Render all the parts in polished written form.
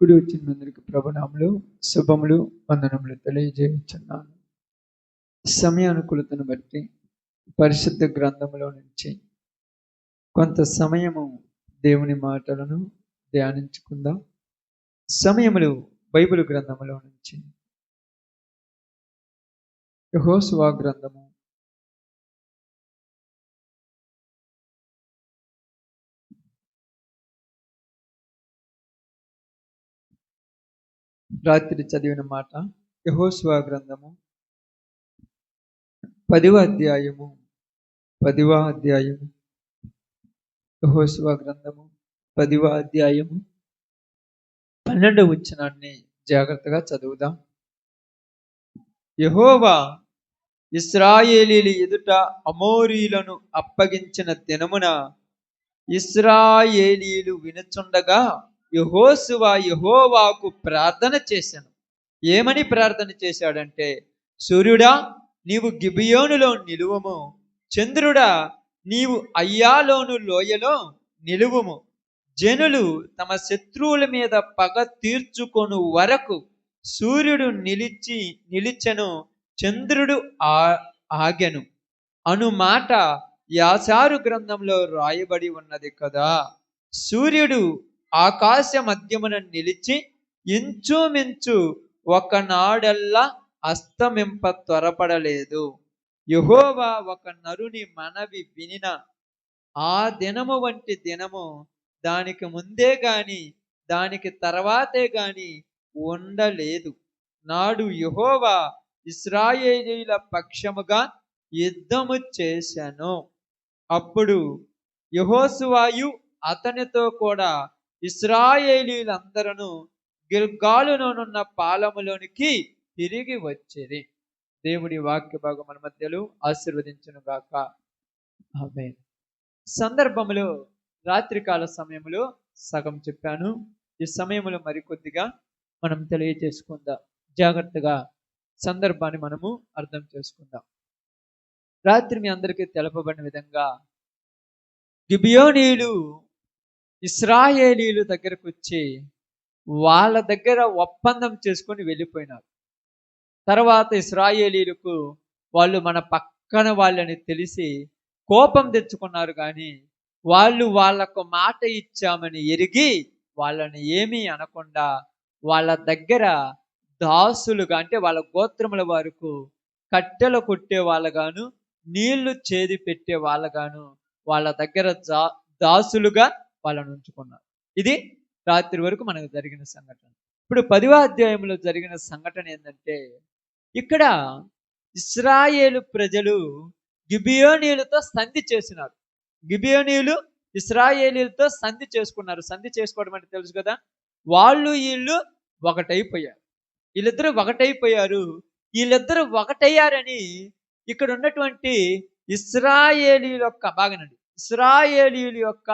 కుడి వచ్చిన అందరికి ప్రభునాములు శుభములు వందనములు తెలియజేయుచున్నాను. సమయానుకూలతను బట్టి పరిశుద్ధ గ్రంథములో నుంచి కొంత సమయము దేవుని మాటలను ధ్యానించుకుందాం. సమయములు బైబిల్ గ్రంథములో నుంచి యెహోషువ గ్రంథము 10వ చదివిన మాట. యెహోషువ గ్రంథము 10వ అధ్యాయము యెహోషువ గ్రంథము 10వ అధ్యాయము 12వ వచనాన్ని జాగ్రత్తగా చదువుదాం. యెహోవా ఇశ్రాయేలీయుల ఎదుట అమోరీయులను అప్పగించిన దినమున ఇశ్రాయేలీయులు వినుచుండగా యెహోషువ యెహోవాకు ప్రార్థన చేశాను. ఏమని ప్రార్థన చేశాడంటే, సూర్యుడా నీవు గిబియోనులో నిలువుము, చంద్రుడా నీవు అయ్యాలోను లోయలో నిలువుము. జనులు తమ శత్రువుల మీద పగ తీర్చుకొను వరకు సూర్యుడు నిలిచెను, చంద్రుడు ఆగెను అను మాట యాషారు గ్రంథంలో రాయబడి ఉన్నది కదా. సూర్యుడు ఆకాశ మధ్యమున నిలిచి ఇంచుమించు ఒకనాడల్లా అస్తమింప త్వరపడలేదు. యెహోవా ఒక నరుని మనవి వినిన ఆ దినము వంటి దినము దానికి ముందే గాని దానికి తర్వాతే గాని ఉండలేదు. నాడు యెహోవా ఇశ్రాయేలీయుల పక్షముగా యుద్ధము చేశాను. అప్పుడు యెహోషువయు అతనితో కూడా ఇశ్రాయేలీయులందరూ గిల్గాలులోనున్న పాలెములోనికి తిరిగి వచ్చిరి. దేవుడి వాక్య భాగం మన మధ్యలో ఆశీర్వదించును గాక. ఆమేన్. సందర్భములో రాత్రికాల సమయంలో సగం చెప్పాను. ఈ సమయంలో మరికొద్దిగా మనం తెలియజేసుకుందాం. జాగ్రత్తగా సందర్భాన్ని మనము అర్థం చేసుకుందాం. రాత్రి మీ అందరికీ తెలపబడిన విధంగా గిబియోనీయులు ఇశ్రాయేలీయుల దగ్గరకు వచ్చి వాళ్ళ దగ్గర ఒప్పందం చేసుకొని వెళ్ళిపోయినారు. తర్వాత ఇశ్రాయేలీయులకు వాళ్ళు మన పక్కన వాళ్ళని తెలిసి కోపం తెచ్చుకున్నారు. కానీ వాళ్ళు వాళ్ళకు మాట ఇచ్చామని ఎరిగి వాళ్ళని ఏమీ అనకుండా వాళ్ళ దగ్గర దాసులుగా, అంటే వాళ్ళ గోత్రముల వరకు కట్టెలు కొట్టే వాళ్ళగాను నీళ్లు చేది పెట్టే వాళ్ళగాను వాళ్ళ దగ్గర దాసులుగా వాళ్ళని ఉంచుకున్నారు. ఇది రాత్రి వరకు మనకు జరిగిన సంఘటన. ఇప్పుడు 10వ అధ్యాయంలో జరిగిన సంఘటన ఏంటంటే, ఇక్కడ ఇశ్రాయేలు ప్రజలు గిబియోనీయులతో సంధి చేసినారు. గిబియోనీయులు ఇశ్రాయేలీలతో సంధి చేసుకున్నారు. సంధి చేసుకోవడం అంటే తెలుసు కదా, వాళ్ళు వీళ్ళు ఒకటైపోయారు. వీళ్ళిద్దరూ ఒకటైపోయారు. వీళ్ళిద్దరూ ఒకటయ్యారని ఇక్కడ ఉన్నటువంటి ఇశ్రాయేలీయుల యొక్క బాగానండి ఇశ్రాయేలీయుల యొక్క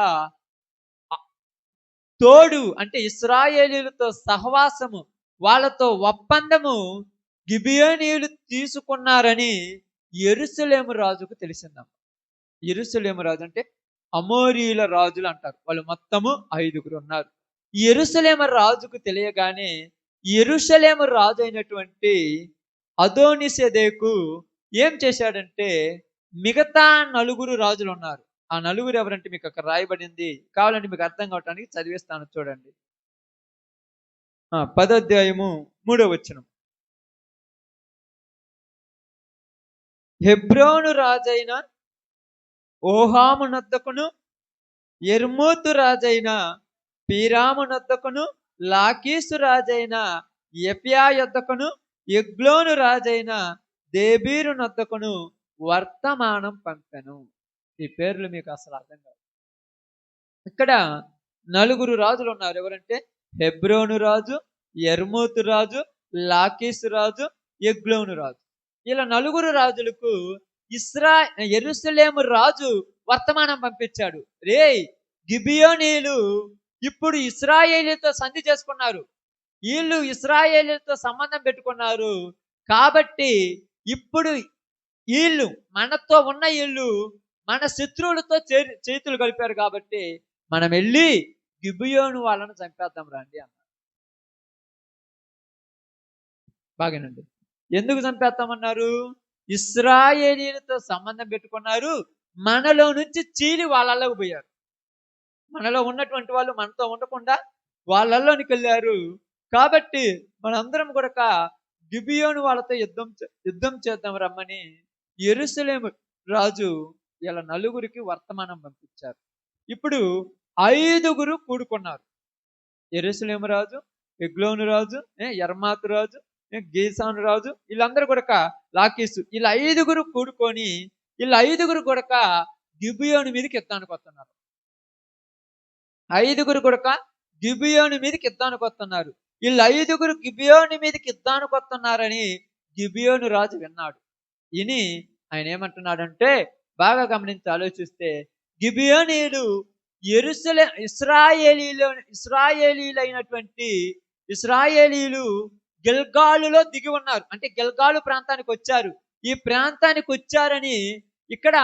తోడు, అంటే ఇశ్రాయేలీయులతో సహవాసము, వాళ్ళతో ఒప్పందము గిబియోనీయులు తీసుకున్నారని యెరూషలేము రాజుకు తెలిసిందమ్మ. యెరూషలేము రాజు అంటే అమోరీయుల రాజులు అంటారు. వాళ్ళు మొత్తము 5గురు ఉన్నారు. యెరూషలేము రాజుకు తెలియగానే యెరూషలేము రాజు అయినటువంటి అదోనిసెదెకు ఏం చేశాడంటే, మిగతా 4 రాజులు ఉన్నారు. ఆ 4 ఎవరంటే మీకు అక్కడ రాయబడింది, కావాలంటే మీకు అర్థం కావటానికి చదివిస్తాను చూడండి. 10వ అధ్యాయము 3వ వచనం. హెబ్రోను రాజైన ఓహాము నొద్దకును, యర్మూతు రాజైన పీరాము నొద్దకును, లాకీసు రాజైన ఎఫ్యా యొద్దకును, ఎగ్లోను రాజైన దేబీరు నొద్దకును వర్తమానం పంపెను. ఈ పేర్లు మీకు అసలు అర్థం కాదు. ఇక్కడ 4 రాజులు ఉన్నారు. ఎవరంటే హెబ్రోను రాజు, యర్మూతు రాజు, లాకీసు రాజు, ఎగ్లోను రాజు. ఇలా 4 రాజులకు యెరూషలేము రాజు వర్తమానం పంపించాడు. గిబియోనీయులు ఇప్పుడు ఇశ్రాయేలీయులతో సంధి చేసుకున్నారు, వీళ్ళు ఇశ్రాయేలీయులతో సంబంధం పెట్టుకున్నారు. కాబట్టి ఇప్పుడు వీళ్ళు మనతో ఉన్న వీళ్ళు మన శత్రువులతో చేతులు కలిపారు. కాబట్టి మనం వెళ్ళి గిబియోను వాళ్ళను చంపేద్దాం రండి అన్నారు. బాగానండి. ఎందుకు చంపేస్తామన్నారు? ఇశ్రాయేలీయులతో సంబంధం పెట్టుకున్నారు. మనలో నుంచి చీలి వాళ్ళలోకి పోయారు. మనలో ఉన్నటువంటి వాళ్ళు మనతో ఉండకుండా వాళ్ళలోనికి వెళ్ళారు. కాబట్టి మనందరం కూడా గిబియోను వాళ్ళతో యుద్ధం చేద్దాం రమ్మని యెరూషలేము రాజు ఇలా నలుగురికి వర్తమానం పంపించారు. ఇప్పుడు 5గురు కూడుకున్నారు. యెరూషలేము రాజు, ఎగ్లోను రాజు, యర్మాతు రాజు, గీసాను రాజు, వీళ్ళందరూ కూడా లాకీసు, వీళ్ళ 5గురు కూడుకొని వీళ్ళ 5గురు కూడా గిబియోను మీదకి యుద్ధానికి వస్తున్నారు. 5గురు కూడా గిబియోను మీదకి యుద్ధానికి వస్తున్నారు. వీళ్ళు 5గురు గిబియోను మీదకి యుద్ధానికి వస్తున్నారని గిబియోను రాజు విన్నాడు. విని ఆయన ఏమంటున్నాడంటే, బాగా గమనించి ఆలోచిస్తే, గిబియోనీయులు ఇశ్రాయేలీయులు గిల్గాలులో దిగి ఉన్నారు. అంటే గిల్గాలు ప్రాంతానికి వచ్చారు. ఈ ప్రాంతానికి వచ్చారని ఇక్కడ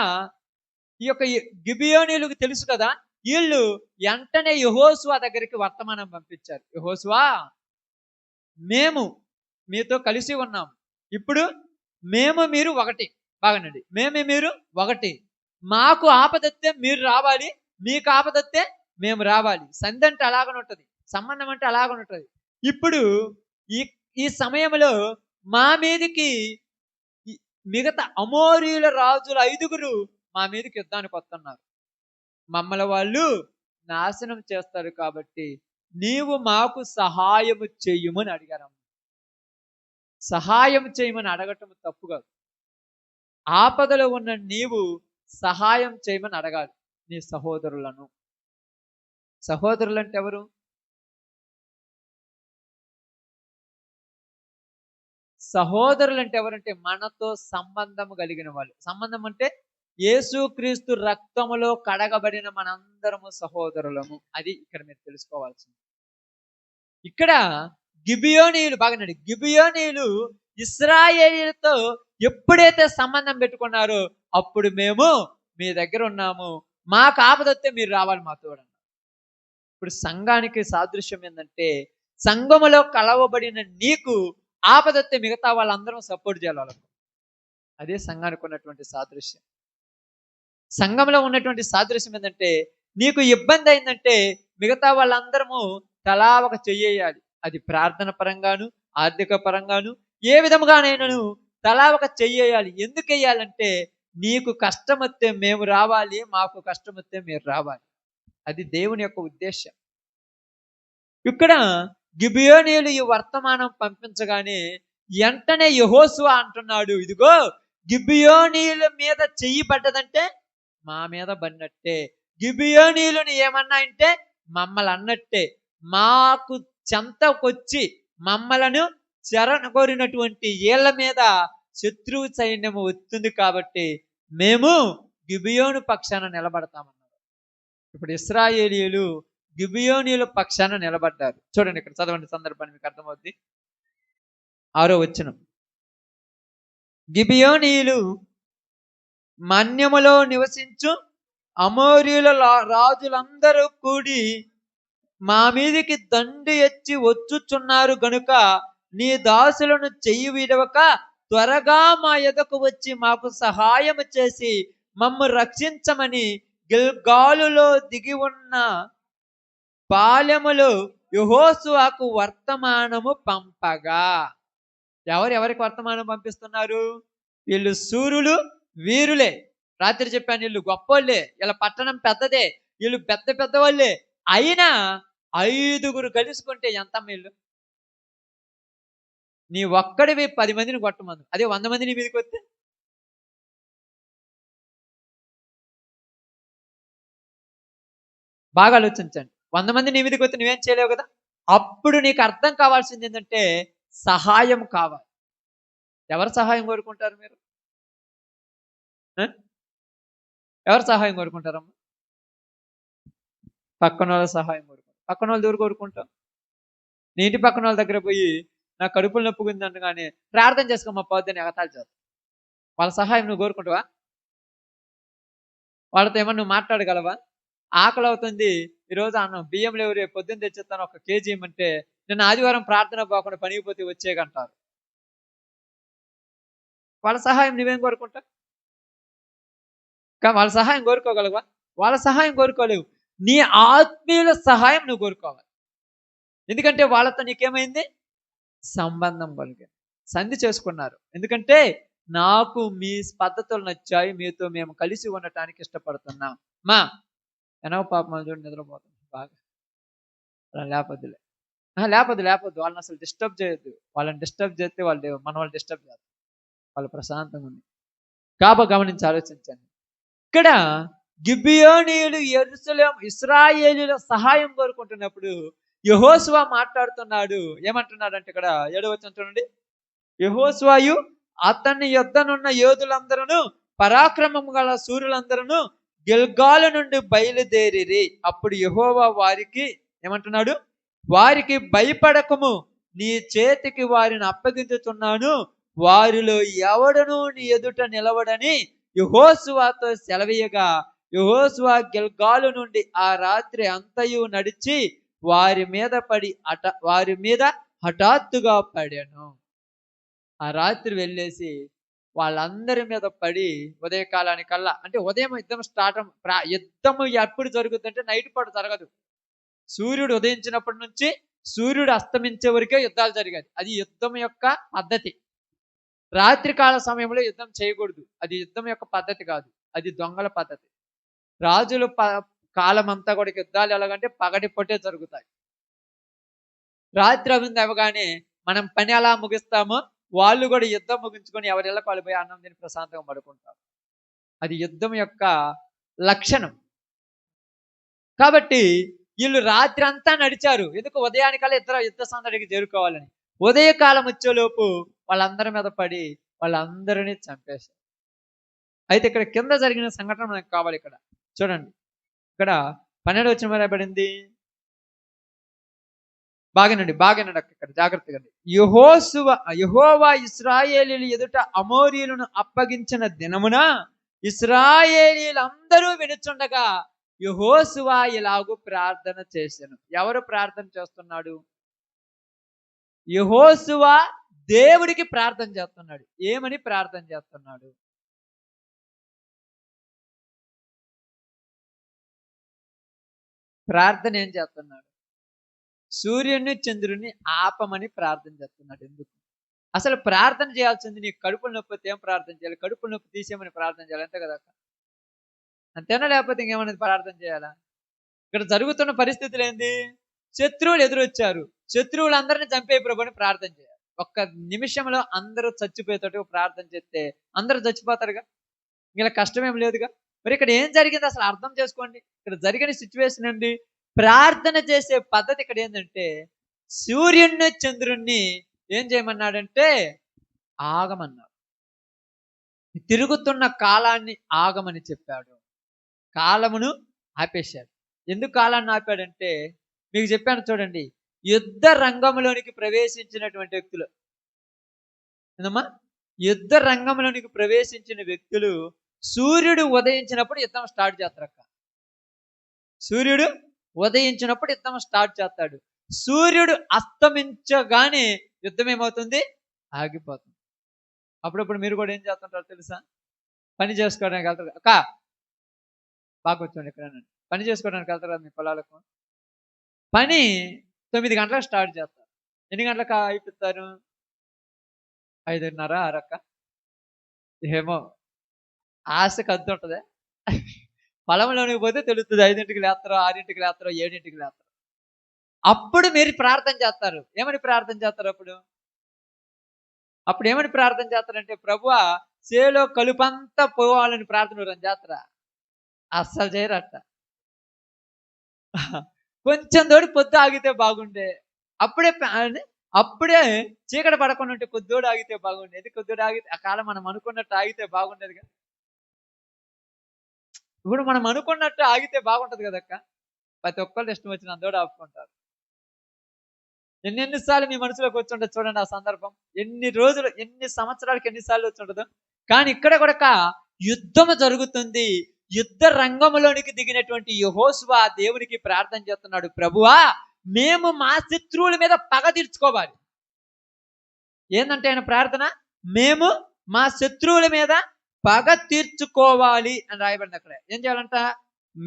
ఈ యొక్క గిబియోనీయులకు తెలుసు కదా. వీళ్ళు వెంటనే యెహోషువ దగ్గరికి వర్తమానం పంపించారు. యెహోషువ, మేము మీతో కలిసి ఉన్నాం. ఇప్పుడు మేము మీరు ఒకటి. బాగానండి. మేము మీరు ఒకటి. మాకు ఆపదత్తే మీరు రావాలి, మీకు ఆపదత్తే మేము రావాలి. సంధి అంటే అలాగనే ఉంటుంది, సంబంధం అంటే అలాగనే ఉంటుంది. ఇప్పుడు ఈ సమయంలో మా మీదికి మిగతా అమోరీయుల రాజుల 5గురు మా మీదకి యుద్ధానికి వస్తున్నారు. మమ్మల్ని వాళ్ళు నాశనం చేస్తారు. కాబట్టి నీవు మాకు సహాయము చెయ్యమని అడిగారు. సహాయం చేయమని అడగటం తప్పు కాదు. ఆపదలో ఉన్న నీవు సహాయం చేయమని అడగాలి నీ సహోదరులను. సహోదరులు అంటే ఎవరు? సహోదరులు అంటే ఎవరంటే మనతో సంబంధం కలిగిన వాళ్ళు. సంబంధం అంటే యేసుక్రీస్తు రక్తములో కడగబడిన మనందరము సహోదరులము. అది ఇక్కడ మీరు తెలుసుకోవాల్సింది. ఇక్కడ గిబియోనీయులు, బాగానండి, గిబియోనీయులు ఇశ్రాయేలీయులతో ఎప్పుడైతే సంబంధం పెట్టుకున్నారో అప్పుడు మేము మీ దగ్గర ఉన్నాము, మాకు ఆపదొస్తే మీరు రావాలి మాతో అన్నారు. ఇప్పుడు సంఘానికి సాదృశ్యం ఏంటంటే, సంఘములో కలవబడిన నీకు ఆపదొస్తే మిగతా వాళ్ళందరం సపోర్ట్ చేయాలి వాళ్ళకు. అదే సంఘానికి ఉన్నటువంటి సాదృశ్యం. సంఘంలో ఉన్నటువంటి సాదృశ్యం ఏంటంటే, నీకు ఇబ్బంది అయిందంటే మిగతా వాళ్ళందరము తలా ఒక చెయ్యాలి. అది ప్రార్థన పరంగాను, ఆర్థిక పరంగాను, ఏ విధముగానైనాను తలా ఒక చెయ్యాలి. ఎందుకు వేయాలంటే, నీకు కష్టం వస్తే మేము రావాలి, మాకు కష్టం వస్తే మీరు రావాలి. అది దేవుని యొక్క ఉద్దేశం. ఇక్కడ గిబియోనీయులు ఈ వర్తమానం పంపించగానే వెంటనే యెహోషువ అంటున్నాడు, ఇదిగో గిబియోనీయుల మీద చెయ్యి పడ్డదంటే మా మీద పడినట్టే. గిబియోనీయులను ఏమన్నా అంటే మమ్మల్ని అన్నట్టే. మాకు చెంతకొచ్చి మమ్మలను శరణ కోరినటువంటి వీళ్ళ మీద శత్రువు సైన్యము వస్తుంది. కాబట్టి మేము గిబియోను పక్షాన నిలబడతామన్నారు. ఇప్పుడు ఇశ్రాయేలీయులు గిబియోనీయుల పక్షాన నిలబడ్డారు. చూడండి, ఇక్కడ చదవండి సందర్భాన్ని, మీకు అర్థమవుద్ది. 6వ వచనం. గిబియోనీయులు మన్యములో నివసించు అమోరీయుల రాజులందరూ కూడి మా మీదికి దండు ఎత్తి వచ్చుచున్నారు గనుక నీ దాసులను చెయ్యి విడవక త్వరగా మా ఎదకు వచ్చి మాకు సహాయము చేసి మమ్ము రక్షించమని గిల్గాలులో దిగి ఉన్న పాలెములో యెహోషువకు వర్తమానము పంపగా. ఎవరికి వర్తమానం పంపిస్తున్నారు? వీళ్ళు శూరులు, వీరులే. రాత్రి చెప్పాను, వీళ్ళు గొప్పోళ్ళే, వీళ్ళ పట్టణం పెద్దదే, వీళ్ళు పెద్ద వాళ్ళే. అయినా 5గురు కలుసుకుంటే ఎంత వీళ్ళు? నీ ఒక్కడివి 10 మందిని కొట్టమంది, అదే 100 మంది నీ మీదకి వస్తే బాగా ఆలోచించండి. 100 మంది నీ మీదకి వస్తే నువ్వేం చేయలేవు కదా. అప్పుడు నీకు అర్థం కావాల్సింది ఏంటంటే సహాయం కావాలి. ఎవరు సహాయం కోరుకుంటారు మీరు? ఎవరు సహాయం కోరుకుంటారమ్మా? పక్కన వాళ్ళ సహాయం కోరుకుంటారు. పక్కన వాళ్ళు ఎవరు కోరుకుంటాం? నీ ఇంటి పక్కన వాళ్ళ దగ్గర పోయి నా కడుపులు నొప్పుకుందంట కానీ ప్రార్థన చేసుకోమా పోద్దని ఎగతాళి చేస్తావు. వాళ్ళ సహాయం నువ్వు కోరుకుంటావా? వాళ్ళతో ఏమన్నా నువ్వు మాట్లాడగలవా? ఆకలి అవుతుంది, ఈరోజు అన్నం బియ్యం లేవు, రేపు పొద్దున్న తెచ్చిస్తాను 1 కేజీ ఇమ్మంటే నిన్న ఆదివారం ప్రార్థన పోకుండా పనిపోతే వచ్చేయకంటారు. వాళ్ళ సహాయం నువ్వేం కోరుకుంటావు? వాళ్ళ సహాయం కోరుకోగలవా? వాళ్ళ సహాయం కోరుకోలేవు. నీ ఆత్మీయుల సహాయం నువ్వు కోరుకోవాలి. ఎందుకంటే వాళ్ళతో నీకేమైంది? సంబంధం కలిగింది, సంధి చేసుకున్నారు. ఎందుకంటే నాకు మీ పద్ధతులు నచ్చాయి, మీతో మేము కలిసి ఉండటానికి ఇష్టపడుతున్నాం. మా ఎనవ పాపం చూడండి, నిద్రపోతుంది బాగా. లేపొద్దులే, లేపొద్దు. వాళ్ళని అసలు డిస్టర్బ్ చేయొద్దు. వాళ్ళని డిస్టర్బ్ చేస్తే మన వాళ్ళు డిస్టర్బ్ చేస్తారు. వాళ్ళు ప్రశాంతంగా ఉంది. గమనించి ఆలోచించండి. ఇక్కడ గిబియోనీయులు యెరూషలేము ఇశ్రాయేలీయుల సహాయం కోరుకుంటున్నప్పుడు యెహోషువ మాట్లాడుతున్నాడు. ఏమంటున్నాడంటే ఇక్కడ 7వ వచనం చూడండి. యెహోషువయు అతని యొద్దనున్న యోధులందరూ పరాక్రమము గల శూరులందరూ గిల్గాలు నుండి బయలుదేరిరి. అప్పుడు యెహోవా వారికి ఏమంటున్నాడు? వారికి భయపడకము, నీ చేతికి వారిని అప్పగించుచున్నాను, వారిలో ఎవడను నీ ఎదుట నిలవడని యెహోషువతో సెలవీయగా, యెహోషువ గిల్గాలు నుండి ఆ రాత్రి అంతయు నడిచి వారి మీద హఠాత్తుగా పడాను. ఆ రాత్రి వెళ్ళేసి వాళ్ళందరి మీద పడి ఉదయకాలానికల్లా, అంటే ఉదయం యుద్ధం ఎప్పుడు జరుగుతుందంటే నైట్ పాటు జరగదు. సూర్యుడు ఉదయించినప్పటి నుంచి సూర్యుడు అస్తమించే వరకే యుద్ధాలు జరిగాయి. అది యుద్ధం యొక్క పద్ధతి. రాత్రికాల సమయంలో యుద్ధం చేయకూడదు. అది యుద్ధం యొక్క పద్ధతి కాదు, అది దొంగల పద్ధతి. రాజుల కాలం అంతా కూడా యుద్ధాలు ఎలాగంటే పగటి పొట్టే జరుగుతాయి. రాత్రి అవింది అవగానే మనం పని ఎలా ముగిస్తామో వాళ్ళు కూడా యుద్ధం ముగించుకొని ఎవరిళ్ళకి వాళ్ళు పోయి అన్నం తిని ప్రశాంతంగా పడుకుంటారు. అది యుద్ధం యొక్క లక్షణం. కాబట్టి వీళ్ళు రాత్రి అంతా నడిచారు. ఎందుకు? ఉదయానికల్లా ఇద్దరు యుద్ధ సందడికి చేరుకోవాలని. ఉదయకాలం వచ్చేలోపు వాళ్ళందరి మీద పడి వాళ్ళందరినీ చంపేశారు. అయితే ఇక్కడ కింద జరిగిన సంఘటన మనకు కావాలి. ఇక్కడ చూడండి, ఇక్కడ 12వ వచనం రాయబడింది. బాగానండి ఇక్కడ జాగ్రత్తగా. యెహోవా ఇశ్రాయేలీయుల ఎదుట అమోరీయులను అప్పగించిన దినమున ఇశ్రాయేలీయులందరూ వినుచుండగా యెహోషువ ఇలాగు ప్రార్థన చేశాను. ఎవరు ప్రార్థన చేస్తున్నాడు? యెహోషువ దేవుడికి ప్రార్థన చేస్తున్నాడు. ఏమని ప్రార్థన చేస్తున్నాడు? ప్రార్థన ఏం చేస్తున్నాడు? సూర్యుని చంద్రుని ఆపమని ప్రార్థన చేస్తున్నాడు. ఎందుకు? అసలు ప్రార్థన చేయాల్సింది, నీకు కడుపులు నొప్పి ఏం ప్రార్థన చేయాలి? కడుపులు నొప్పి తీసేయమని ప్రార్థన చేయాలి, అంతే కదా? అంతేనా? లేకపోతే ఇంకేమనేది ప్రార్థన చేయాలా? ఇక్కడ జరుగుతున్న పరిస్థితులు ఏంది? శత్రువులు ఎదురొచ్చారు. శత్రువులందరినీ చంపే ప్రభుని ప్రార్థన చేయాలి. ఒక్క నిమిషంలో అందరూ చచ్చిపోయేటట్టు ప్రార్థన చేస్తే అందరూ చచ్చిపోతారుగా, ఇలా కష్టమేం లేదుగా. మరి ఇక్కడ ఏం జరిగింది అసలు అర్థం చేసుకోండి. ఇక్కడ జరిగిన సిచ్యువేషన్ ఏంటి? ప్రార్థన చేసే పద్ధతి ఇక్కడ ఏంటంటే, సూర్యుడిని చంద్రుణ్ణి ఏం చేయమన్నాడంటే ఆగమన్నాడు. తిరుగుతున్న కాలాన్ని ఆగమని చెప్పాడు. కాలమును ఆపేశాడు. ఎందుకు కాలాన్ని ఆపాడంటే, మీకు చెప్పాను చూడండి, యుద్ధ రంగంలోనికి ప్రవేశించినటువంటి వ్యక్తులు ఏందమ్మా, యుద్ధ రంగంలోనికి ప్రవేశించిన వ్యక్తులు సూర్యుడు ఉదయించినప్పుడు యుద్ధం స్టార్ట్ చేస్తారక్క. సూర్యుడు ఉదయించినప్పుడు యుద్ధం స్టార్ట్ చేస్తాడు. సూర్యుడు అస్తమించగానే యుద్ధం ఏమవుతుంది? ఆగిపోతుంది. అప్పుడప్పుడు మీరు కూడా ఏం చేస్తుంటారు తెలుసా? పని చేసుకోవడానికి వెళ్తారు. అక్క బాగా కూర్చోండి ఇక్కడ, పని చేసుకోవడానికి వెళ్తారు కదా మీ పొలాలకు. పని 9 గంటలకు స్టార్ట్ చేస్తారు. ఎన్ని గంటలకు అయిపోతారు? 5:30, 6 అక్క. ఏమో ఆశకు అద్దు ఉంటుంది. పొలంలోనికి పోతే తెలుస్తుంది. 5ంటికి లేస్తారో, 6ంటికి లేస్తారో, 7ంటికి లేస్తారో. అప్పుడు మీరు ప్రార్థన చేస్తారు. ఏమని ప్రార్థన చేస్తారు? అప్పుడు ఏమని ప్రార్థన చేస్తారంటే, ప్రభువా చేలో కలుపంతా పోవాలని ప్రార్థన చేస్తారా? అస్సలు చేయరట. కొంచెం తోడి పొద్దు ఆగితే బాగుండే, అప్పుడే చీకటి పడకుండా ఉంటే కొద్దిోడు ఆగితే బాగుండేది. కొద్దిోడు ఆగితే ఆ కాలం మనం అనుకున్నట్టు ఆగితే బాగుండేది కదా. ఇప్పుడు మనం అనుకున్నట్టు ఆగితే బాగుంటది కదక్క. ప్రతి ఒక్కళ్ళు ఇష్టం వచ్చిన అందోడు ఆపుకుంటారు. ఎన్నిసార్లు మీ మనసులోకి వచ్చి ఉంటుంది చూడండి ఆ సందర్భం. ఎన్ని రోజులు, ఎన్ని సంవత్సరాలకి ఎన్నిసార్లు వచ్చి ఉంటుందో. కానీ ఇక్కడ కూడా యుద్ధము జరుగుతుంది. యుద్ధ రంగంలోనికి దిగినటువంటి యెహోషువ దేవునికి ప్రార్థన చేస్తున్నాడు, ప్రభువా మేము మా శత్రువుల మీద పగ తీర్చుకోవాలి. ఏంటంటే ఆయన ప్రార్థన, మేము మా శత్రువుల మీద పగ తీర్చుకోవాలి అని రాయబడింది. అక్కడ ఏం చేయాలంట?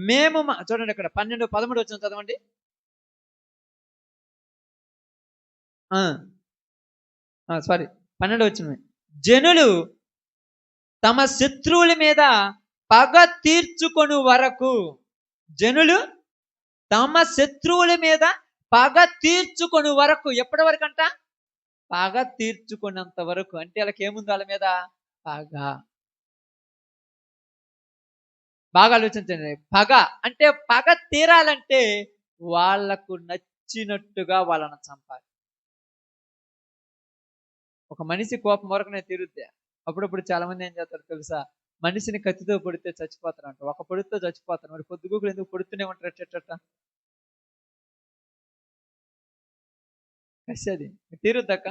మేము చూడండి ఇక్కడ 12-13 వచ్చిన చదవండి. సారీ, 12 వచ్చిన. జనులు తమ శత్రువుల మీద పగ తీర్చుకొను వరకు, జనులు తమ శత్రువుల మీద పగ తీర్చుకొని వరకు. ఎప్పటి వరకు అంట? పగ తీర్చుకున్నంత వరకు. అంటే వాళ్ళకి ఏముంది వాళ్ళ మీద? పగ. బాగా ఆలోచించండి. పగ అంటే పగ తీరాలంటే వాళ్లకు నచ్చినట్టుగా వాళ్ళని చంపాలి. ఒక మనిషి కోపం వరకునే తీరుద్ది. అప్పుడప్పుడు చాలా మంది ఏం చేస్తారు తెలుసా? మనిషిని కత్తితో పొడితే చచ్చిపోతారంట. ఒక పొడితో చచ్చిపోతారు. మరి పొద్దుగూకులు ఎందుకు పొడుతూనే ఉంటారు ఎట్టట? అది తీరుద్దక్క.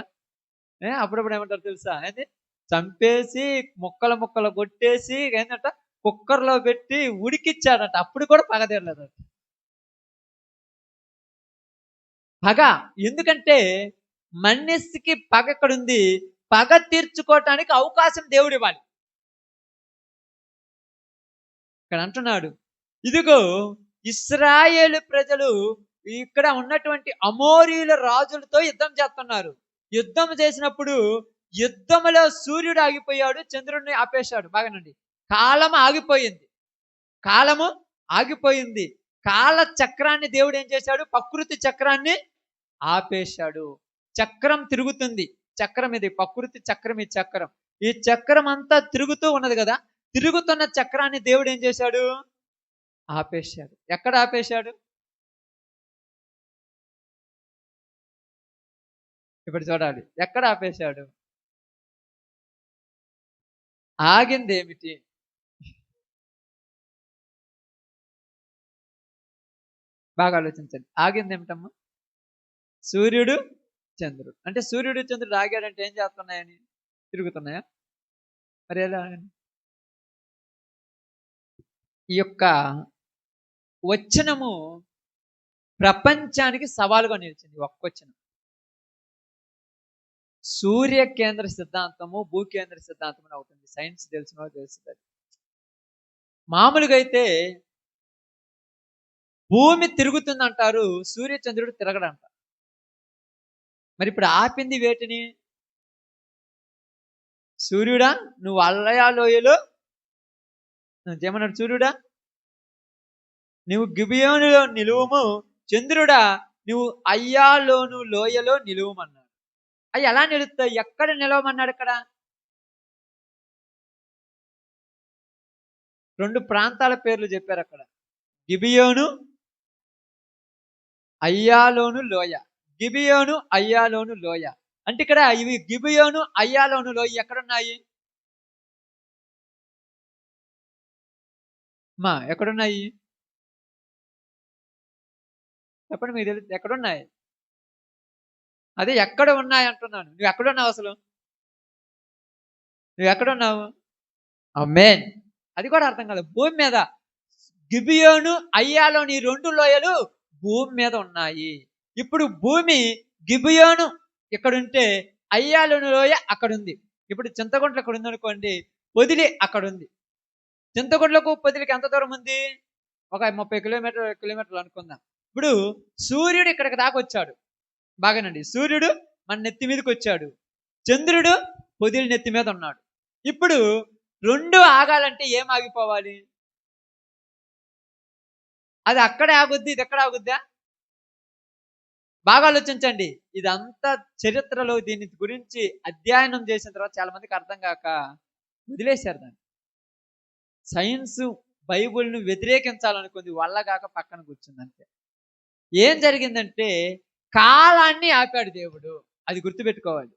అప్పుడప్పుడు ఏమంటారు తెలుసా? ఏంటి, చంపేసి ముక్కలు ముక్కలు కొట్టేసి ఏంటంట కుక్కర్లో పెట్టి ఉడికిచ్చాడంట. అప్పుడు కూడా పగ తీరలేదంట. పగ. ఎందుకంటే మనిషికి పగ ఎక్కడుంది? పగ తీర్చుకోవటానికి అవకాశం దేవుడు ఇవ్వాలి. ఇక్కడ అంటున్నాడు, ఇదిగో ఇశ్రాయేలు ప్రజలు ఇక్కడ ఉన్నటువంటి అమోరీయుల రాజులతో యుద్ధం చేస్తున్నారు. యుద్ధం చేసినప్పుడు యుద్ధములో సూర్యుడు ఆగిపోయాడు, చంద్రుడిని ఆపేశాడు. బాగానండి. కాలం ఆగిపోయింది. కాలము ఆగిపోయింది. కాల చక్రాన్ని దేవుడు ఏం చేశాడు? ప్రకృతి చక్రాన్ని ఆపేశాడు. చక్రం తిరుగుతుంది. చక్రం ఇది, ప్రకృతి చక్రం. ఈ చక్రం, ఈ చక్రం అంతా తిరుగుతూ ఉన్నది కదా. తిరుగుతున్న చక్రాన్ని దేవుడు ఏం చేశాడు? ఆపేశాడు. ఎక్కడ ఆపేశాడు? ఇప్పుడు చూడాలి. ఎక్కడ ఆపేశాడు? ఆగింది ఏమిటి? బాగా ఆలోచించండి. ఆగింది ఏమిటమ్మా? సూర్యుడు, చంద్రుడు. అంటే సూర్యుడు చంద్రుడు ఆగాడంటే ఏం చేస్తున్నాయని? తిరుగుతున్నాయా? మరి ఎలా? ఈ యొక్క వచనము ప్రపంచానికి సవాలుగా నిలిచింది. ఒక్క వచనం. సూర్య కేంద్ర సిద్ధాంతము, భూకేంద్ర సిద్ధాంతం అని అవుతుంది. సైన్స్ తెలిసిన వాళ్ళు తెలుస్తుంది. మామూలుగా అయితే భూమి తిరుగుతుందంటారు, సూర్య చంద్రుడు తిరగడంట. మరి ఇప్పుడు ఆపింది వేటిని? సూర్యుడా నువ్వు అల్లయాలోయలో ఏమన్నాడు? సూర్యుడా నువ్వు గిబియోనులో నిలువుము, చంద్రుడా నువ్వు అయ్యాలోను లోయలో నిలువమన్నాడు. అవి ఎలా నిలుస్తాయి? ఎక్కడ నిలవమన్నాడు? ఇక్కడ 2 ప్రాంతాల పేర్లు చెప్పారు అక్కడ. గిబియోను, అయ్యాలోను లోయ. గిబియోను, అయ్యాలోను లోయ. అంటే ఇక్కడ ఇవి గిబియోను, అయ్యాలోను లోయ ఎక్కడున్నాయి? ఎక్కడున్నాయి చెప్పండి, మీకు తెలుసు. ఎక్కడున్నాయి? అదే ఎక్కడ ఉన్నాయి అంటున్నాను. నువ్వు ఎక్కడున్నావు అసలు? నువ్వు ఎక్కడున్నావు? ఆమేన్. అది కూడా అర్థం కాదు. భూమి మీద గిబియోను, అయ్యాలోని 2 లోయలు భూమి మీద ఉన్నాయి. ఇప్పుడు భూమి గిబియోను ఇక్కడుంటే అయ్యాలోని లోయ అక్కడుంది. ఇప్పుడు చింతగుంట్ల ఇక్కడ ఉంది అనుకోండి, పొదిలి అక్కడ ఉంది. చింతగుంట్లకు పొదిలికి ఎంత దూరం ఉంది? ఒక 30 కిలోమీటర్లు అనుకుందాం. ఇప్పుడు సూర్యుడు ఇక్కడికి దాకా వచ్చాడు. బాగానండి. సూర్యుడు మన నెత్తి మీదకి వచ్చాడు. చంద్రుడు పొదిలి నెత్తి మీద ఉన్నాడు. ఇప్పుడు 2 ఆగాలంటే ఏం ఆగిపోవాలి? అది అక్కడే ఆగుద్ది, ఇది ఎక్కడ ఆగుద్దా? బాగా ఆలోచించండి. ఇదంతా చరిత్రలో దీని గురించి అధ్యయనం చేసిన తర్వాత చాలా మందికి అర్థం కాక వదిలేశారు దాన్ని. సైన్స్ బైబుల్ను వ్యతిరేకించాలనుకుంది, వల్ల కాక పక్కన కూర్చుంది అంతే. ఏం జరిగిందంటే కాలాన్ని ఆపాడు దేవుడు. అది గుర్తుపెట్టుకోవాలి.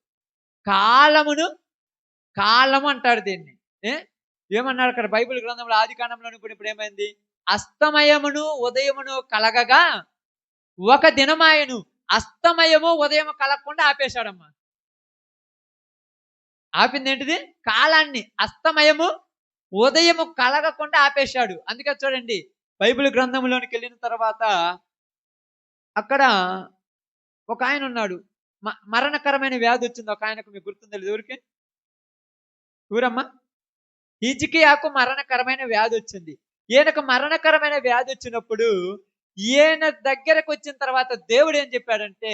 కాలము అంటాడు దీన్ని. ఏమన్నాడు అక్కడ బైబిల్ గ్రంథంలో? ఆది కాండంలో ఇప్పుడు ఏమైంది? అస్తమయమును ఉదయమును కలగగా ఒక దినమాయను. అస్తమయము ఉదయం కలగకుండా ఆపేశాడమ్మా. ఆపింది ఏంటిది? కాలాన్ని. అస్తమయము ఉదయము కలగకుండా ఆపేశాడు. అందుకే చూడండి, బైబిల్ గ్రంథంలోనికి వెళ్ళిన తర్వాత అక్కడ ఒక ఆయన ఉన్నాడు. మరణకరమైన వ్యాధి వచ్చింది ఒక ఆయనకు. మీకు గుర్తుందా? ఎవరికి? ఊరమ్మా. హిజ్కియాకు మరణకరమైన వ్యాధి వచ్చింది. ఈయనకు మరణకరమైన వ్యాధి వచ్చినప్పుడు ఈయన దగ్గరకు వచ్చిన తర్వాత దేవుడు ఏం చెప్పాడంటే,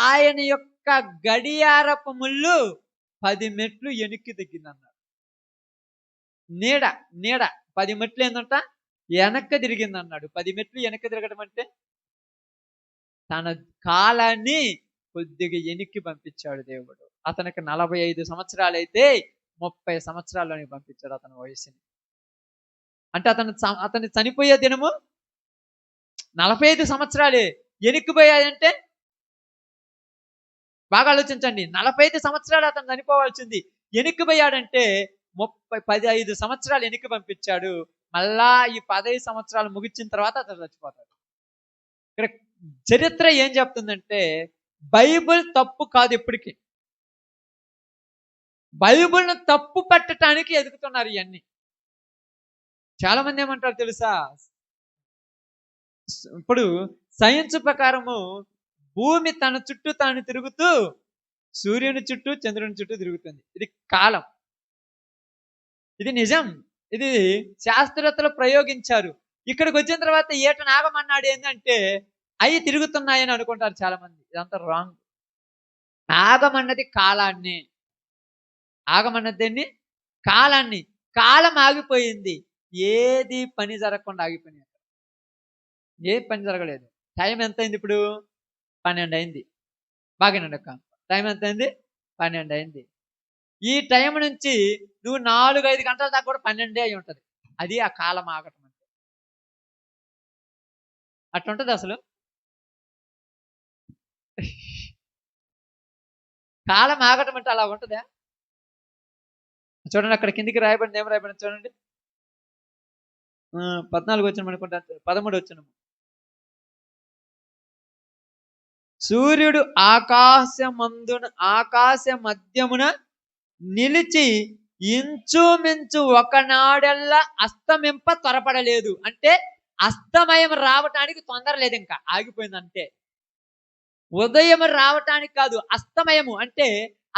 ఆయన యొక్క గడియారపు ముళ్ళు 10 మెట్లు వెనక్కి తగ్గిందన్నాడు. నీడ నీడ 10 మెట్లు ఏందంట వెనక్కి తిరిగిందన్నాడు. 10 మెట్లు వెనక్కి తిరగడం అంటే తన కాలాన్ని కొద్దిగా వెనక్కి పంపించాడు దేవుడు. అతనికి 45 సంవత్సరాలు అయితే 30 సంవత్సరాల్లోనే పంపించాడు అతని వయసుని. అంటే అతను చనిపోయే దినము 45 సంవత్సరాలే. వెనక్కిపోయాయంటే బాగా ఆలోచించండి. 45 సంవత్సరాలు అతను చనిపోవాల్సింది. వెనక్కిపోయాడంటే 15 సంవత్సరాలు వెనక్కి పంపించాడు. మళ్ళా ఈ 15 సంవత్సరాలు ముగించిన తర్వాత అతను చచ్చిపోతాడు. ఇక్కడ చరిత్ర ఏం చెప్తుందంటే, బైబిల్ తప్పు కాదు ఎప్పటికీ. బైబిల్ను తప్పు పట్టడానికి ఎదుగుతున్నారు ఇవన్నీ. చాలా మంది ఏమంటారు తెలుసా, ఇప్పుడు సైన్స్ ప్రకారము భూమి తన చుట్టూ తాను తిరుగుతూ సూర్యుని చుట్టూ చంద్రుని చుట్టూ తిరుగుతుంది. ఇది కాలం, ఇది నిజం, ఇది శాస్త్రవేత్తలు ప్రయోగించారు. ఇక్కడికి వచ్చిన తర్వాత ఏట నాగమన్నాడు ఏంటంటే అవి తిరుగుతున్నాయని అనుకుంటారు చాలా మంది. ఇదంతా రాంగ్. ఆగమన్నది కాలాన్ని, ఆగమన్నది కాలాన్ని. కాలం ఆగిపోయింది, ఏది పని జరగకుండా ఆగిపోయింది. ఏ పని జరగలేదు. టైం ఎంత అయింది ఇప్పుడు? 12 అయింది. బాగానండి అక్క, టైం ఎంత అయింది? 12 అయింది. ఈ టైం నుంచి నువ్వు 4-5 గంటల దాకా కూడా 12 అయి ఉంటుంది. అది ఆ కాలం ఆగటం అంటే. అట్లుంటది అసలు. కాలం ఆగటం అంటే అలా ఉంటుందా? చూడండి అక్కడ కిందికి రాయబడింది. ఏం రాయబడింది చూడండి. 14 వచ్చిన అనుకుంటా, 13 వచ్చిన. సూర్యుడు ఆకాశ మధ్యమున నిలిచి ఇంచుమించు ఒకనాడల్లా అస్తమింప త్వరపడలేదు. అంటే అస్తమయం రావటానికి తొందర లేదు, ఇంకా ఆగిపోయింది అంతే. ఉదయం రావటానికి కాదు, అస్తమయము అంటే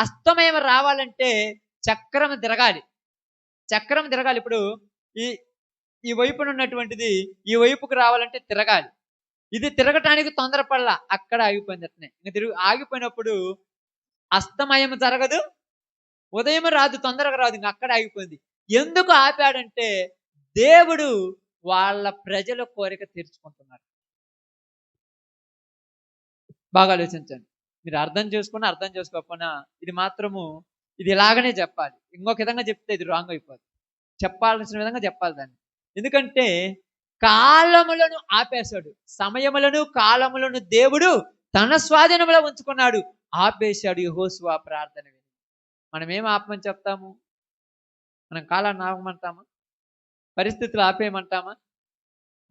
అస్తమయం రావాలంటే చక్రం తిరగాలి. చక్రం తిరగాలి. ఇప్పుడు ఈ వైపున ఉన్నటువంటిది ఈ వైపుకు రావాలంటే తిరగాలి. ఇది తిరగటానికి తొందరపడలా, అక్కడ ఆగిపోయింది. అట్నే ఇంకా ఆగిపోయినప్పుడు అస్తమయం జరగదు, ఉదయం రాదు, తొందరగా రాదు, ఇంకా అక్కడ ఆగిపోయింది. ఎందుకు ఆపాడంటే దేవుడు వాళ్ళ ప్రజల కోరిక తీర్చుకుంటున్నారు. బాగా ఆలోచించండి. మీరు అర్థం చేసుకున్నా అర్థం చేసుకోకపోయినా ఇది మాత్రము ఇది ఇలాగనే చెప్పాలి. ఇంకొక విధంగా చెప్తే ఇది రాంగ్ అయిపోతుంది. చెప్పాల్సిన విధంగా చెప్పాలి దాన్ని. ఎందుకంటే కాలములను ఆపేశాడు. సమయములను కాలములను దేవుడు తన స్వాధీనంలో ఉంచుకున్నాడు. ఆపేశాడు యెహోషువ ప్రార్థన విని. మనం ఏం ఆపమని చెప్తాము? మనం కాలాన్ని ఆపమంటామా? పరిస్థితులు ఆపేయమంటామా?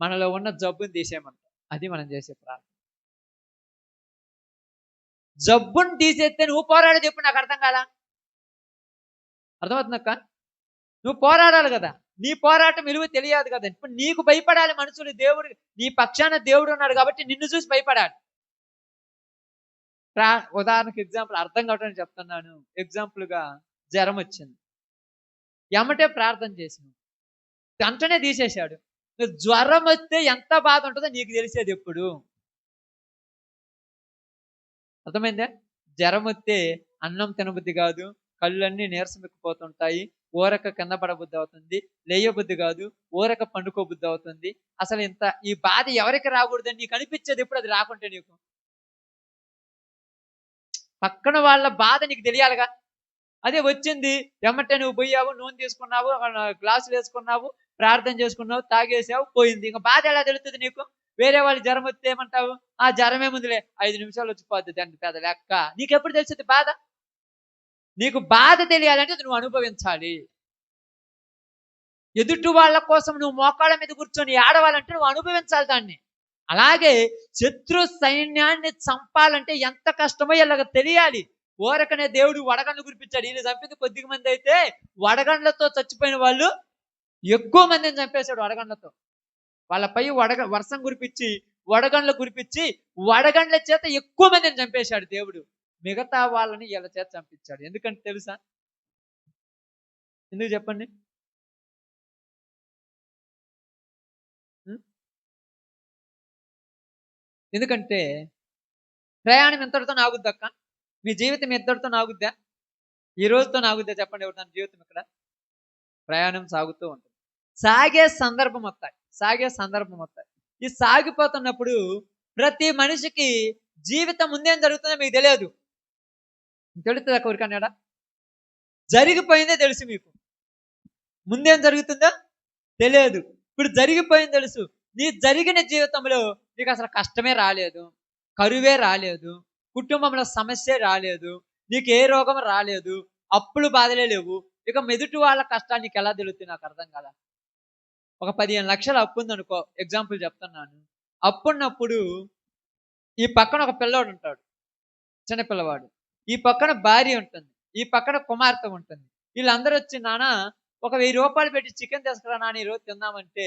మనలో ఉన్న జబ్బుని తీసేయమంటాం. అది మనం చేసే ప్రార్థన. జబ్బుని తీసేస్తే నువ్వు పోరాడేది చెప్పు, నాకు అర్థం కాదా? అర్థమవుతుందక్క? నువ్వు పోరాడాలి కదా, నీ పోరాటం విలువ తెలియదు కదా. ఇప్పుడు నీకు భయపడాలి మనుషులు. దేవుడు నీ పక్షాన దేవుడు ఉన్నాడు కాబట్టి నిన్ను చూసి భయపడాలి. ఉదాహరణకు ఎగ్జాంపుల్ అర్థం కావడానికి చెప్తున్నాను. ఎగ్జాంపుల్గా జ్వరం వచ్చింది, ఎమ్మటే ప్రార్థన చేసినావు, వెంటనే తీసేశాడు. జ్వరం వస్తే ఎంత బాధ ఉంటుందో నీకు తెలిసేది ఎప్పుడు? అర్థమైందా? జ్వరం వస్తే అన్నం తినబుద్ధి కాదు, కళ్ళన్నీ నీరసమెక్కిపోతుంటాయి, ఊరక కింద పడబుద్ధి అవుతుంది, లేయబుద్ధి కాదు, ఊరక పండుకోబుద్ధి అవుతుంది. అసలు ఈ బాధ ఎవరికి రాకూడదని నీకు అనిపించేది ఎప్పుడు? అది రాకుంటే నీకు పక్కన వాళ్ళ బాధ నీకు తెలియాలిగా. అదే వచ్చింది ఎమ్మటే నువ్వు పోయావు, నూనె తీసుకున్నావు, గ్లాసులు వేసుకున్నావు, ప్రార్థన చేసుకున్నావు, తాగేసావు, పోయింది. ఇంకా బాధ ఎలా తెలుస్తుంది నీకు? వేరే వాళ్ళు జ్వరం వస్తే ఏమంటావు? ఆ జ్వరమే ముందులే, 5 నిమిషాలు వచ్చిపోద్ది, దాన్ని పెద్ద లెక్క. నీకెప్పుడు తెలుస్తుంది బాధ? నీకు బాధ తెలియాలంటే నువ్వు అనుభవించాలి. ఎదుటి వాళ్ళ కోసం నువ్వు మోకాళ్ళ మీద కూర్చొని ఆడవాలంటే నువ్వు అనుభవించాలి దాన్ని. అలాగే శత్రు సైన్యాన్ని చంపాలంటే ఎంత కష్టమో ఇలాగ తెలియాలి. ఓరకనే దేవుడు వడగండ్లు కురిపించాడు. వీళ్ళు చంపింది కొద్దిగా మంది అయితే వడగండ్లతో చచ్చిపోయిన వాళ్ళు ఎక్కువ మందిని చంపేశాడు వడగండ్లతో. వాళ్ళపై వర్షం కురిపించి వడగండ్లు కురిపించి వడగండ్ల చేత ఎక్కువ మందిని చంపేశాడు దేవుడు. మిగతా వాళ్ళని వీళ్ళ చేత చంపించాడు. ఎందుకంటే తెలుసా? ఎందుకు చెప్పండి? ఉం? ఎందుకంటే ప్రయాణం ఎంతటితో నాగుద్దక్క? మీ జీవితం ఎంతటితో నాగుద్దా? ఈ రోజుతో నాగుద్దా చెప్పండి? ఎవరి జీవితం ఇక్కడ ప్రయాణం సాగుతూ ఉంటుంది. సాగే సందర్భం వస్తాయి, సాగే సందర్భం వస్తాయి. ఈ సాగిపోతున్నప్పుడు ప్రతి మనిషికి జీవితం ముందేం జరుగుతుందో మీకు తెలియదు. తెలుస్తుందా కోరికన్నాడా? జరిగిపోయిందే తెలుసు మీకు, ముందేం జరుగుతుందో తెలియదు. ఇప్పుడు జరిగిపోయింది తెలుసు. నీ జరిగిన జీవితంలో నీకు అసలు కష్టమే రాలేదు, కరువే రాలేదు, కుటుంబంలో సమస్య రాలేదు, నీకు ఏ రోగం రాలేదు, అప్పులు బాధలే లేవు. ఇక మెదుటి వాళ్ళ కష్టాలు నీకు ఎలా తెలుస్తుంది? నాకు అర్థం కదా. ఒక 15 లక్షలు అప్పు ఉందనుకో, ఎగ్జాంపుల్ చెప్తున్నాను. అప్పున్నప్పుడు ఈ పక్కన ఒక పిల్లోడు ఉంటాడు, చిన్న పిల్లవాడు. ఈ పక్కన భార్య ఉంటుంది, ఈ పక్కన కుమార్తె ఉంటుంది. వీళ్ళందరూ వచ్చి నాన్న ఒక 1000 రూపాయలు పెట్టి చికెన్ తీసుకురా నాన్న ఈరోజు తిందామంటే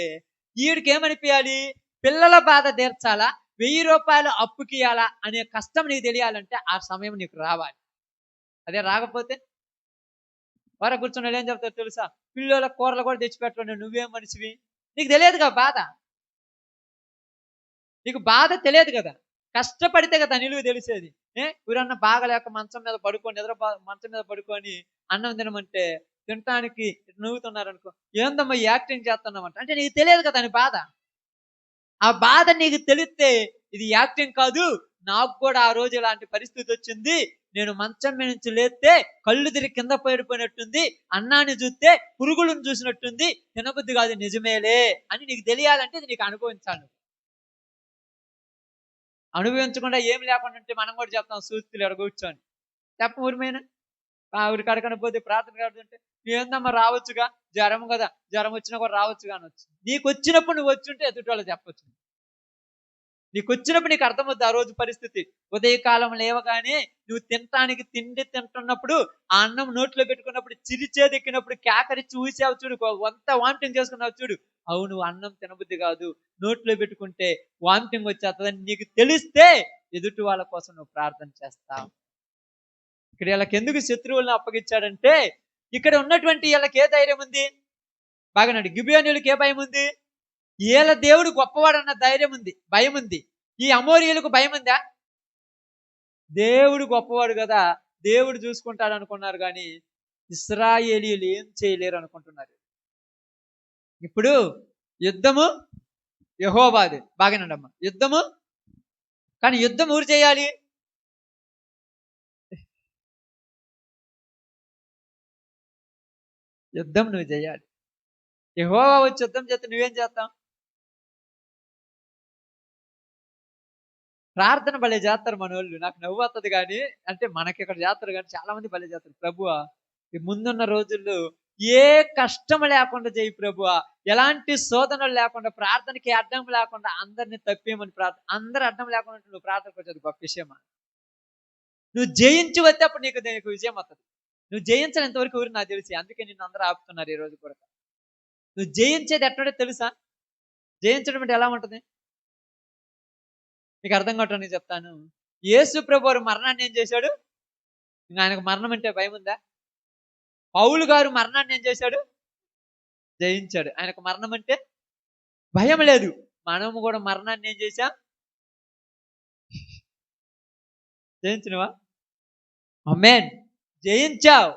ఈడికి ఏమనిపించాలి? పిల్లల బాధ తీర్చాలా, 1000 రూపాయలు అప్పుకి ఇయ్యాలా అనే కష్టం నీకు తెలియాలంటే ఆ సమయం నీకు రావాలి. అదే రాకపోతే వార కూర్చున్న ఏం చెప్తారు తెలుసా? పిల్లల కూరలు కూడా తెచ్చిపెట్టండి, నువ్వేం మనిషివి? నీకు తెలియదుగా బాధ, నీకు బాధ తెలియదు కదా. కష్టపడితే కదా నిలువ తెలిసేది. ఊరన్న బాగలేక మంచం మీద పడుకొని మంచం మీద పడుకొని అన్నం తినమంటే తినటానికి నవ్వుతున్నారనుకో, ఏందమ్మా యాక్టింగ్ చేస్తున్నామంట అంటే నీకు తెలియదు కదా అని బాధ. ఆ బాధ నీకు తెలిస్తే ఇది యాక్టింగ్ కాదు, నాకు కూడా ఆ రోజు ఇలాంటి పరిస్థితి వచ్చింది, నేను మంచం మీద నుంచి లేస్తే కళ్ళు తిరిగి కింద పడిపోయినట్టుంది, అన్నాన్ని చూస్తే పురుగులను చూసినట్టుంది, తినబుద్ధి కాదు నిజమేలే అని నీకు తెలియాలంటే ఇది నీకు అనుభవించాలి. అనుభవించకుండా ఏమి లేకుండా ఉంటే మనం కూడా చెప్తాం సూక్తులు ఎడ కూర్చొని చెప్ప ఊరిమైనా ఊరికి అడగని పోతే ప్రార్థన కడుతుంటే ఏందమ్మా రావచ్చుగా, జ్వరం కదా, జ్వరం వచ్చినా కూడా రావచ్చుగా అనొచ్చు. నీకు వచ్చినప్పుడు నువ్వు వచ్చుంటే ఎదుటి వాళ్ళు చెప్పొచ్చు. నీకు వచ్చినప్పుడు నీకు అర్థమవుద్ది ఆ రోజు పరిస్థితి. ఉదయకాలం లేవగానే నువ్వు తినటానికి తిండి తింటున్నప్పుడు, ఆ అన్నం నోట్లో పెట్టుకున్నప్పుడు, చిరిచేది ఎక్కినప్పుడు కేకరించి ఊసావు చూడు, వంత వామిటింగ్ చేసుకున్నావు చూడు. అవును అన్నం తినబుద్ధి కాదు, నోట్లో పెట్టుకుంటే వామిటింగ్ వచ్చేస్తుందని నీకు తెలిస్తే ఎదుటి వాళ్ళ కోసం నువ్వు ప్రార్థన చేస్తావు. ఇక్కడ వీళ్ళకి ఎందుకు శత్రువులను అప్పగించాడంటే, ఇక్కడ ఉన్నటువంటి వీళ్ళకి ఏ ధైర్యం ఉంది? బాగానండి, గిబియోనీయులకి ఏ భయం ఉంది? వీళ్ళ దేవుడు గొప్పవాడన్న ధైర్యం ఉంది, భయం ఉంది. ఈ అమోరీయులకు భయం ఉందా? దేవుడు గొప్పవాడు కదా, దేవుడు చూసుకుంటాడు అనుకున్నారు కానీ ఇశ్రాయేలీయులు ఏం చేయలేరు అనుకుంటున్నారు. ఇప్పుడు యుద్ధము యెహోవాది, బాగానండమ్మా, యుద్ధము. కానీ యుద్ధం ఊరు చేయాలి? యుద్ధం నువ్వు చేయాలి. యెహోవా వచ్చి యుద్ధం చేస్తే నువ్వేం చేస్తావు? ప్రార్థన భలే చేస్తారు మనోళ్ళు, నాకు నవ్వు వస్తుంది. కానీ అంటే మనకి ఇక్కడ చేస్తారు కానీ చాలా మంది భలే చేస్తారు. ప్రభువా ఈ ముందున్న రోజుల్లో ఏ కష్టం లేకుండా చేయి ప్రభువా, ఎలాంటి శోధనలు లేకుండా, ప్రార్థనకి అడ్డం లేకుండా అందరిని తప్పేమని ప్రార్థన, అందరు అడ్డం లేకుండా నువ్వు ప్రార్థనకు వచ్చేది గొప్ప విషయమా? నువ్వు జయించి వస్తే అప్పుడు నీకు విజయం వస్తుంది. నువ్వు జయించలేంత వరకు ఊరు నాకు తెలిసి, అందుకే నిన్ను అందరూ ఆపుతున్నారు ఈ రోజు కూడా. నువ్వు జయించేది ఎట్లుంటే తెలుసా? జయించడం అంటే ఎలా ఉంటుంది మీకు అర్థం కావటానికి చెప్తాను. యేసు ప్రభు వారు మరణాన్ని ఏం చేశాడు? ఇంకా ఆయనకు మరణం అంటే భయం ఉందా? పౌలు గారు మరణాన్ని ఏం చేశాడు? జయించాడు. ఆయనకు మరణం అంటే భయం లేదు. మనము కూడా మరణాన్ని ఏం చేశాం? జయించినవా? ఆమేన్. జయించావు.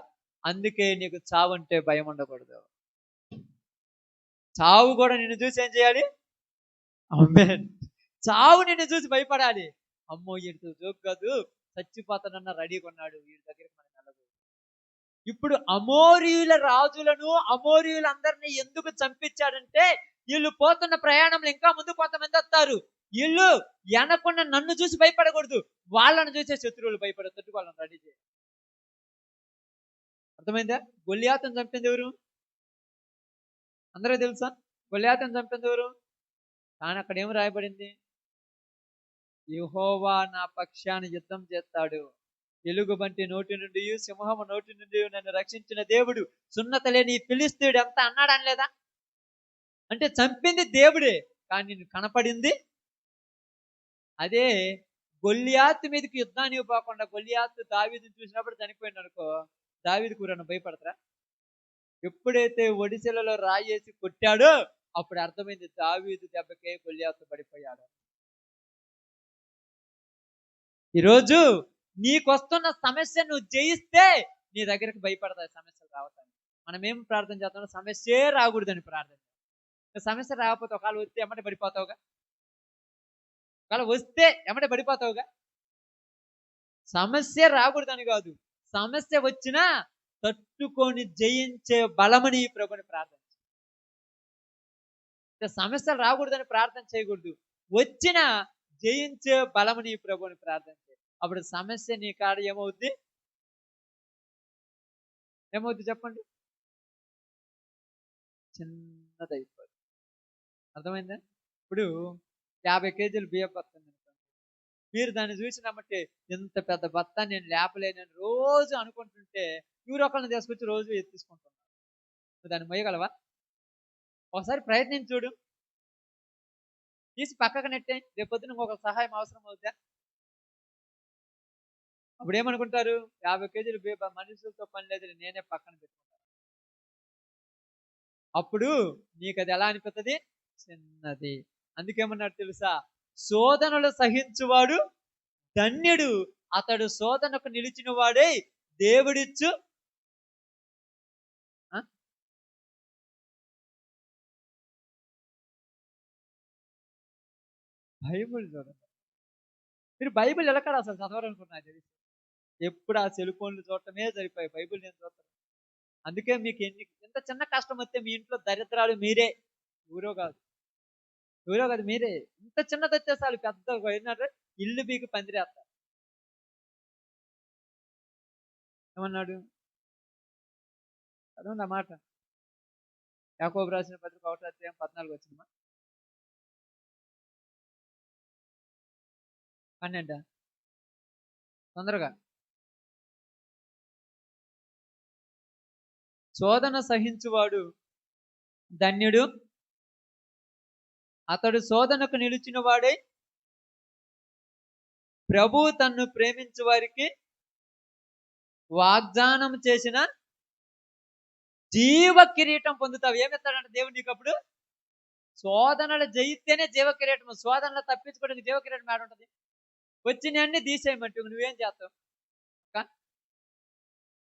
అందుకే నీకు చావు అంటే భయం ఉండకూడదు. చావు కూడా నిన్ను చూసి ఏం చేయాలి? ఆమేన్. చావు నిన్ను చూసి భయపడాలి. అమ్మో వీడితో జోక్ కాదు, చచ్చిపోతానన్న రెడీగా ఉన్నాడు, వీడి దగ్గరికి మనం వెళ్ళదు. ఇప్పుడు అమోరీయుల రాజులను, అమోరీయులందరినీ ఎందుకు చంపించాడంటే, వీళ్ళు పోతున్న ప్రయాణంలో ఇంకా ముందు కొంతమంది వస్తారు. వీళ్ళు వెనకున్న నన్ను చూసి భయపడకూడదు, వాళ్ళని చూసే శత్రువులు భయపడేటట్టు వాళ్ళని రెడీ చేయాలి. అర్థమైందా? గొల్లియాతును చంపింది ఎవరు? అందరూ తెలుసా? గొల్లియాతును చంపింది ఎవరు? కానీ అక్కడ ఏమి రాయబడింది? యెహోవా నా పక్షాన యుద్ధం చేస్తాడు, ఎలుగుబంటి నోటి నుండి, సింహము నోటి నుండి నన్ను రక్షించిన దేవుడు, సున్నత లేని ఫిలిస్తీయుడు ఎంత అన్నాడు అనలేదా? అంటే చంపింది దేవుడే, కానీ నిన్ను కనపడింది అదే. గొల్లియాతు మీదకి యుద్ధానికి పోకుండా గొల్లియాతు దావీదుని చూసినప్పుడు చనిపోయింది అనుకో, దావీదు కూరను భయపడతారా? ఎప్పుడైతే ఒడిశెలలో రాయేసి కొట్టాడో అప్పుడు అర్థమైంది దావీదు దెబ్బకే గొల్లియాతు పడిపోయాడు. ఈరోజు నీకొస్తున్న సమస్య నువ్వు జయిస్తే నీ దగ్గరికి భయపడతాయి సమస్యలు రావటానికి. మనం ఏం ప్రార్థన చేస్తాం? సమస్యే రాకూడదని ప్రార్థన. సమస్య రాకపోతే ఒకవేళ వస్తే ఎమ్మటే పడిపోతావుగా. ఒకవేళ వస్తే ఎమ్మటే పడిపోతావుగా. సమస్య రాకూడదని కాదు, సమస్య వచ్చినా తట్టుకొని జయించే బలమని ప్రభుని ప్రార్థన. సమస్యలు రాకూడదని ప్రార్థన చేయకూడదు, వచ్చిన జయించే బలమని ప్రభుని ప్రార్థన చేయి. అప్పుడు సమస్య నీ కాడ ఏమవుద్ది? ఏమవుద్ది చెప్పండి? చిన్నదైపోద్ది. అర్థమైందా? ఇప్పుడు 50 కేజీలు బియ్యం పడుతుంది అనుకోండి, మీరు దాన్ని చూసినామంటే ఇంత పెద్ద బత్త నేను లేపలేనని రోజు అనుకుంటుంటే ఒకళ్ళని తీసుకొచ్చి రోజు ఎత్తిసుకుంటున్నాను. నువ్వు దాన్ని మొయ్యగలవా? ఒకసారి ప్రయత్నించి చూడు. తీసి పక్కకు నెట్టే, రేపొద్దున ఇంకొక సహాయం అవసరం అవుతా? అప్పుడు ఏమనుకుంటారు? 50 కేజీలు బియ్యం మనుషులతో పని లేదు, నేనే పక్కన పెట్టుకుంటాను. అప్పుడు నీకు అది ఎలా అనిపిస్తుంది? చిన్నది. అందుకేమన్నాడు తెలుసా? శోధనలు సహించువాడు ధన్యుడు, అతడు శోధనకు నిలిచిన వాడే దేవుడిచ్చు. బైబిల్ చూడండి. మీరు బైబిల్ ఎలకాడ అసలు చదవాలనుకున్నారు తెలిసి, ఎప్పుడు ఆ సెల్ ఫోన్లు చూడటమే సరిపోయి బైబిల్ నేను చూస్తాను. అందుకే మీకు ఎంత చిన్న కష్టం వస్తే మీ ఇంట్లో దరిద్రాలు మీరే, ఊరో కాదు మీరే. ఇంత చిన్నది వచ్చేసారి పెద్ద ఏంటంటే ఇల్లు బీకి పందిరేస్తారు. ఏమన్నాడు? అదొంది మాట. యాకోబు రాసిన పత్రిక 1:14 వచ్చిందమ్మా. 12 తొందరగా. శోధన సహించువాడు ధన్యుడు, అతడు శోధనకు నిలిచిన వాడే ప్రభువు తన్ను ప్రేమించు వారికి వాగ్దానం చేసిన జీవ కిరీటం పొందుతావు. ఏమిస్తాడంటే దేవుడు నీకు అప్పుడు? శోధనలు జయిస్తేనే జీవ కిరీటం. శోధనలు తప్పించుకోవడానికి జీవ కిరీటం ఏడ ఉంటుంది? వచ్చినవన్నీ తీసేయమంటే నువ్వేం చేస్తావు?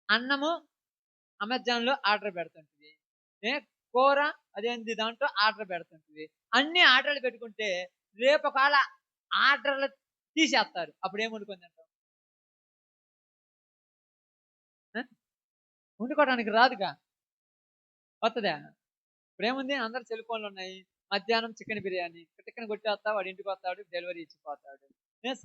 అన్నము అమెజాన్లో ఆర్డర్ పెడుతుంటుంది, కూర అదేంటి దాంట్లో ఆర్డర్ పెడుతుంటుంది. అన్ని ఆర్డర్లు పెట్టుకుంటే రేపు ఒకవేళ ఆర్డర్లు తీసేస్తారు, అప్పుడు ఏం వండుకొని తింటావు? వండుకోవడానికి రాదుగా, వస్తుందా? ఇప్పుడేముంది, అందరు సెల్ ఫోన్లు ఉన్నాయి. మధ్యాహ్నం చికెన్ బిర్యానీ చికెన్ కొట్టేస్తా, వాడు ఇంటికి వస్తాడు, డెలివరీ ఇచ్చిపోతాడు.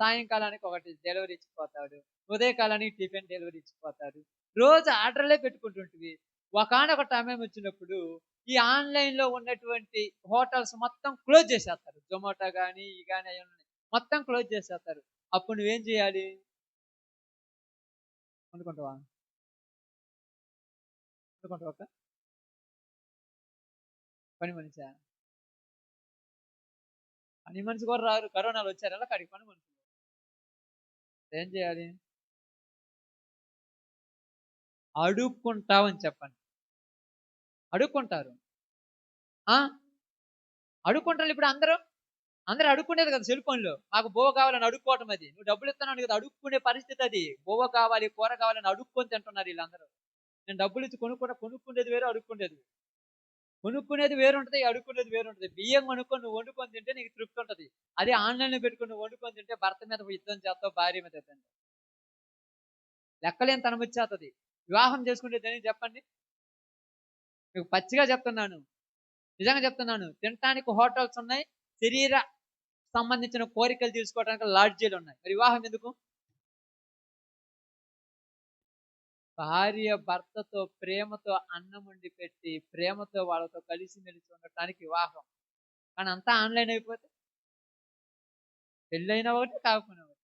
సాయంకాలానికి ఒకటి డెలివరీ ఇచ్చిపోతాడు, ఉదయకాలానికి టిఫిన్ డెలివరీ ఇచ్చిపోతాడు. రోజు ఆర్డర్లే పెట్టుకుంటుంటివి. ఒకనొక టైం వచ్చినప్పుడు ఈ ఆన్లైన్లో ఉన్నటువంటి హోటల్స్ మొత్తం క్లోజ్ చేసేస్తారు. జొమాటో కానీ ఈ కానీ అవి మొత్తం క్లోజ్ చేసేస్తారు. అప్పుడు నువ్వేం చేయాలి? అనుకుంటావా? అనుకుంటావా? పని మనిషా? పని మనిషి కూడా రారు. కరోనాలు వచ్చారు అలా కాడికి పని మనిషి. ఏం చేయాలి? అడుక్కుంటావని చెప్పండి. అడుక్కుంటారు. అడుక్కుంటారు. ఇప్పుడు అందరూ అడుక్కునేది కదా సెల్ ఫోన్లో. మాకు బోవ కావాలని అడుక్కోవటం. అది నువ్వు డబ్బులు ఇస్తున్నావు కదా, అడుక్కునే పరిస్థితి అది. బోవ కావాలి, కూర కావాలని అడుక్కొని తింటున్నారు వీళ్ళందరూ. నేను డబ్బులు ఇచ్చి కొనుక్కునేది వేరు, అడుక్కునేది వేరు. కొనుక్కునేది వేరుంటుంది, అడుక్కునేది వేరుంటుంది. బియ్యం కొనుక్కొని నువ్వు వండుకొని తింటే నీకు తృప్తి ఉంటుంది. అదే ఆన్లైన్లో పెట్టుకుని నువ్వు వండుకొని తింటే భర్త మీద యుద్ధం చేస్తావు, భార్య మీద యుద్ధం చేస్తావు. లెక్కలేని తనం వచ్చేస్తుంది. వివాహం చేసుకుంటే దేనికి చెప్పండి? మీకు పచ్చిగా చెప్తున్నాను, నిజంగా చెప్తున్నాను. తినటానికి హోటల్స్ ఉన్నాయి, శరీర సంబంధించిన కోరికలు తీసుకోవడానికి లాడ్జీలు ఉన్నాయి. మరి వివాహం ఎందుకు? భార్య భర్తతో ప్రేమతో అన్నం వండి పెట్టి ప్రేమతో వాళ్ళతో కలిసిమెలిసి ఉండటానికి వివాహం. కానీ అంతా ఆన్లైన్ అయిపోతే పెళ్ళైనా ఒకటి, కాకపోయినా ఒకటి.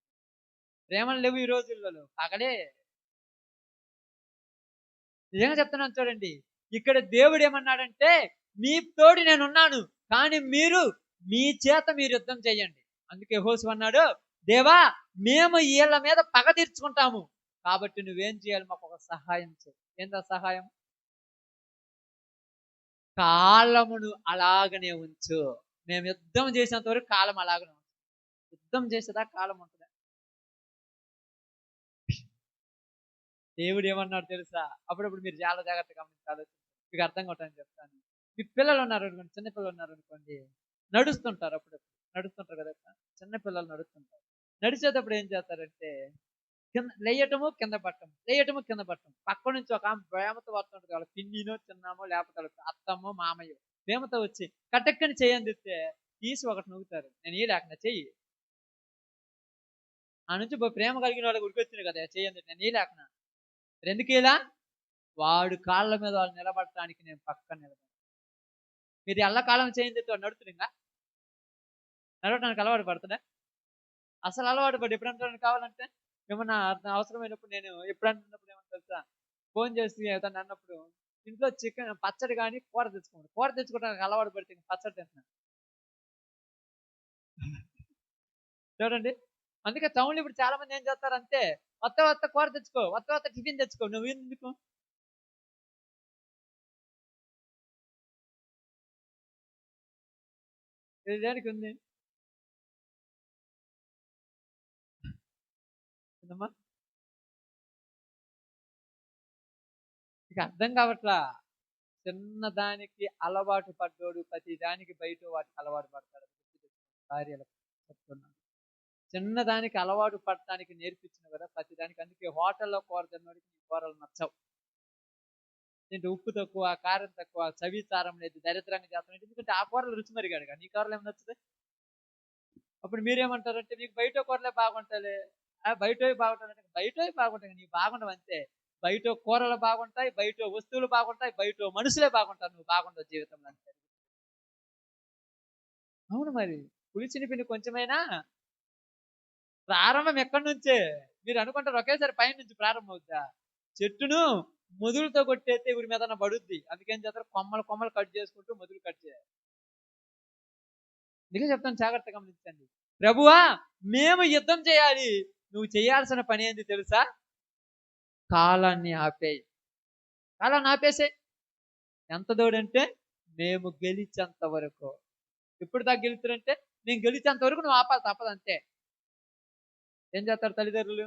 ప్రేమలు లేవు ఈ రోజులలో, పగలే. నిజంగా చెప్తున్నాను చూడండి. ఇక్కడ దేవుడు ఏమన్నాడంటే, మీ తోడు నేనున్నాను, కానీ మీరు మీ చేత మీరు యుద్ధం చేయండి. అందుకే యెహోషువ అన్నాడు, దేవా మేము వీళ్ళ మీద పగ తీర్చుకుంటాము, కాబట్టి నువ్వేం చేయాలి? మాకు ఒక సహాయం చేయి. ఏందా సహాయం? కాలమును అలాగనే ఉంచు. మేము యుద్ధం చేసేంత వరకు కాలం అలాగనే ఉంచు. యుద్ధం చేసేదా కాలం ఉంటుందా? దేవుడు ఏమన్నాడు తెలుసా? అప్పుడప్పుడు మీరు చాలా జాగ్రత్తగా గమనించాలి. మీకు అర్థం కావటానికి చెప్తాను. మీ పిల్లలు ఉన్నారు అనుకోండి, చిన్న పిల్లలు ఉన్నారు అనుకోండి, నడుస్తుంటారు అప్పుడప్పుడు. నడుస్తుంటారు కదా! చిన్న పిల్లలు నడుస్తుంటారు. నడిచేటప్పుడు ఏం చేస్తారంటే కింద లేయటము, కింద పట్టము, లేయటము, కింద పట్టము. పక్క నుంచి ఒక ఆమె ప్రేమతో వస్తుంటది. వాళ్ళ పిన్నినో, చిన్నామో, లేకపోతే వాళ్ళ అత్తమ్మో, మామయ్యో ప్రేమతో వచ్చి కటక్కని చేయందిస్తే తీసి ఒకటి నవ్వుతారు. నేను ఈ లేకుండా చెయ్యి. ఆ నుంచి ప్రేమ కలిగిన వాళ్ళకి ఉరికొచ్చింది కదా చేయండి, నేను ఈ లేకుండా. ఎందుకు ఇలా? వాడు కాళ్ళ మీద వాళ్ళు నిలబడటానికి నేను పక్కన నిలబడి. మీరు ఎల్లకాలం చేయండి వాడు నడుతుండగా నడవడానికి అలవాటు పడుతుందా? అసలు అలవాటు పడి ఎప్పుడంటే కావాలంటే ఏమన్నా అవసరమైనప్పుడు నేను ఎప్పుడన్నప్పుడు ఏమన్నా తెలుసా, ఫోన్ చేసి ఏదన్నా అన్నప్పుడు ఇంట్లో చికెన్ పచ్చడి కానీ కూర తెచ్చుకోండి. కూర తెచ్చుకోవడానికి అలవాటు పడితే ఇంక పచ్చడి తింటున్నాను. చూడండి, అందుకే టౌన్లో ఇప్పుడు చాలా మంది ఏం చేస్తారు అంతే, వత్త వత్త కూర తెచ్చుకో, వత్త వత్త టిఫిన్ తెచ్చుకో, నువ్వు ఎందుకు? ఇది దేనికి ఉంది? ఏందమ్మా? ఇక అర్థం కావట్లా. చిన్నదానికి అలవాటు పడ్డోడు ప్రతి దానికి బయట వాటికి అలవాటు పడతాడు. భార్యలకు చెప్తున్నాను, చిన్నదానికి అలవాటు పడటానికి నేర్పించిన కదా ప్రతి దానికి. అందుకే హోటల్లో కూర తిన్నోడికి నీ కూరలు నచ్చవు. ఏంటి ఉప్పు తక్కువ, కారం తక్కువ, చవి చారం లేదు, దరిద్రంగా చేస్తున్నాడు. ఎందుకంటే ఆ కూరలు రుచి మరిగాడుగా, నీ కూరలు ఏమి నచ్చుతాయి? అప్పుడు మీరేమంటారంటే మీకు బయట కూరలే బాగుంటాయి. బయటవి బాగుంటాయి, బయటవి బాగుంటాయి, నీ బాగుండవు అంతే. బయట కూరలు బాగుంటాయి, బయట వస్తువులు బాగుంటాయి, బయట మనుషులే బాగుంటారు, నువ్వు బాగుండవు జీవితంలో అంతే. అవును మరి. పులిచిన పిండి కొంచెమైనా ప్రారంభం ఎక్కడి నుంచే. మీరు అనుకుంటారు ఒకేసారి పైన నుంచి ప్రారంభం అవుద్దా? చెట్టును మొదులతో కొట్టేస్తే ఊరి మీద పడుద్ది. అందుకేం చేస్తారు, కొమ్మలు కొమ్మలు కట్ చేసుకుంటూ మొదలు కట్ చేయాలి. అందుకే చెప్తాను, జాగ్రత్తగా గమనించండి. ప్రభువా, మేము యుద్ధం చేయాలి. నువ్వు చేయాల్సిన పని ఏంది తెలుసా? కాలాన్ని ఆపేయి. కాలాన్ని ఆపేసే. ఎంత దూడంటే మేము గెలిచేంత వరకు. ఎప్పుడు దాకా గెలుస్తారంటే నేను గెలిచేంత వరకు నువ్వు ఆపాలి, తప్పదు అంతే. ఏం చేస్తారు తల్లిదండ్రులు?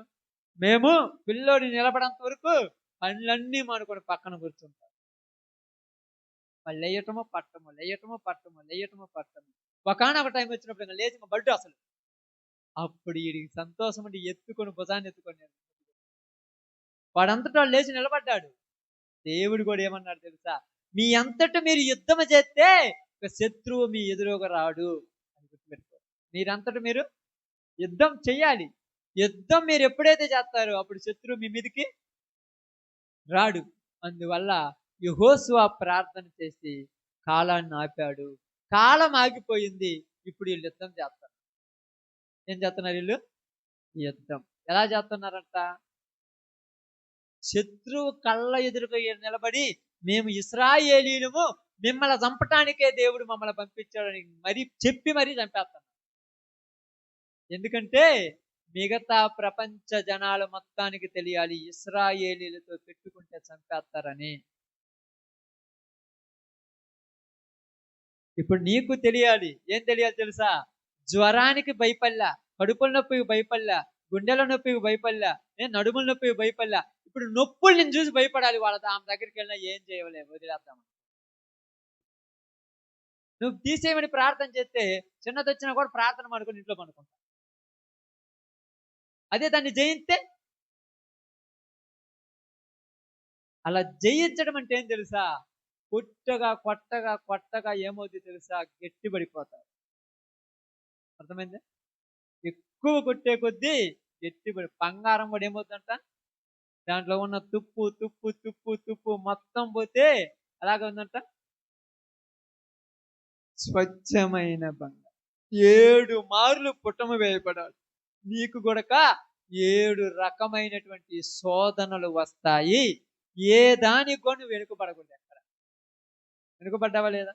మేము పిల్లోడి నిలబడంత వరకు పనులన్నీ మానుకొని పక్కన కూర్చుంటాం. వాళ్ళు లేయటమో పట్టము, లేయటమో పట్టము, లేయటమో పట్టము. ఒకనొక టైం వచ్చినప్పుడు ఇంకా లేచి బడ్డు అసలు. అప్పుడు వీడికి సంతోషం అంటే ఎత్తుకొని భుజాన్ని ఎత్తుకొని వాడంతటా వాడు లేచి నిలబడ్డాడు. దేవుడు కూడా ఏమన్నాడు తెలుసా? మీ అంతటా మీరు యుద్ధం చేస్తే ఒక శత్రువు మీ ఎదురుగా రాడు అని గుర్తుపెట్టుకో. మీరంతటా మీరు యుద్ధం చెయ్యాలి. యుద్ధం మీరు ఎప్పుడైతే చేస్తారో అప్పుడు శత్రువు మీ మీదకి రాడు. అందువల్ల యెహోషువ ప్రార్థన చేసి కాలాన్ని ఆపాడు. కాలం ఆగిపోయింది. ఇప్పుడు వీళ్ళు యుద్ధం చేస్తారు. ఏం చేస్తున్నారు వీళ్ళు? యుద్ధం. ఎలా చేస్తున్నారంట? శత్రువు కళ్ళ ఎదురుగా నిలబడి మేము ఇశ్రాయేలీయులము, మిమ్మల్ని చంపటానికే దేవుడు మమ్మల్ని పంపించాడని మరీ చెప్పి మరీ చంపేస్తాం. ఎందుకంటే మిగతా ప్రపంచ జనాలు మొత్తానికి తెలియాలి ఇశ్రాయేలీలతో పెట్టుకుంటే చంపేస్తారని. ఇప్పుడు నీకు తెలియాలి. ఏం తెలియాలి తెలుసా? జ్వరానికి భయపల్లా, కడుపుల నొప్పికి భయపల్లా, గుండెల నొప్పికి భయపల్లా, నడుముల నొప్పికి భయపల్లా. ఇప్పుడు నొప్పులు నేను చూసి భయపడాలి. వాళ్ళ ఆమె దగ్గరికి వెళ్ళినా ఏం చేయలేము, వదిలేద్దాం. నువ్వు తీసేయమని ప్రార్థన చేస్తే చిన్నది వచ్చినా కూడా ప్రార్థన అనుకుని ఇంట్లో పనుకుంటా. అదే దాన్ని జయిస్తే, అలా జయించడం అంటే ఏం తెలుసా? కొట్టగా కొట్టగా కొట్టగా ఏమవుతుంది తెలుసా? గట్టిపడిపోతారు. అర్థమైంది? ఎక్కువ కొట్టే కొద్దీ గట్టిపడి బంగారం కూడా ఏమవుతుందంట, దాంట్లో ఉన్న తుప్పు తుప్పు తుప్పు తుప్పు మొత్తం పోతే అలాగే ఉందంట, స్వచ్ఛమైన బంగారం. 7 మార్లు పుటము వేయబడాలి. నీకు గొడక 7 రకమైనటువంటి శోధనలు వస్తాయి. ఏ దానికి కూడా నువ్వు వెనుకబడకూడదు. ఎక్కడ వెనుకబడ్డావా లేదా?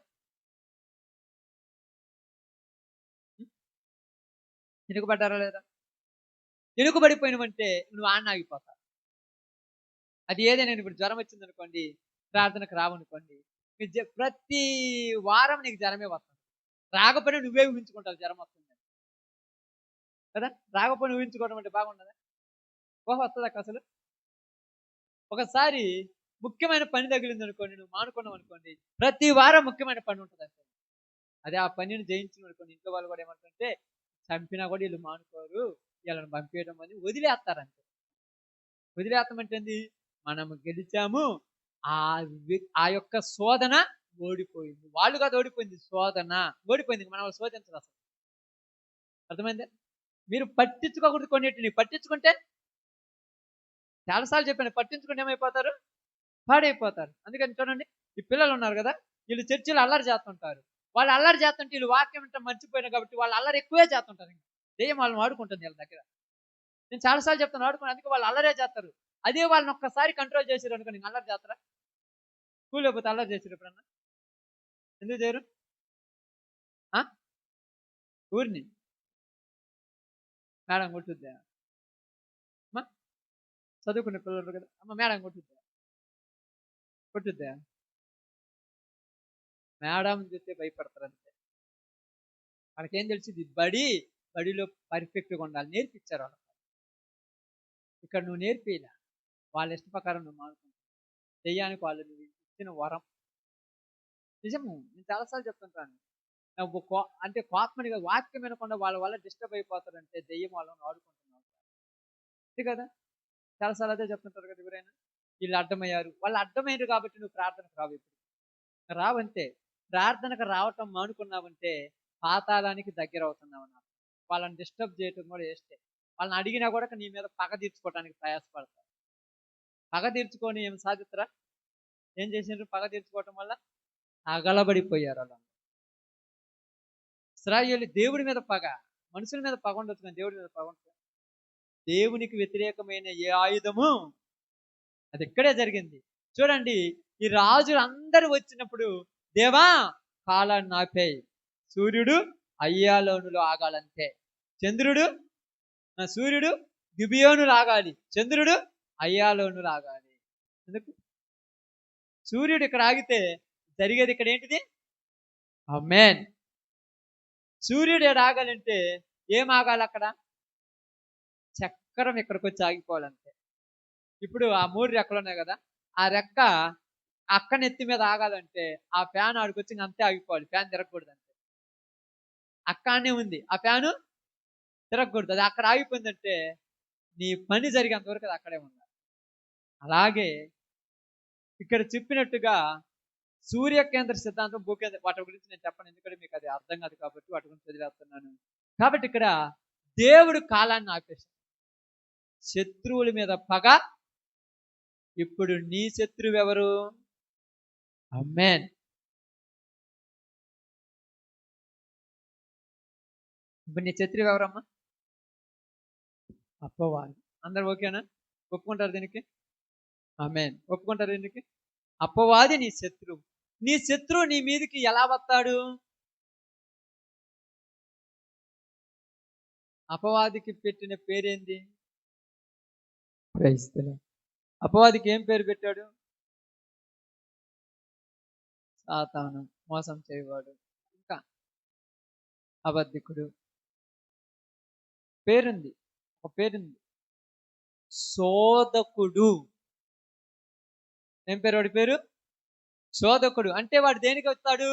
వెనుకబడ్డారా లేదా? వెనుకబడిపోయినవంటే నువ్వు ఆగిపోతావు. అది ఏదైనా ఇప్పుడు జ్వరం వచ్చింది అనుకోండి, ప్రార్థనకు రావనుకోండి, ప్రతి వారం నీకు జ్వరమే వస్తుంది. రాకపోయినా నువ్వే ఊహించుకుంటావు జ్వరం వస్తుంది కదా. రాకపోయినా ఊహించుకోవడం అంటే బాగుండదా? ఊహ వస్తుంది అక్క అసలు. ఒకసారి ముఖ్యమైన పని తగిలింది అనుకోండి, నువ్వు మానుకున్నావు అనుకోండి, ప్రతి వారం ముఖ్యమైన పని ఉంటుంది అంటే అదే ఆ పనిని జయించిన అనుకోండి, ఇంట్లో వాళ్ళు కూడా ఏమంటుంటే చంపినా కూడా వీళ్ళు మానుకోరు, వీళ్ళని పంపేయడం అని వదిలేస్తారంటే. వదిలేస్తామంటే ఏంది? మనం గెలిచాము, ఆ ఆ యొక్క శోధన ఓడిపోయింది. వాళ్ళు కాదు ఓడిపోయింది, శోధన ఓడిపోయింది. మనం వాళ్ళు శోధించరు అసలు. అర్థమైందే? మీరు పట్టించుకోకూడదు కొన్నిటిని. పట్టించుకుంటే చాలాసార్లు చెప్పాను, పట్టించుకుంటే ఏమైపోతారు? పాడైపోతారు. అందుకని చూడండి, ఈ పిల్లలు ఉన్నారు కదా, వీళ్ళు చర్చిలో అల్లరి చేస్తుంటారు. వాళ్ళు అల్లరి చేస్తుంటే వీళ్ళు వాక్యం అంటే మర్చిపోయినా కాబట్టి వాళ్ళు అల్లరి ఎక్కువే చేస్తుంటారు. ఇంకా దెయ్యం వాళ్ళని వాడుకుంటుంది వీళ్ళ దగ్గర. నేను చాలాసార్లు చెప్తాను వాడుకుని, అందుకే వాళ్ళు అల్లరే చేస్తారు. అదే వాళ్ళని ఒక్కసారి కంట్రోల్ చేసారు అనుకోండి, ఇంకా అల్లరి చేస్తారా? స్కూల్లో పోతే అల్లరి చేసారు ఎప్పుడన్నా? ఎందుకు చేయరు? ఊరిని మేడం కొట్టుద్దా? అమ్మా, చదువుకునే పిల్లలు కదా, అమ్మ మేడం కొట్టుద్దా? కొట్టుద్దా? మేడం చూస్తే భయపడతారు అంతే. వాళ్ళకేం తెలిసింది? బడిలో పర్ఫెక్ట్గా ఉండాలి, నేర్పించారు వాళ్ళు. ఇక్కడ నువ్వు నేర్పిలా, వాళ్ళ ఇష్ట ప్రకారం నువ్వు మానుకుంటావు. దెయ్యానికి వాళ్ళు నువ్వు ఇచ్చిన వరం. నిజము, నేను చాలాసార్లు చెప్తుంటాను. అంటే కోపమనిగా వాక్యం వినకుండా వాళ్ళ వల్ల డిస్టర్బ్ అయిపోతారంటే దెయ్యం వాళ్ళని ఆడుకుంటున్నావు అంతే కదా. చాలాసార్లు అదే చెప్తుంటారు కదా ఎవరైనా. వీళ్ళు అడ్డమయ్యారు, వాళ్ళు అడ్డమయ్యారు కాబట్టి నువ్వు ప్రార్థనకు రావు. ఇప్పుడు రావంతే. ప్రార్థనకు రావటం మానుకున్నావంటే పాతాళానికి దగ్గర అవుతున్నావు అన్నమాట. వాళ్ళని డిస్టర్బ్ చేయటం కూడా వేస్తే. వాళ్ళని అడిగినా కూడా నీ మీద పగ తీర్చుకోవడానికి ప్రయాసపడతారు. పగ తీర్చుకొని ఏం సాధిస్తారా? ఏం చేసినారు పగ తీర్చుకోవటం వల్ల? అగలబడిపోయారు అలా. ఇశ్రాయేలు దేవుడి మీద పగ, మనుషుల మీద పగ ఉండొచ్చు కానీ దేవుడి మీద పగ ఉంటుంది. దేవునికి వ్యతిరేకమైన ఏ ఆయుధము, అది ఇక్కడే జరిగింది. చూడండి, ఈ రాజులు అందరూ వచ్చినప్పుడు దేవా కాలాన్ని ఆపేయి, సూర్యుడు అయ్యాలోనులో ఆగాలంతే. సూర్యుడు గిబియోనులు ఆగాలి, చంద్రుడు అయ్యాలోనులు ఆగాలి. ఎందుకు? సూర్యుడు ఇక్కడ ఆగితే జరిగేది ఇక్కడ ఏంటిది? ఆమేన్. సూర్యుడు ఇక్కడ ఆగాలంటే ఏం ఆగాలి అక్కడ? చక్రం ఇక్కడికి వచ్చి ఆగిపోవాలంటే. ఇప్పుడు ఆ 3 రెక్కలు ఉన్నాయి కదా, ఆ రెక్క అక్క నెత్తి మీద ఆగాలంటే ఆ ఫ్యాన్ ఆడికొచ్చి అంతే ఆగిపోవాలి, ఫ్యాన్ తిరగకూడదు అంతే. అక్కనే ఉంది, ఆ ఫ్యాను తిరగకూడదు, అది అక్కడ ఆగిపోయిందంటే నీ పని జరిగేంత వరకు అది అక్కడే ఉండాలి. అలాగే ఇక్కడ చెప్పినట్టుగా సూర్య కేంద్ర సిద్ధాంతం, భూకేంద్ర, వాటి గురించి నేను చెప్పను, ఎందుకంటే మీకు అది అర్థం కాదు కాబట్టి వాటి గురించి వదిలేస్తున్నాను. కాబట్టి ఇక్కడ దేవుడు కాలాన్ని ఆపేశాడు. శత్రువుల మీద పగ. ఇప్పుడు నీ శత్రువు ఎవరు? ఆమేన్. ఇప్పుడు నీ శత్రువు ఎవరమ్మా? అపవాది. అందరు ఓకేనా? ఒప్పుకుంటారు దీనికి? ఆమేన్. ఒప్పుకుంటారు దీనికి? అపవాది నీ శత్రువు. నీ శత్రువు నీ మీదకి ఎలా వస్తాడు? అపవాదికి పెట్టిన పేరేంది? క్రైస్తవ. అపవాదికి ఏం పేరు పెట్టాడు? సాతాను, మోసం చేయవాడు, ఇంకా అబద్ధికుడు. పేరుంది, ఒక పేరుంది, శోధకుడు. ఏం పేరు వాడి పేరు? శోధకుడు. అంటే వాడు దేనికి వస్తాడు?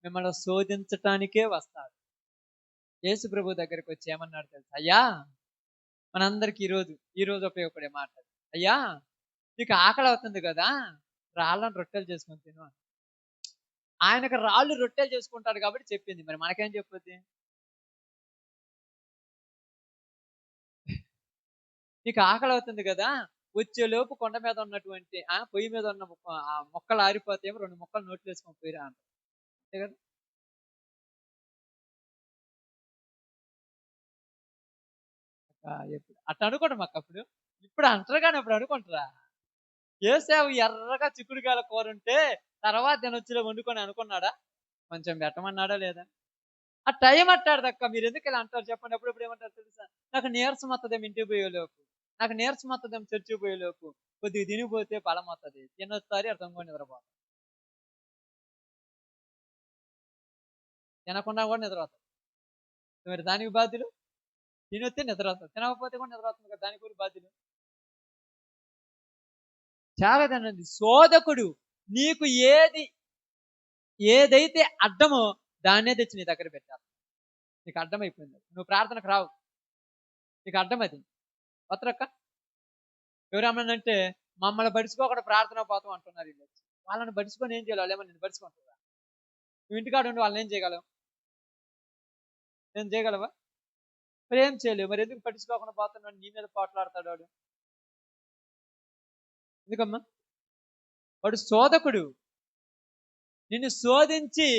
మిమ్మల్ని శోధించటానికే వస్తాడు. యేసు ప్రభు దగ్గరికి వచ్చి ఏమన్నాడు తెలుసా? అయ్యా, మనందరికి ఈ రోజు ఉపయోగపడే మాట. అయ్యా, నీకు ఆకలి అవుతుంది కదా, రాళ్ళను రొట్టెలు చేసుకొని తిను అని. ఆయనకు రాళ్ళు రొట్టెలు చేసుకుంటాడు కాబట్టి చెప్పింది, మరి మనకేం చెప్పుద్ది? నీకు ఆకలి అవుతుంది కదా, వచ్చేలోపు కొండ మీద ఉన్నటువంటి పొయ్యి మీద ఉన్న మొక్కలు ఆరిపోతేమో 2 మొక్కలు నోట్లు వేసుకొని పోయిరా అంట. అంతే కదా. అట్లా అనుకోవడం మాకు అప్పుడు. ఇప్పుడు అంటారు కానీ అప్పుడు అనుకుంటారా? ఏసావు ఎర్రగా చిక్కుడుకాయల కూర ఉంటే తర్వాత దినొచ్చులో వండుకొని అనుకున్నాడా? కొంచెం పెట్టమన్నాడా లేదా? ఆ టైం అంటాడు దక్క. మీరు ఎందుకు ఇలా అంటారు చెప్పండి? అప్పుడప్పుడు ఏమంటారు తెలుసా? నాకు నీరసం వస్తుందేమో ఇంటికి పోయేలోపు, నాకు నీరసం వస్తుందేమో చర్చికి పోయేలోపు, కొద్దిగా తినిపోతే బలం వస్తుంది, తినొస్తారు అర్థం కొని నిద్రపోతారు. తినకుండా కూడా నిద్ర వస్తుంది. మరి దానికి బాధ్యులు? తినొస్తే నిద్ర వస్తుంది, తినకపోతే కూడా నిద్ర వస్తుంది కదా, దానికి కూడా బాధ్యులు. జాగ్రత్త. శోధకుడు నీకు ఏదైతే అడ్డమో దాన్నే తెచ్చి నీ దగ్గర పెట్టాలి. నీకు అడ్డమైపోయింది, నువ్వు ప్రార్థనకు రావు, నీకు అడ్డం అది. వత్రక్క ఎవరేమన్నంటే మమ్మల్ని బడిచుకోకుండా ప్రార్థన పోతాం అంటున్నారు వీళ్ళు. వాళ్ళని బడిచుకొని ఏం చేయాలి? వాళ్ళు ఏమన్నా నేను బడిచుకుంటారా? నువ్వు ఇంటికాడ ఉండి వాళ్ళని ఏం చేయగలవు? నేను చేయగలవా? మరి ఏం చేయలేవు. మరి ఎందుకు పట్టించుకోకుండా పోతున్నాడు? నీ మీద పోట్లాడతాడు వాడు. ఎందుకమ్మా? వాడు శోధకుడు, నిన్ను శోధించి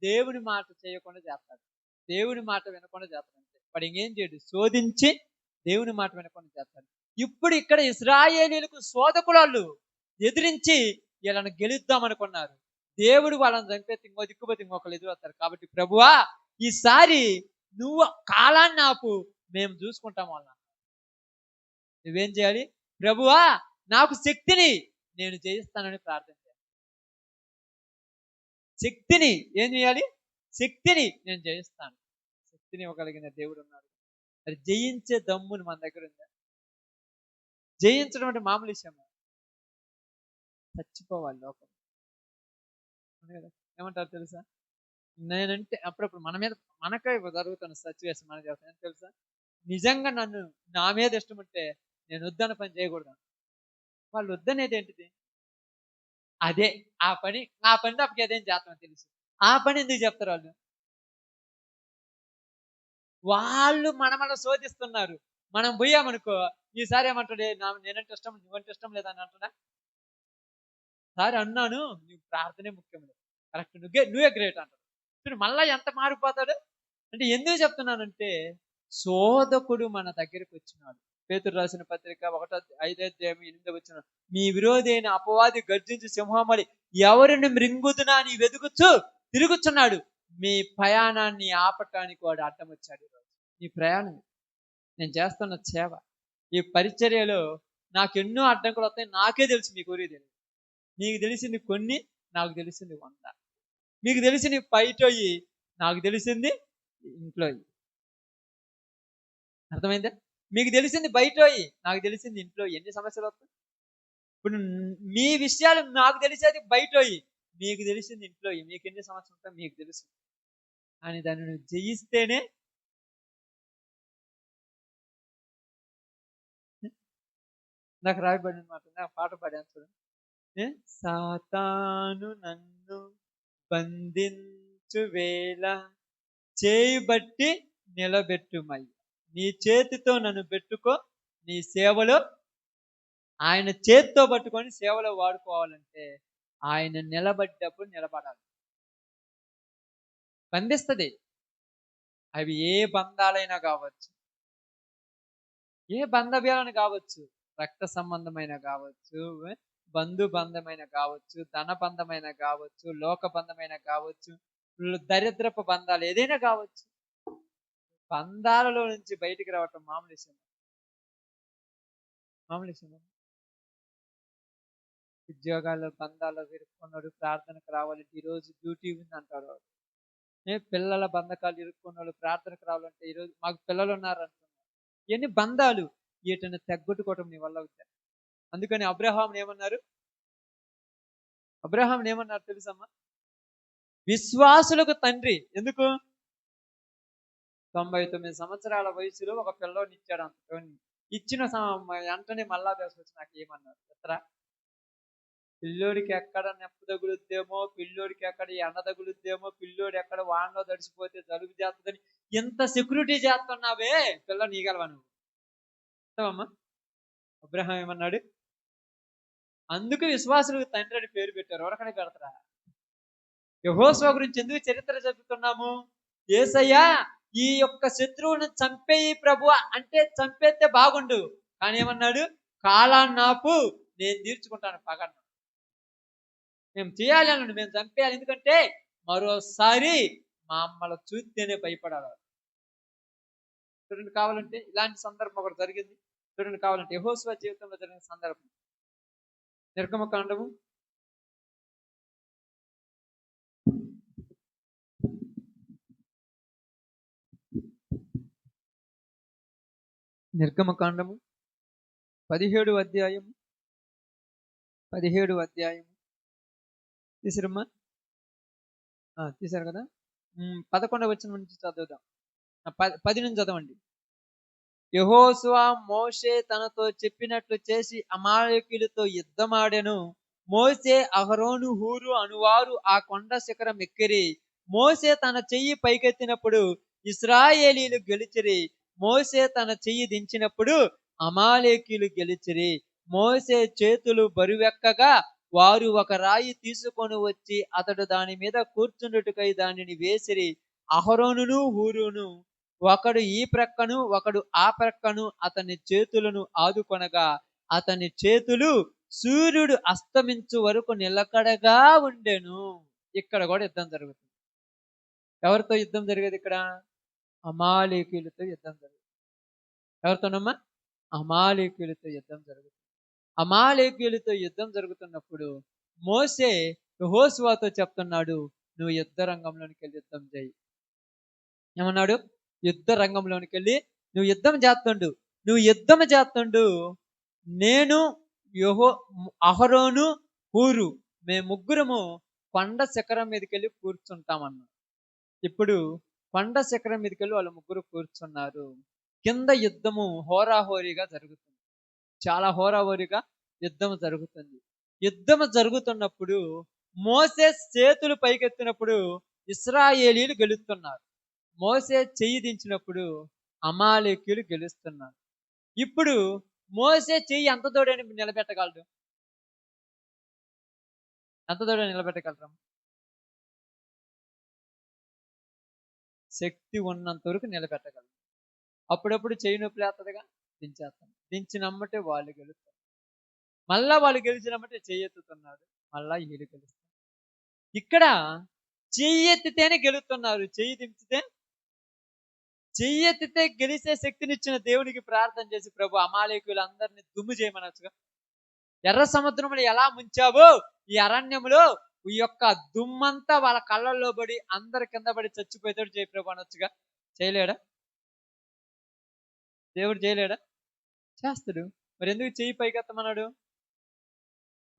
దేవుని మాట చేయకుండా చేస్తాడు, దేవుని మాట వినకుండా చేస్తాడు. అంతే, వాడు ఇంకేం చేయడు, శోధించి దేవుని మాట వినకుండా చేస్తాడు. ఇప్పుడు ఇక్కడ ఇశ్రాయేలీయులకు శోధకులు ఎదిరించి వీళ్ళని గెలుద్దాం అనుకున్నారు. దేవుడు వాళ్ళని చంపేసి ఇంకో దిక్కుపోతే ఇంకొకరు ఎదురవుతారు. కాబట్టి ప్రభువా ఈసారి నువ్వు కాలాన్ని ఆపు, మేము చూసుకుంటాం వాళ్ళ. నువ్వేం చేయాలి? ప్రభువా నాకు శక్తిని, నేను జయిస్తానని ప్రార్థన చేయాలి. శక్తిని ఏం చేయాలి? శక్తిని నేను జయిస్తాను. శక్తిని ఇవ్వగలిగిన దేవుడు ఉన్నాడు. మరి జయించే దమ్ముని మన దగ్గర ఉందా? జయించడం అంటే మామూలు విషయమా? చచ్చిపోవాలి లోకం. ఏమంటారు తెలుసా? నేనంటే అప్పుడప్పుడు మన మీద మనకే జరుగుతున్న సిచ్యువేషన్ మనకి ఏం తెలుసా? నిజంగా నన్ను నా మీద ఇష్టం ఉంటే నేను వద్దన్న పని చేయకూడదు. వాళ్ళు వద్దనేది ఏంటిది? అదే ఆ పని తప్పకి అదేం చేస్తామని తెలుసు, ఆ పని ఎందుకు చెప్తారు వాళ్ళు? వాళ్ళు మనమల్ని శోధిస్తున్నారు, మనం పోయామనుకో ఈసారి ఏమంటాడు? నేనంటే ఇష్టం, నువ్వంటే ఇష్టం లేదని అంటున్నా. సారి అన్నాను, నువ్వు ప్రార్థనే ముఖ్యం లేదు, కరెక్ట్, నువ్వే గ్రేట్ అంటాడు. ఇప్పుడు మళ్ళా ఎంత మారిపోతాడు అంటే, ఎందుకు చెప్తున్నానంటే శోధకుడు మన దగ్గరికి వచ్చినాడు. పేతురు రాసిన పత్రిక 1:5-8 మీ విరోధి అయిన అపవాది గర్జించి సింహమలి ఎవరిని మృంగుదునా అని వెతుకుచు తిరుగుచున్నాడు, మీ ప్రయాణాన్ని ఆపటానికి వాడు అడ్డం వచ్చాడు. ఈ ప్రయాణం, నేను చేస్తున్న సేవ, ఈ పరిచర్యలో నాకు ఎన్నో అడ్డంకులు వస్తాయి. నాకే తెలుసు, మీకు ఊరికి తెలియదు. నీకు తెలిసింది కొన్ని, నాకు తెలిసింది 100. మీకు తెలిసింది బయటోయి, నాకు తెలిసింది ఇంట్లో. అర్థమైందా? మీకు తెలిసింది బయటోయి, నాకు తెలిసింది ఇంట్లో. ఎన్ని సమస్యలు వస్తాయి? ఇప్పుడు మీ విషయాలు నాకు తెలిసేది బయటోయి, మీకు తెలిసింది ఇంట్లో. మీకు ఎన్ని సమస్యలు ఉంటాయి మీకు తెలుసు. అని దాన్ని నువ్వు జయిస్తేనే నాకు రాయబడిన మాట, నాకు పాట పాడాను చూడండి. సాతాను నన్ను బంధించు వేళ చేయబట్టి నిలబెట్టుమయ్య, నీ చేతితో నన్ను పెట్టుకో, నీ సేవలో. ఆయన చేతితో పట్టుకొని సేవలో వాడుకోవాలంటే ఆయన నిలబడ్డప్పుడు నిలబడాలి. బంధిస్తుంది. అవి ఏ బంధాలైనా కావచ్చు, ఏ బంధవ్యాలను కావచ్చు, రక్త సంబంధమైన కావచ్చు, బంధు బంధమైన కావచ్చు, ధన బంధమైన కావచ్చు, లోక బంధమైన కావచ్చు, దరిద్రపు బంధాలు ఏదైనా కావచ్చు. బంధాలలో నుంచి బయటికి రావటం మామూలు విషయం. ఉద్యోగాల్లో బంధాల్లో ఇరుక్కున్నాడు, ప్రార్థనకు రావాలంటే ఈరోజు డ్యూటీ ఉంది అంటారు. పిల్లల బంధకాలు ఇరుక్కున్నాడు, ప్రార్థనకు రావాలంటే ఈరోజు మాకు పిల్లలు ఉన్నారు అంటున్నారు. ఎన్ని బంధాలు వీటిని తెగ్గొట్టుకోవటం నీ వల్ల అవుతాయి. అందుకని అబ్రహాముని ఏమన్నారు తెలుసమ్మా? విశ్వాసులకు తండ్రి. ఎందుకు? 99 సంవత్సరాల వయసులో ఒక పిల్లోని ఇచ్చాడు. అంత ఇచ్చిన వెంటనే మళ్ళా తీసుకొచ్చి నాకు ఏమన్నారు ఎత్తరా? పిల్లోడికి ఎక్కడ నెప్పు తగులుద్దేమో, పిల్లోడికి ఎక్కడ ఎండ తగులుద్దేమో, పిల్లోడు ఎక్కడ వానలో తడిసిపోతే జలుబు చేస్తుందని ఎంత సెక్యూరిటీ చేస్తున్నావే, పిల్ల నీగలవా నువ్వు? అమ్మా అబ్రహాం ఏమన్నాడు? అందుకు విశ్వాసులకు తండ్రి అని పేరు పెట్టారు. ఎవరికనే పెడతారా? యెహోషువ గురించి ఎందుకు చరిత్ర చెబుతున్నాము? యేసయ్యా ఈ యొక్క శత్రువును చంపేయి ప్రభు అంటే చంపేస్తే బాగుండు, కానీ ఏమన్నాడు? కాలాన్ని ఆపు, నేను తీర్చుకుంటాను పగను. మేము చేయాలి అన్నాడు, మేము చంపేయాలి. ఎందుకంటే మరోసారి మా అమ్మలు చూస్తేనే భయపడాలి. చూడండి, కావాలంటే ఇలాంటి సందర్భం ఒకటి జరిగింది. చూడండి, కావాలంటే యెహోషువ జీవితంలో జరిగిన సందర్భం. నిర్గమకాండము నిర్గమకాండము 17వ అధ్యాయం 17వ అధ్యాయం తీసిరమ్మా. తీశారు కదా. 11వ వచనం నుంచి చదువుదాం. 10 నుంచి చదవండి. యెహోషువ మోషే తనతో చెప్పినట్లు చేసి అమాలేకీయులతో యుద్ధమాడెను. మోషే అహరోను హూరు అనువారు ఆ కొండ శిఖరం ఎక్కిరి. మోషే తన చెయ్యి పైకెత్తినప్పుడు ఇశ్రాయేలీయులు గెలిచిరి. మోషే తన చెయ్యి దించినప్పుడు అమాలేకీయులు గెలిచిరి. మోషే చేతులు బరువెక్కగా వారు ఒక రాయి తీసుకొని వచ్చి అతడు దాని మీద కూర్చుండుటకై దానిని వేసిరి. అహరోనును హూరును ఒకడు ఈ ప్రక్కను ఒకడు ఆ ప్రక్కను అతని చేతులను ఆదుకొనగా అతని చేతులు సూర్యుడు అస్తమించు వరకు నిలకడగా ఉండెను. ఇక్కడ కూడా యుద్ధం జరుగుతుంది. ఎవరితో యుద్ధం జరిగేది ఇక్కడ? అమాలేకీయులతో యుద్ధం జరుగుతుంది. ఎవరితోనమ్మా? అమాలేకీయులతో యుద్ధం జరుగుతుంది. అమాలేకీయులతో యుద్ధం జరుగుతున్నప్పుడు మోషే యెహోషువతో చెప్తున్నాడు, నువ్వు యుద్ధ రంగంలోనికి వెళ్ళి యుద్ధం చేయి. ఏమన్నాడు? యుద్ధ రంగంలోనికి వెళ్ళి నువ్వు యుద్ధం చేస్తుండు. నేను అహరోను హూరు మేము ముగ్గురము కొండ శిఖరం మీదకి వెళ్ళి కూర్చుంటామన్నా. ఇప్పుడు కొండ శిఖరం మీదకి వెళ్ళి వాళ్ళు ముగ్గురు కూర్చున్నారు. కింద యుద్ధము హోరాహోరీగా జరుగుతుంది. చాలా హోరాహోరీగా యుద్ధం జరుగుతుంది. యుద్ధం జరుగుతున్నప్పుడు మోసే చేతులు పైకెత్తినప్పుడు ఇశ్రాయేలీయులు గెలుస్తున్నారు. మోసే చెయ్యి దించినప్పుడు అమాలేకీయులు గెలుస్తున్నారు. ఇప్పుడు మోసే చెయ్యి ఎంత దూడని నిలబెట్టగలరు? ఎంత దూడని నిలబెట్టగలరు? శక్తి ఉన్నంత వరకు నిలబెట్టగలరు. అప్పుడప్పుడు చెయ్యి నొప్పి లేస్తుందిగా, దించేస్తాను. దించినమ్మటే వాళ్ళు గెలుస్తారు. మళ్ళా వాళ్ళు గెలిచినమ్మటే చెయ్యి ఎత్తుతున్నాడు, మళ్ళా వీళ్ళు గెలుస్తారు. ఇక్కడ చెయ్యి ఎత్తితేనే గెలుస్తున్నారు. చెయ్యి ఎత్తితే గెలిచే శక్తినిచ్చిన దేవునికి ప్రార్థన చేసి, ప్రభు అమాలేకీయులందరినీ దుమ్ము చేయమనొచ్చుగా. ఎర్ర సముద్రంలో ఎలా ముంచావో ఈ అరణ్యంలో ఈ యొక్క దుమ్మంతా వాళ్ళ కళ్ళల్లో పడి అందరి కింద పడి చచ్చిపోయేటట్టు చేయి ప్రభు అనొచ్చుగా. చేయలేడా? దేవుడు చేయలేడా? చేస్తాడు. మరి ఎందుకు చెయ్యి పైకెత్తమన్నాడు?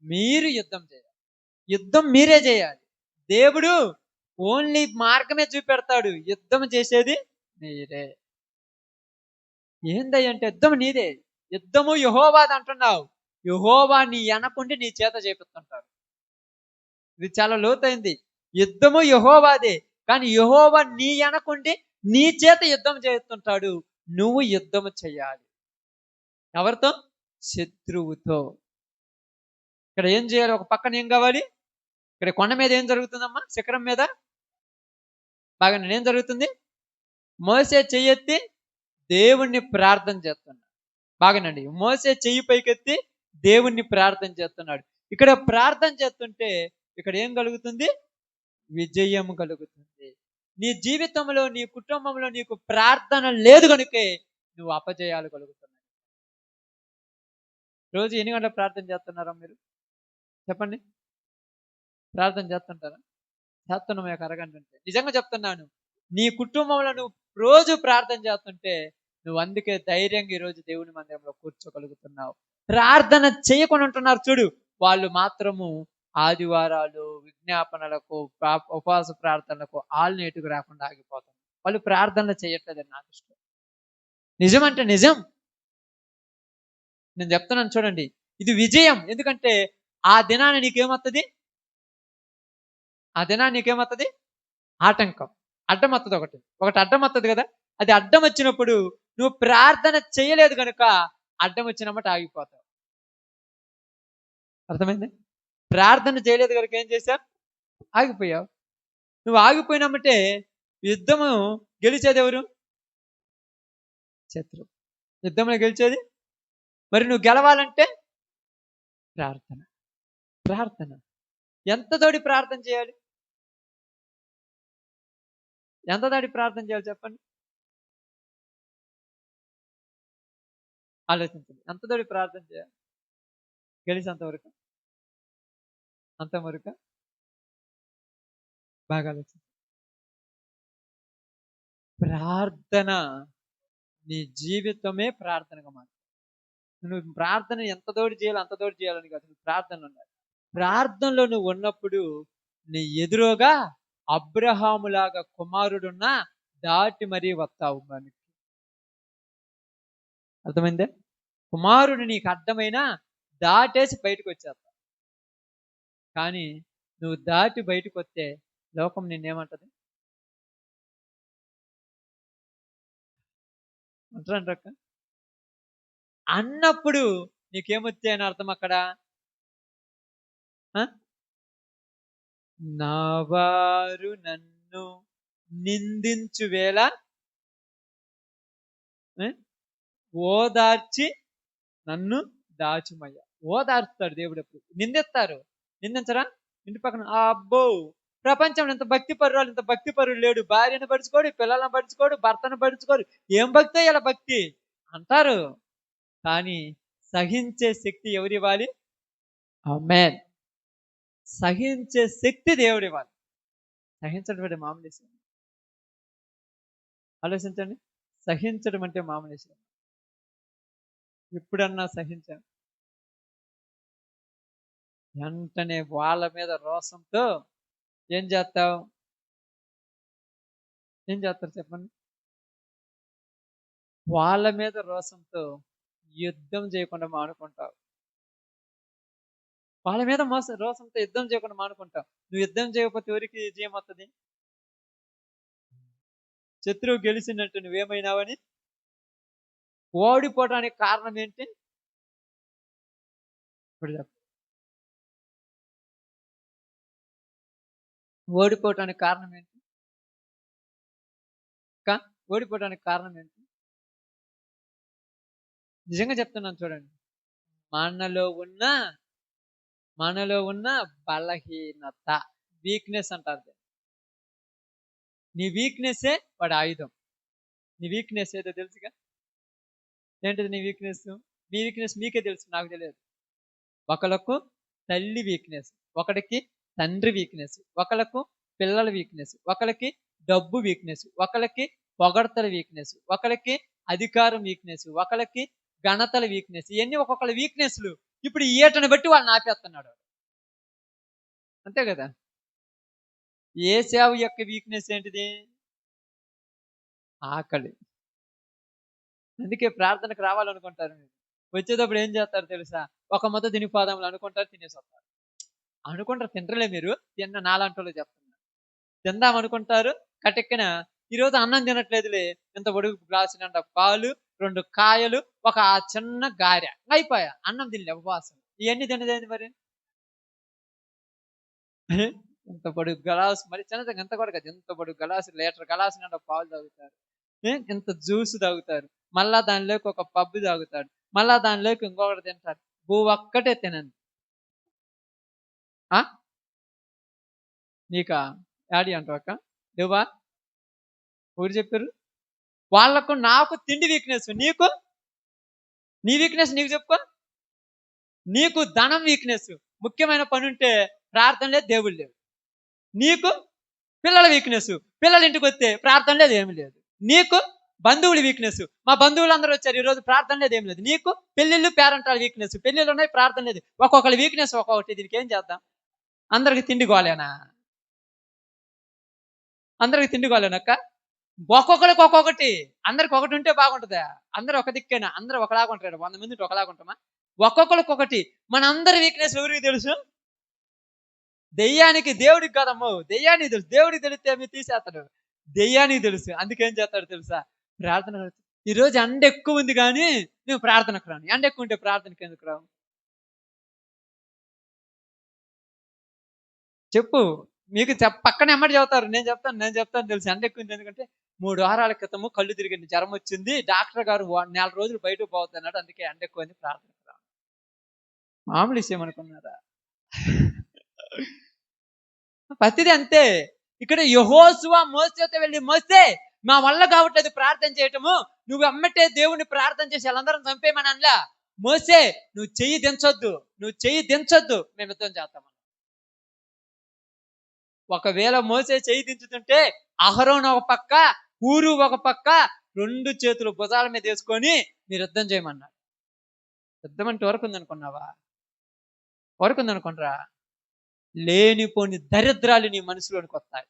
మీరు యుద్ధం చేయాలి. యుద్ధం మీరే చేయాలి. దేవుడు ఓన్లీ మార్గమే చూపెడతాడు. యుద్ధం చేసేది మీరే. ఏందయ్యంటే యుద్ధం నీదే. యుద్ధము యెహోవాది అంటున్నావు. యెహోవా నీ వెనకుండి నీ చేత చేపిస్తుంటాడు. ఇది చాలా లోతైంది. యుద్ధము యెహోవాదే, కానీ యెహోవా నీ వెనకుండి నీ చేత యుద్ధం చేస్తుంటాడు. నువ్వు యుద్ధము చేయాలి. ఎవరితో? శత్రువుతో. ఇక్కడ ఏం చేయాలి? ఒక పక్కన ఏం కావాలి? ఇక్కడ కొండ మీద ఏం జరుగుతుందమ్మా? శిఖరం మీద బాగా ఏం జరుగుతుంది? మోసే చెయ్యెత్తి దేవుణ్ణి ప్రార్థన చేస్తున్నాడు. బాగానండి. మోసే చెయ్యి పైకెత్తి దేవుణ్ణి ప్రార్థన చేస్తున్నాడు. ఇక్కడ ప్రార్థన చేస్తుంటే ఇక్కడ ఏం కలుగుతుంది? విజయం కలుగుతుంది. నీ జీవితంలో నీ కుటుంబంలో నీకు ప్రార్థన లేదు కనుకే నువ్వు అపజయాలు కలుగుతున్నాయి. రోజు ఎన్ని గంటలు ప్రార్థన చేస్తున్నారా మీరు? చెప్పండి. ప్రార్థన చేస్తుంటారా? చేస్తున్నాం. ఒక అరగంట అంటే నిజంగా చెప్తున్నాను, నీ కుటుంబంలో నువ్వు రోజు ప్రార్థన చేస్తుంటే నువ్వు అందుకే ధైర్యంగా ఈరోజు దేవుని మందిరంలో కూర్చోగలుగుతున్నావు. ప్రార్థన చేయకుండా ఉంటున్నారు చూడు, వాళ్ళు మాత్రము ఆదివారాలు విజ్ఞాపనలకు ఉపవాస ప్రార్థనలకు ఆల్నేటుకు రాకుండా ఆగిపోతారు. వాళ్ళు ప్రార్థనలు చేయట్లేదని నాకు ఇష్టం. నిజం అంటే నిజం. నేను చెప్తున్నాను చూడండి, ఇది విజయం. ఎందుకంటే ఆ దినాన్ని నీకేమవుతుంది? ఆటంకం, అడ్డం వస్తుంది. ఒకటి అడ్డం వస్తుంది కదా. అది అడ్డం వచ్చినప్పుడు నువ్వు ప్రార్థన చేయలేదు కనుక అడ్డం వచ్చినమాట ఆగిపోతావు. అర్థమైంది? ప్రార్థన చేయలేదు కనుక ఏం చేశావు? ఆగిపోయావు. నువ్వు ఆగిపోయినమ్మటే యుద్ధము గెలిచేది ఎవరు? శత్రువు. యుద్ధంలో గెలిచేది. మరి నువ్వు గెలవాలంటే ప్రార్థన. ఎంత తోడి ప్రార్థన చేయాలి? చెప్పండి. ఆలోచించండి. ఎంత తోడి ప్రార్థన చేయాలి? గెలిచేంతవరకు? అంతవరకు బాగా ఆలోచించండి. ప్రార్థన నీ జీవితమే ప్రార్థనగా మారు. నువ్వు ప్రార్థన ఎంత తోటి చేయాలో అంత తోటి చేయాలని కాదు, నువ్వు ప్రార్థనలో ఉండాలి. ప్రార్థనలో నువ్వు ఉన్నప్పుడు నీ ఎదురుగా అబ్రహాములాగా కుమారుడున్న దాటి మరీ వస్తావు. మనకి అర్థమైందే? కుమారుడు నీకు అడ్డమైనా దాటేసి బయటకు వచ్చేస్తా. కానీ నువ్వు దాటి బయటకు వస్తే లోకం నిన్నేమంటది అంటారక్క. అన్నప్పుడు నీకేమొచ్చాయని అర్థం అక్కడ. నా వారు నన్ను నిందించు వేళ ఓదార్చి నన్ను దాచుమయ్య. ఓదార్చుతాడు దేవుడు. ఎప్పుడు నిందిస్తారు, నిందించరా? ఇంటి పక్కన అబ్బో ప్రపంచంలో ఇంత భక్తి పరురాలు, ఇంత భక్తి పరుడు లేడు. భార్యను పడుచుకోడు, పిల్లలను పడుచుకోడు, భర్తను పడుచుకోడు. ఏం భక్తి ఇలా భక్తి అంటారు. కానీ సహించే శక్తి ఎవరివ్వాలి? ఆమేన్. సహించే శక్తి దేవుడు ఇవ్వాలి. సహించడం అంటే మామూలు విషయం. ఆలోచించండి, సహించడం అంటే మామూలు విషయం. ఎప్పుడన్నా సహించాను? వెంటనే వాళ్ళ మీద రోషంతో ఏం చేస్తావు? ఏం చేస్తారు చెప్పండి? వాళ్ళ మీద రోషంతో యుద్ధం చేయకుండా మానుకుంటావు. వాళ్ళ మీద రోషంతో యుద్ధం చేయకుండా మానుకుంటావు. నువ్వు యుద్ధం చేయకపోతే ఎవరికి విజయం వస్తుంది? శత్రువు గెలిచినట్టు నువ్వేమైనావని. ఓడిపోవడానికి కారణం ఏంటి? ఇప్పుడు చెప్పు. ఓడిపోవటానికి కారణం ఏంటి? ఓడిపోవడానికి కారణం ఏంటి? నిజంగా చెప్తున్నాను చూడండి. మనలో ఉన్న బలహీనత, వీక్నెస్ అంటారు. నీ వీక్నెస్సే వాడి ఆయుధం. నీ వీక్నెస్ ఏదో తెలుసుగా. ఏంటిది నీ వీక్నెస్? మీ వీక్నెస్ మీకే తెలుసు, నాకు తెలియదు. ఒకళ్ళకు తల్లి వీక్నెస్, ఒకడికి తండ్రి వీక్నెస్, ఒకళ్ళకు పిల్లల వీక్నెస్, ఒకళ్ళకి డబ్బు వీక్నెస్, ఒకళ్ళకి పొగడతల వీక్నెస్, ఒకళ్ళకి అధికారం వీక్నెస్, ఒకళ్ళకి ఘనతల వీక్నెస్. ఇవన్నీ ఒక్కొక్కళ్ళ వీక్నెస్లు. ఇప్పుడు ఈటను బట్టి వాళ్ళని ఆపేస్తున్నాడు. అంతే కదా. ఏశావు యొక్క వీక్నెస్ ఏంటిది? ఆకలి. అందుకే ప్రార్థనకు రావాలనుకుంటారు. వచ్చేటప్పుడు ఏం చేస్తారు తెలుసా? ఒక మొత్త తినిపోదాములు అనుకుంటారు, తినేసి వస్తారు. అనుకుంటారు, తింటలే మీరు, తిన్న నాలంటోళ్ళు చెప్తున్నారు. తిందాం అనుకుంటారు, కటెక్కిన ఈరోజు అన్నం తినట్లేదులే, ఇంత పొడుగు గ్లాసు నిండా పాలు, 2 కాయలు, ఒక చిన్న గారె, అయిపోయా. అన్నం తినలే, ఉపవాసం. ఇవన్నీ తినదేంది మరి? ఇంత పొడుగు గలాసు, మరి చిన్నది ఎంత కూడా కదా, ఇంత పొడుగు గలాసు, లీటర్ గలాసు నిండా పాలు తాగుతారు, ఇంత జ్యూస్ తాగుతారు, మళ్ళా దానిలోకి ఒక పబ్బు తాగుతాడు, మళ్ళా దానిలోకి ఇంకొకటి తింటారు. ఒక్కటే తినండి. నీకా యాడి అంటావక్క? లేవా? ఎవరు చెప్పారు? వాళ్ళకు నాకు తిండి వీక్నెస్, నీకు నీ వీక్నెస్ నీకు చెప్పుకో. నీకు ధనం వీక్నెస్, ముఖ్యమైన పని ఉంటే ప్రార్థన లేదు, దేవుడు లేదు. నీకు పిల్లల వీక్నెస్, పిల్లల ఇంటికి వస్తే ప్రార్థన లేదు, ఏమి లేదు. నీకు బంధువుల వీక్నెస్, మా బంధువులు అందరూ వచ్చారు, ఈరోజు ప్రార్థన లేదు, ఏం లేదు. నీకు పెళ్ళిళ్ళు పేరెంటాల వీక్నెస్, పెళ్ళిళ్ళు ఉన్నాయి, ప్రార్థన లేదు. ఒక్కొక్కరి వీక్నెస్ ఒక్కొక్కటి. దీనికి ఏం చేద్దాం? అందరికి తిండి గోలేనా? అందరికి తిండి గోలేనక్క? ఒక్కొక్కరికి ఒక్కొక్కటి. అందరికి ఒకటి ఉంటే బాగుంటుందా? అందరూ ఒక దిక్కేనా? అందరూ ఒకలాగా ఉంటారు. 100 మంది ఒకలాగా ఉంటామా? ఒక్కొక్కరికి ఒకటి. మన అందరి వీక్నెస్ ఎవరికి తెలుసు? దెయ్యానికి, దేవుడికి కాదమ్మో. దెయ్యానికి తెలుసు. దేవుడికి తెలిస్తే మీరు తీసేస్తాడు. దెయ్యానికి తెలుసు. అందుకేం చేస్తాడు తెలుసా? ప్రార్థన. ఈరోజు ఎండ ఎక్కువ ఉంది కానీ నువ్వు ప్రార్థనకు రాను. ఎండ ఎక్కువ ఉంటే ప్రార్థనకి ఎందుకు రావు? చెప్పు. మీకు పక్కన ఎమ్మటి చెబుతారు, నేను చెప్తాను తెలుసు. ఎండ ఎక్కువ ఉంది ఎందుకంటే 3 వారాల క్రితము కళ్ళు తిరిగింది, జ్వరం వచ్చింది, డాక్టర్ గారు 4 రోజులు బయటకు పోతున్నాడు, అందుకే ఎండ ఎక్కువ ఉంది, ప్రార్థనకు రాను. మామూలు విషయం అనుకున్నారా? ప్రతిదీ అంతే. ఇక్కడ యెహోషువ మోసేతో వెళ్ళి, మోసే మా వల్ల కావట్లేదు ప్రార్థన చేయటము, నువ్వు అమ్మటే దేవుని ప్రార్థన చేసి వాళ్ళందరం చంపేయమని అనలా. మోసే నువ్వు చెయ్యి దించొద్దు, మేము యుద్ధం చేస్తాము. ఒకవేళ మోసే చెయ్యి దించుతుంటే అహరోను ఒక పక్క, ఊరు ఒక పక్క, 2 చేతులు భుజాల మీద వేసుకొని మీరు యుద్ధం చేయమన్నాడు. యుద్ధం అంటే వరకు ఉందనుకున్నావా? వరకు ఉందనుకుంటారా? లేనిపోని దరిద్రాలు నీ మనసులోనికి వస్తాయి.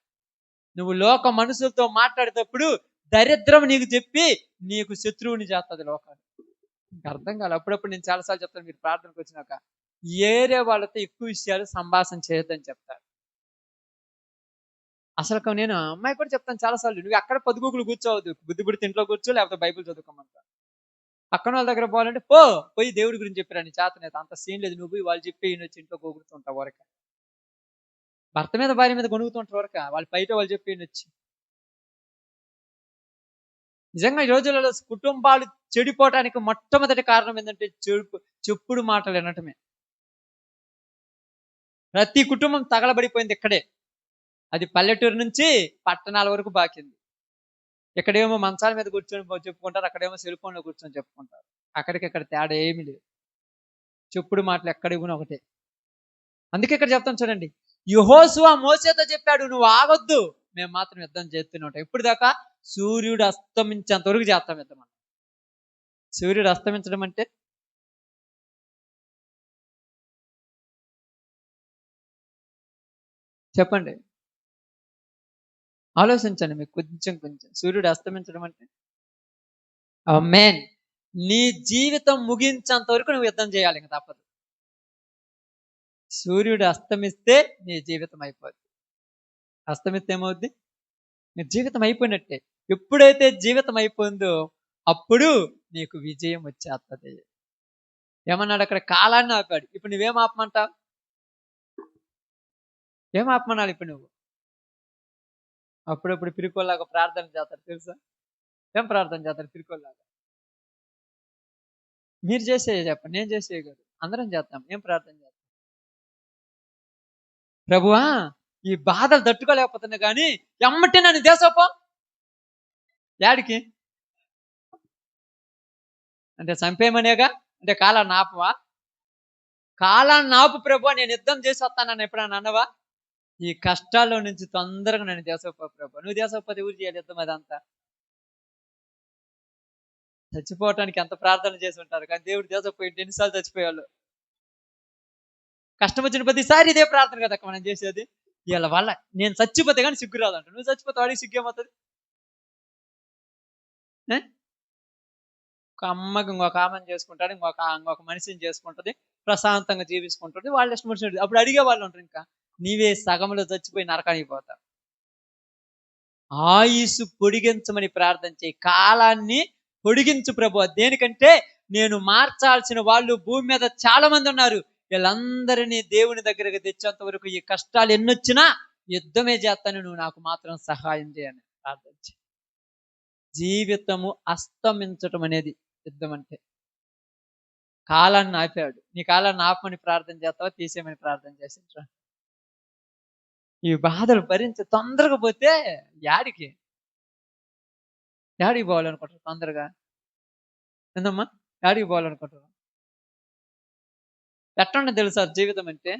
నువ్వు లోక మనుషులతో మాట్లాడేటప్పుడు దరిద్రం నీకు చెప్పి నీకు శత్రువుని చేస్తుంది లోకాన్ని. ఇంకా అర్థం కాదు. అప్పుడప్పుడు నేను చాలాసార్లు చెప్తాను, మీరు ప్రార్థనకు వచ్చినాక ఏరే వాళ్ళతో ఎక్కువ విషయాలు సంభాషణ చేయొద్దని చెప్తారు. అసలు నేను అమ్మాయి కూడా చెప్తాను చాలాసార్లు, నువ్వు అక్కడ పొద్దుగూకులు కూర్చోవద్దు, బుద్ధి పుడితే ఇంట్లో కూర్చో, లేకపోతే బైబిల్ చదువుకోమంటా. పక్కన వాళ్ళ దగ్గర పోవాలంటే పోయి దేవుడి గురించి చెప్పారు, నీ చేతనైతే అంత సీన్ లేదు, నువ్వు వాళ్ళు చెప్పి వచ్చి ఇంట్లో గోగుతుంటావు వరక. భర్త మీద భార్య మీద గొనుగుతుంటారు వరక, వాళ్ళు బయట వాళ్ళు చెప్పి వచ్చి. నిజంగా ఈ రోజులలో కుటుంబాలు చెడిపోవటానికి మొట్టమొదటి కారణం ఏంటంటే చెప్పుడు మాటలు వినటమే. ప్రతి కుటుంబం తగలబడిపోయింది ఇక్కడే. అది పల్లెటూరు నుంచి పట్టణాల వరకు బాకింది. ఇక్కడేమో మంచాల మీద కూర్చొని చెప్పుకుంటారు, అక్కడేమో సెల్ ఫోన్లో కూర్చొని చెప్పుకుంటారు. అక్కడికిక్కడ తేడా ఏమీ లేదు. చెప్పుడు మాటలు ఎక్కడికి ఒకటే. అందుకే ఇక్కడ చెప్తాను చూడండి, యెహోషువ మోషేతో చెప్పాడు, నువ్వు ఆగొద్దు, మేము మాత్రం యుద్ధం చేస్తూనే ఉంటాం. ఇప్పుడు దాకా సూర్యుడు అస్తమించేంత వరకు చేస్తాం యుద్ధం. సూర్యుడు అస్తమించడం అంటే చెప్పండి, ఆలోచించండి. మీకు కొంచెం సూర్యుడు అస్తమించడం అంటే ఆమేన్, నీ జీవితం ముగించేంత వరకు నువ్వు యుద్ధం చేయాలి, ఇంకా తప్పదు. సూర్యుడు అస్తమిస్తే నీ జీవితం అయిపోద్ది. అస్తమిస్తే ఏమవుద్ది? నీ జీవితం అయిపోయినట్టే. ఎప్పుడైతే జీవితం అయిపోయిందో అప్పుడు నీకు విజయం వచ్చేస్తుంది. ఏమన్నాడు అక్కడ? కాలాన్ని ఆపాడు. ఇప్పుడు నువ్వేం ఆపమంటావు? ఏం ఆపమనాలి ఇప్పుడు నువ్వు? అప్పుడప్పుడు పిరికోల్లాగా ప్రార్థన చేస్తారు తెలుసా? ఏం ప్రార్థన చేస్తారు పిరికోల్లాగా? మీరు చేసేది చెప్పండి, నేను చేసేది కాదు, అందరం చేస్తాం. ఏం ప్రార్థన చేస్తాం? ప్రభువా, ఈ బాధలు తట్టుకోలేకపోతున్నా కానీ ఎమ్మటే నన్ను దేశపో. యాడికి అంటే చంపేయమనేగా? అంటే కాలాన్ని ఆపవా? కాలాన్ని ఆపు ప్రభు, నేను యుద్ధం చేసి వస్తానని ఎప్పుడన్నా అన్నవా? ఈ కష్టాల్లో నుంచి తొందరగా నన్ను దేశపో ప్రభు. నువ్వు దేశపోతే ఊరు చేయాలి యుద్ధం అదంతా. చచ్చిపోవటానికి ఎంత ప్రార్థన చేసి ఉంటారు, కానీ దేవుడు దేశపోయి ఎన్నిసార్లు చచ్చిపోయేవాళ్ళు. కష్టం వచ్చిన ప్రతిసారి ఇదే ప్రార్థన కదా మనం చేసేది. వీళ్ళ వల్ల నేను చచ్చిపోతే కానీ సిగ్గు రాదంట. నువ్వు చచ్చిపోతే వాడికి సిగ్గు ఏమవుతుంది? ఒక అమ్మకి ఇంకొక ఆమెను చేసుకుంటాడు, ఇంకొక మనిషిని చేసుకుంటుంది, ప్రశాంతంగా జీవించుకుంటుంది, వాళ్ళు ఇష్టం వచ్చినట్టు. అప్పుడు అడిగే వాళ్ళు ఉంటారు, ఇంకా నీవే సగంలో చచ్చిపోయి నరకానికి పోతావు. ఆయుసు పొడిగించమని ప్రార్థన చేయి. కాలాన్ని పొడిగించు ప్రభు. దేనికంటే నేను మార్చాల్సిన వాళ్ళు భూమి మీద చాలా మంది ఉన్నారు. వీళ్ళందరినీ దేవుని దగ్గరకు తెచ్చేంత వరకు ఈ కష్టాలు ఎన్నొచ్చినా యుద్ధమే చేస్తాను, నువ్వు నాకు మాత్రం సహాయం చేయని ప్రార్థన చేయి. జీవితము అస్తమించటం అనేది యుద్ధం అంటే. కాలాన్ని ఆపాడు. నీ కాలాన్ని ఆపమని ప్రార్థన చేస్తావా, తీసేయమని ప్రార్థన చేసింట్రా? ఈ బాధలు భరించి తొందరగా పోతే యాడికి పోవాలనుకుంటారు తొందరగా? ఏందమ్మా, యాడికి పోవాలనుకుంటారు? ఎట్లా తెలుసా జీవితం అంటే?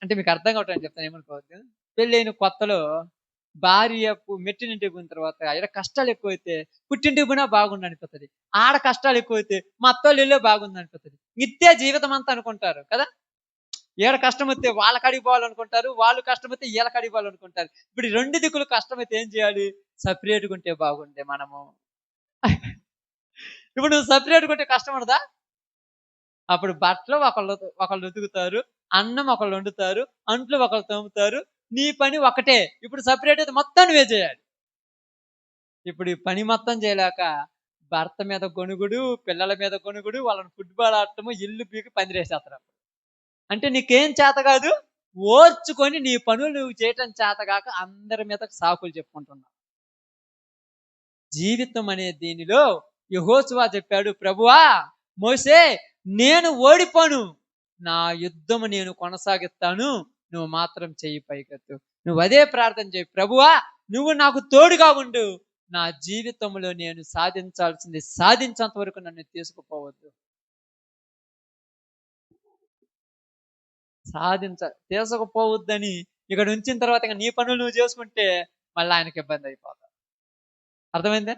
అంటే మీకు అర్థం కావట్లేదు చెప్తాను, ఏమనుకోవద్దు. పెళ్ళైన కొత్తలో భార్య మెట్టినింటికి పోయిన తర్వాత ఇక్కడ కష్టాలు ఎక్కువైతే పుట్టింటికి పోయినా బాగుంది అనిపిస్తుంది. ఆడ కష్టాలు ఎక్కువైతే మా అత్తోళ్ళు ఇల్లే బాగుంది అనిపిస్తుంది. ఇట్టే జీవితం అంతా అనుకుంటారు కదా. ఏడ కష్టం వస్తే వాళ్ళకి అడిగిపోవాలనుకుంటారు, వాళ్ళు కష్టం వస్తే వీళ్ళకి అడిగిపోవాలనుకుంటారు. ఇప్పుడు 2 దిక్కులు కష్టమైతే ఏం చేయాలి? సపరేట్గా ఉంటే బాగుండే మనము. ఇప్పుడు నువ్వు సపరేట్గా ఉంటే కష్టం ఉండదా? అప్పుడు బట్టలు ఒకళ్ళు ఉతుకుతారు, అన్నం ఒకళ్ళు వండుతారు, అంట్లు ఒకళ్ళు తోముతారు, నీ పని ఒకటే. ఇప్పుడు సపరేట్ అయితే మొత్తం నువ్వే చేయాలి. ఇప్పుడు ఈ పని మొత్తం చేయలేక భర్త మీద గొనుగుడు, పిల్లల మీద గొనుగుడు, వాళ్ళని ఫుట్బాల్ ఆడటము, ఇల్లు పీకి పందిరేసేస్తారు. అంటే నీకేం చేత కాదు, ఓర్చుకొని నీ పనులు నువ్వు చేయటం చేతగాక అందరి మీద సాకులు చెప్పుకుంటున్నావు. జీవితం అనే దీనిలో యెహోషువ చెప్పాడు, ప్రభువా మోషే, నేను ఓడిపోను, నా యుద్ధము నేను కొనసాగిస్తాను, నువ్వు మాత్రం చెయ్యి పైకెత్తు. నువ్వు అదే ప్రార్థన చేయి, ప్రభువా నువ్వు నాకు తోడుగా ఉండు, నా జీవితంలో నేను సాధించాల్సింది సాధించేంత వరకు నన్ను తీసుకుపోవద్దు. తీసుకుపోవద్దని ఇక్కడ ఉంచిన తర్వాత నీ పనులు నువ్వు చేసుకుంటే మళ్ళీ ఆయనకి ఇబ్బంది అయిపోతావు. అర్థమైందే?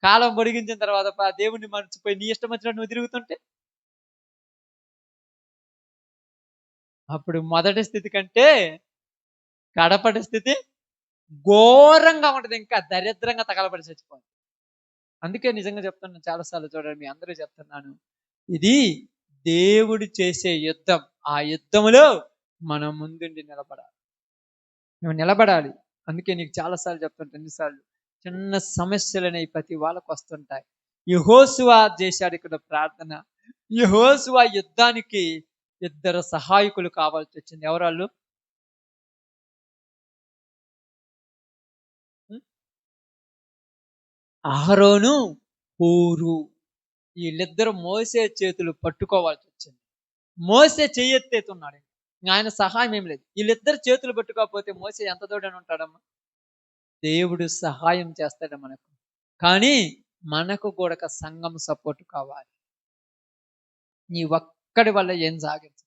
కాలం పొడిగించిన తర్వాత దేవుణ్ణి మర్చిపోయి నీ ఇష్టం వచ్చినట్టు నువ్వు తిరుగుతుంటే అప్పుడు మొదటి స్థితి కంటే కడపటి స్థితి ఘోరంగా ఉంటది, ఇంకా దరిద్రంగా తగలబడి చచ్చిపోతుంది. అందుకే నిజంగా చెప్తున్నాను, చాలాసార్లు చూడండి, మీ అందరూ చెప్తున్నాను, ఇది దేవుడు చేసే యుద్ధం. ఆ యుద్ధంలో మనం ముందుండి నిలబడాలి, నువ్వు నిలబడాలి. అందుకే నీకు చాలాసార్లు చెప్తుంటా, ఎన్నిసార్లు చిన్న సమస్యలు అనేవి ప్రతి వాళ్ళకు వస్తుంటాయి. యెహోషువ చేశాడు ఇక్కడ ప్రార్థన. యెహోషువ యుద్ధానికి 2 సహాయకులు కావాల్సి వచ్చింది. ఎవరాళ్ళు? అహరోను, హూరు. వీళ్ళిద్దరు మోసే చేతులు పట్టుకోవాల్సి వచ్చింది. మోసే చెయ్యెత్తేతున్నాడు, ఆయన సహాయం ఏం లేదు. వీళ్ళిద్దరు చేతులు పట్టుకోకపోతే మోసే ఎంత దూడని ఉంటాడమ్మా? దేవుడు సహాయం చేస్తాడు మనకు, కానీ మనకు కూడా సంఘం సపోర్ట్ కావాలి. నీ ఒక్కడి వల్ల ఏం సాగించు.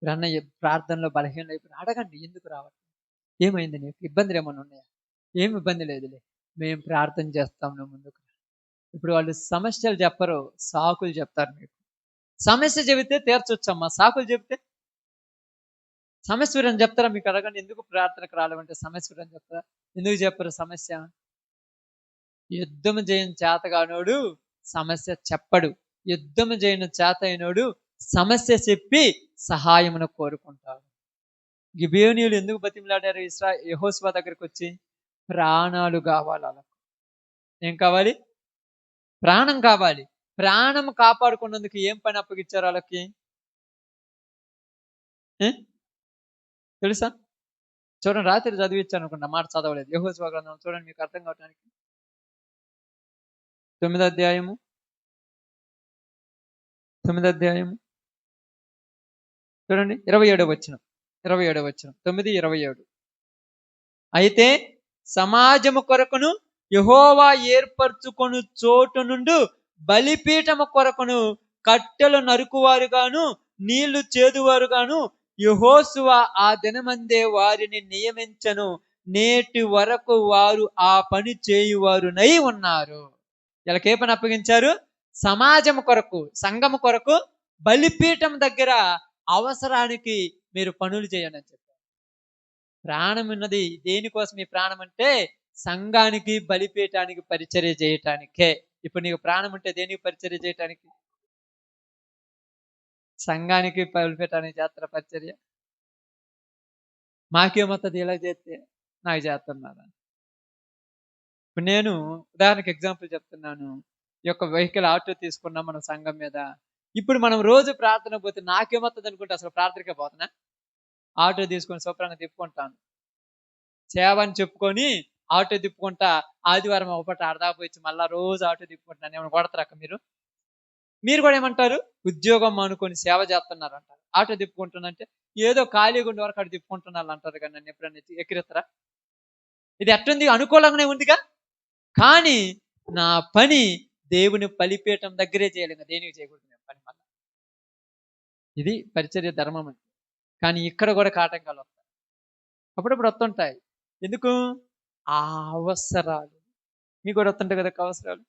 అన్నయ్య ప్రార్థనలో బలహీనలు అయిపోయి అడగండి, ఎందుకు రావట్లేదు, ఏమైంది, నీకు ఇబ్బందులు ఏమైనా ఉన్నాయా? ఏమి ఇబ్బంది లేదులే, మేము ప్రార్థన చేస్తాం, నువ్వు ముందుకు. ఇప్పుడు వాళ్ళు సమస్యలు చెప్పరు, సాకులు చెప్తారు. మీకు సమస్య చెబితే తీర్చొచ్చమ్మా, సాకులు చెబితే సమస్య అని చెప్తారా? మీకు అడగండి, ఎందుకు ప్రార్థనకు రాలేమంటే సమస్య అని చెప్తారా? ఎందుకు చెప్పరు సమస్య? యుద్ధము చేయని చేతగానోడు సమస్య చెప్పడు, యుద్ధము చేయని చేత అయినోడు సమస్య చెప్పి సహాయమును కోరుకుంటాడు. గిబియోనీయులు ఎందుకు బతిమలాడారు యెహోషువ దగ్గరికి వచ్చి? ప్రాణాలు కావాలి వాళ్ళకు. ఏం కావాలి? ప్రాణం కావాలి. ప్రాణం కాపాడుకున్నందుకు ఏం పని అప్పగిచ్చారు వాళ్ళకి తెలుసా? చూడండి, రాత్రి చదివించాను అనుకుంటా, మాట చదవలేదు. యెహోషువ గ్రంథం చూడండి, మీకు అర్థం కావడానికి 9వ అధ్యాయము 9వ అధ్యాయము చూడండి, 27వ వచనం. 9:27. అయితే సమాజము కొరకును యెహోవా ఏర్పరచుకొను చోటు నుండి బలిపీఠము కొరకును కట్టెలు నరుకువారుగాను నీళ్లు చేదువారుగాను యెహోషువ ఆ దినమందే వారిని నియమించను, నేటి వరకు వారు ఆ పని చేయువారునై ఉన్నారు. వీళ్ళకి ఏ పని అప్పగించారు? సమాజం కొరకు, సంఘము కొరకు బలిపీఠం దగ్గర అవసరానికి మీరు పనులు చేయండి అని చెప్పారు. ప్రాణం ఉన్నది దేనికోసం? ఈ ప్రాణం అంటే సంఘానికి, బలిపీఠానికి పరిచర్య చేయటానికే. ఇప్పుడు నీకు ప్రాణం ఉంటే దేనికి పరిచర్య చేయటానికి? సంఘానికి, బలిపీఠానికి చేస్తారా పరిచర్య? మాకేమవుతుంది ఇలా చేస్తే? నాకు చేస్తున్నారా? ఇప్పుడు నేను ఉదాహరణకి ఎగ్జాంపుల్ చెప్తున్నాను. ఈ యొక్క వెహికల్ ఆటో తీసుకున్నాం మన సంఘం మీద. ఇప్పుడు మనం రోజు ప్రార్థన పోతే నాకేమవుతుంది అనుకుంటే అసలు ప్రార్థనకే పోతున్నా? ఆటో తీసుకొని శుభ్రంగా తిప్పుకుంటాను, సేవ అని చెప్పుకొని ఆటో తిప్పుకుంటా ఆదివారం ఒకటి ఆడదాపోయి మళ్ళా రోజు ఆటో తిప్పుకుంటున్నాను. ఏమైనా కొడతారక్క మీరు? మీరు కూడా ఏమంటారు? ఉద్యోగం అనుకొని సేవ చేస్తున్నారు అంటారు. ఆటో తిప్పుకుంటున్నంటే ఏదో ఖాళీగా ఉండే వరకు అక్కడ తిప్పుకుంటున్నారు అంటారు, కానీ నన్ను ఎప్పుడన్నా ఎక్కిరిస్తారా? ఇది ఎట్టుంది? అనుకూలంగానే ఉందిగా, కానీ నా పని దేవుని బలిపీఠం దగ్గరే చేయాలి, దేనికి చేయకూడదు నేను పని. మళ్ళీ ఇది పరిచర్య ధర్మం అంటే. కానీ ఇక్కడ కూడా కాటంకాలు వస్తాయి, అప్పుడప్పుడు వస్తుంటాయి. ఎందుకు? ఆ అవసరాలు మీకు కూడా వస్తుంటాయి కదా అవసరాలు.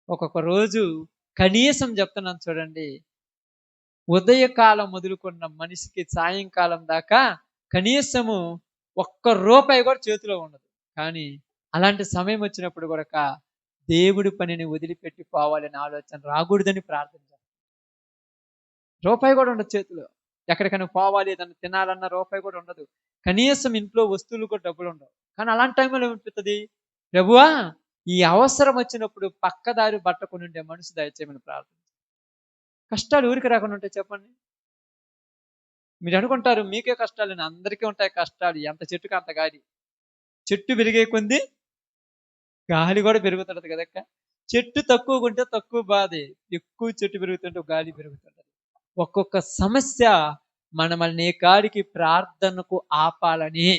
ఒక్కొక్క రోజు కనీసం చెప్తున్నాను చూడండి, ఉదయకాలం మొదలుకున్న మనిషికి సాయంకాలం దాకా కనీసము ₹1 కూడా చేతిలో ఉండదు. కానీ అలాంటి సమయం వచ్చినప్పుడు కూడా దేవుడి పనిని వదిలిపెట్టి పోవాలని ఆలోచన రాకూడదని ప్రార్థన చేస్తాం. రూపాయి కూడా ఉండదు చేతిలో. ఎక్కడికైనా పోవాలి, ఏదన్నా తినాలన్న రూపాయి కూడా ఉండదు. కనీసం ఇంట్లో వస్తువులు కూడా డబ్బులు ఉండవు. కానీ అలాంటి టైంలో ఏమనిపిస్తుంది? ప్రభువా, ఈ అవసరం వచ్చినప్పుడు పక్కదారి పట్టకుండా ఉండే మనసు దయచేయమని ప్రార్థన. కష్టాలు ఊరికి రాకుండా ఉంటాయి చెప్పండి. మీరు అనుకుంటారు మీకే కష్టాలు, అందరికీ ఉంటాయి కష్టాలు. ఎంత చెట్టుకి అంత గాలి. చెట్టు పెరిగే కొంది గాలి కూడా పెరుగుతుంటది కదక్క. చెట్టు తక్కువగా ఉంటే తక్కువ బాధే, ఎక్కువ చెట్టు పెరుగుతుంటే గాలి పెరుగుతుంటది. ఒక్కొక్క సమస్య మనల్ని కాడికి ప్రార్థనకు ఆపాలని.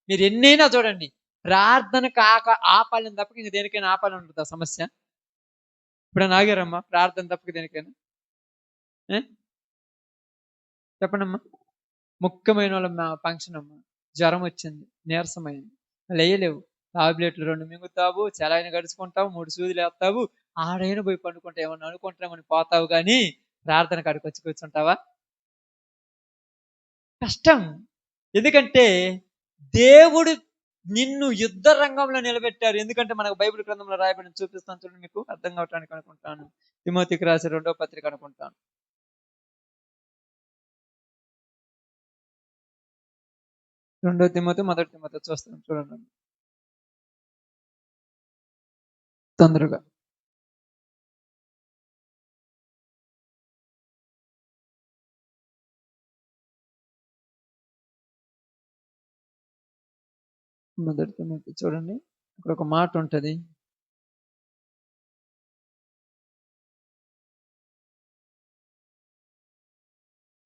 మీరు ఎన్నైనా చూడండి, ప్రార్థనకు ఆపాలని తప్పక ఇంక దేనికైనా ఆపాలని ఉంటుంది ఆ సమస్య. ఇప్పుడు ఆగారమ్మా ప్రార్థన తప్పక దేనికైనా? చెప్పండమ్మా. ముఖ్యమైన వాళ్ళ ఫంక్షన్ అమ్మా, జ్వరం వచ్చింది, నీరసమైంది, లేయలేవు, టాబ్లెట్లు 2 మింగుతావు, సెలైన్ గడుచుకుంటావు, 3 సూదులు వేస్తావు, ఆడైనా పోయి పండుకుంటావు, ఏమన్నా అనుకుంటామని పోతావు కానీ ప్రార్థన కాడికి వచ్చి కూర్చుంటావా? కష్టం. ఎందుకంటే దేవుడు నిన్ను యుద్ధ రంగంలో నిలబెట్టారు. ఎందుకంటే మనకు బైబిల్ గ్రంథంలో రాయబడింది, చూపిస్తాను చూడండి, మీకు అర్థం కావటానికి అనుకుంటాను. తిమోతికి రాసిన 2వ పత్రిక అనుకుంటాను. 2 తిమోతి, 1 తిమోతి చూస్తాను చూడండి తొందరగా. మొదటి తిమోతి చూడండి, ఇక్కడ ఒక మాట ఉంటది.